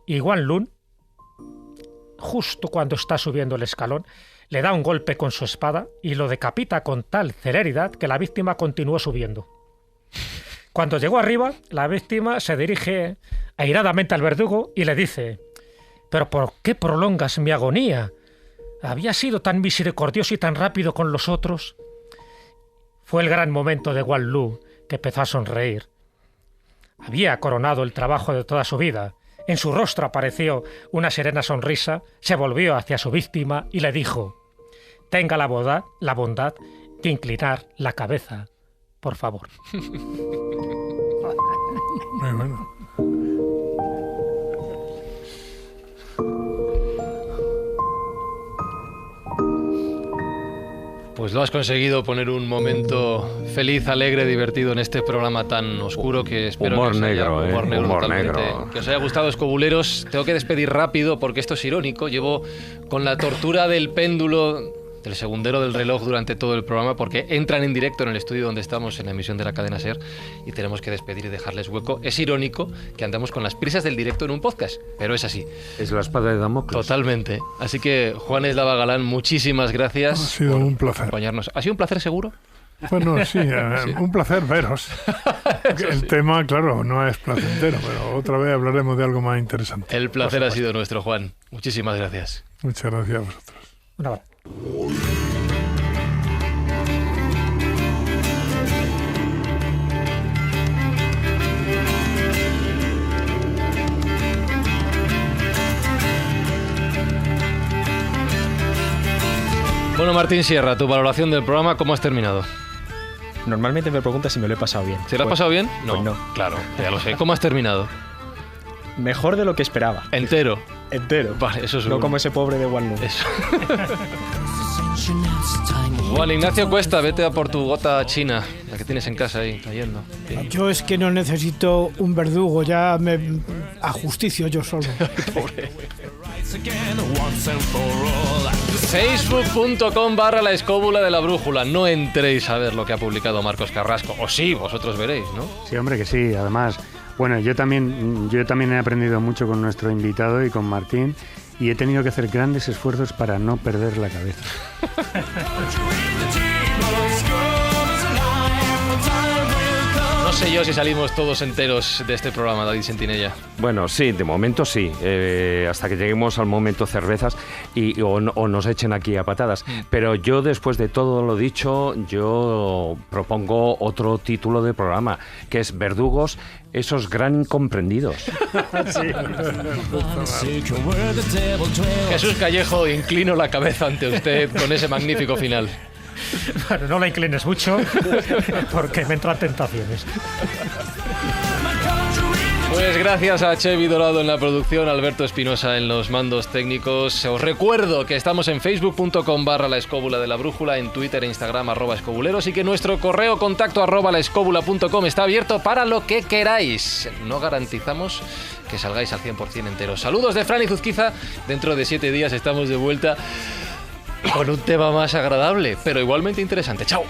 y Guan Lun, justo cuando está subiendo el escalón, le da un golpe con su espada y lo decapita con tal celeridad que la víctima continuó subiendo. Cuando llegó arriba, la víctima se dirige airadamente al verdugo y le dice: «¿Pero por qué prolongas mi agonía? ¿Había sido tan misericordioso y tan rápido con los otros?» Fue el gran momento de Guan Lu, que empezó a sonreír. Había coronado el trabajo de toda su vida. En su rostro apareció una serena sonrisa, se volvió hacia su víctima y le dijo: «Tenga la bondad de inclinar la cabeza, por favor». Muy bueno. Pues lo has conseguido poner un momento feliz, alegre, divertido en este programa tan oscuro que espero humor que os haya, negro, humor totalmente, negro. Que os haya gustado, escobuleros. Tengo que despedir rápido porque esto es irónico. Llevo con la tortura del péndulo, del segundero del reloj durante todo el programa porque entran en directo en el estudio donde estamos en la emisión de la cadena SER y tenemos que despedir y dejarles hueco. Es irónico que andamos con las prisas del directo en un podcast, pero es así. Es la espada de Damocles. Totalmente. Así que, Juan Eslava Galán, muchísimas gracias. Ha sido un placer. Acompañarnos. ¿Ha sido un placer seguro? Bueno, sí, un placer veros. El tema, claro, no es placentero, pero otra vez hablaremos de algo más interesante. El placer ha sido nuestro, Juan. Muchísimas gracias. Muchas gracias a vosotros. Un abrazo. Bueno, Martín Sierra, tu valoración del programa, ¿cómo has terminado? Normalmente me preguntas si me lo he pasado bien. ¿Se lo has pasado bien? No. Pues no. Claro, ya lo sé. ¿Cómo has terminado? Mejor de lo que esperaba. ¿Entero? Entero. Vale, eso es No como ese pobre de Guan Lu. Eso. Juan Ignacio Cuesta, vete a por tu gota china, la que tienes en casa ahí, cayendo. Sí. Yo es que no necesito un verdugo, ya me ajusticio yo solo. Pobre. Facebook.com/La Escóbula de la Brújula. No entréis a ver lo que ha publicado Marcos Carrasco. O sí, vosotros veréis, ¿no? Sí, hombre, que sí. Además, bueno, yo también he aprendido mucho con nuestro invitado y con Martín, y he tenido que hacer grandes esfuerzos para no perder la cabeza. No sé yo si salimos todos enteros de este programa, David Sentinella. Bueno, sí, de momento sí. Hasta que lleguemos al momento cervezas o nos echen aquí a patadas. Pero yo, después de todo lo dicho, yo propongo otro título de programa, que es Verdugos, esos gran incomprendidos. Jesús Callejo, inclino la cabeza ante usted con ese magnífico final. Bueno, no la inclines mucho porque me entran tentaciones. Pues gracias a Chevi Dorado en la producción, Alberto Espinosa en los mandos técnicos. Os recuerdo que estamos en facebook.com/La Escóbula de la Brújula, en Twitter e Instagram @escobuleros, y que nuestro correo contacto @laescobula.com está abierto para lo que queráis. No garantizamos que salgáis al 100% enteros. Saludos de Fran y Zuzquiza. Dentro de 7 días estamos de vuelta con un tema más agradable, pero igualmente interesante. ¡Chao!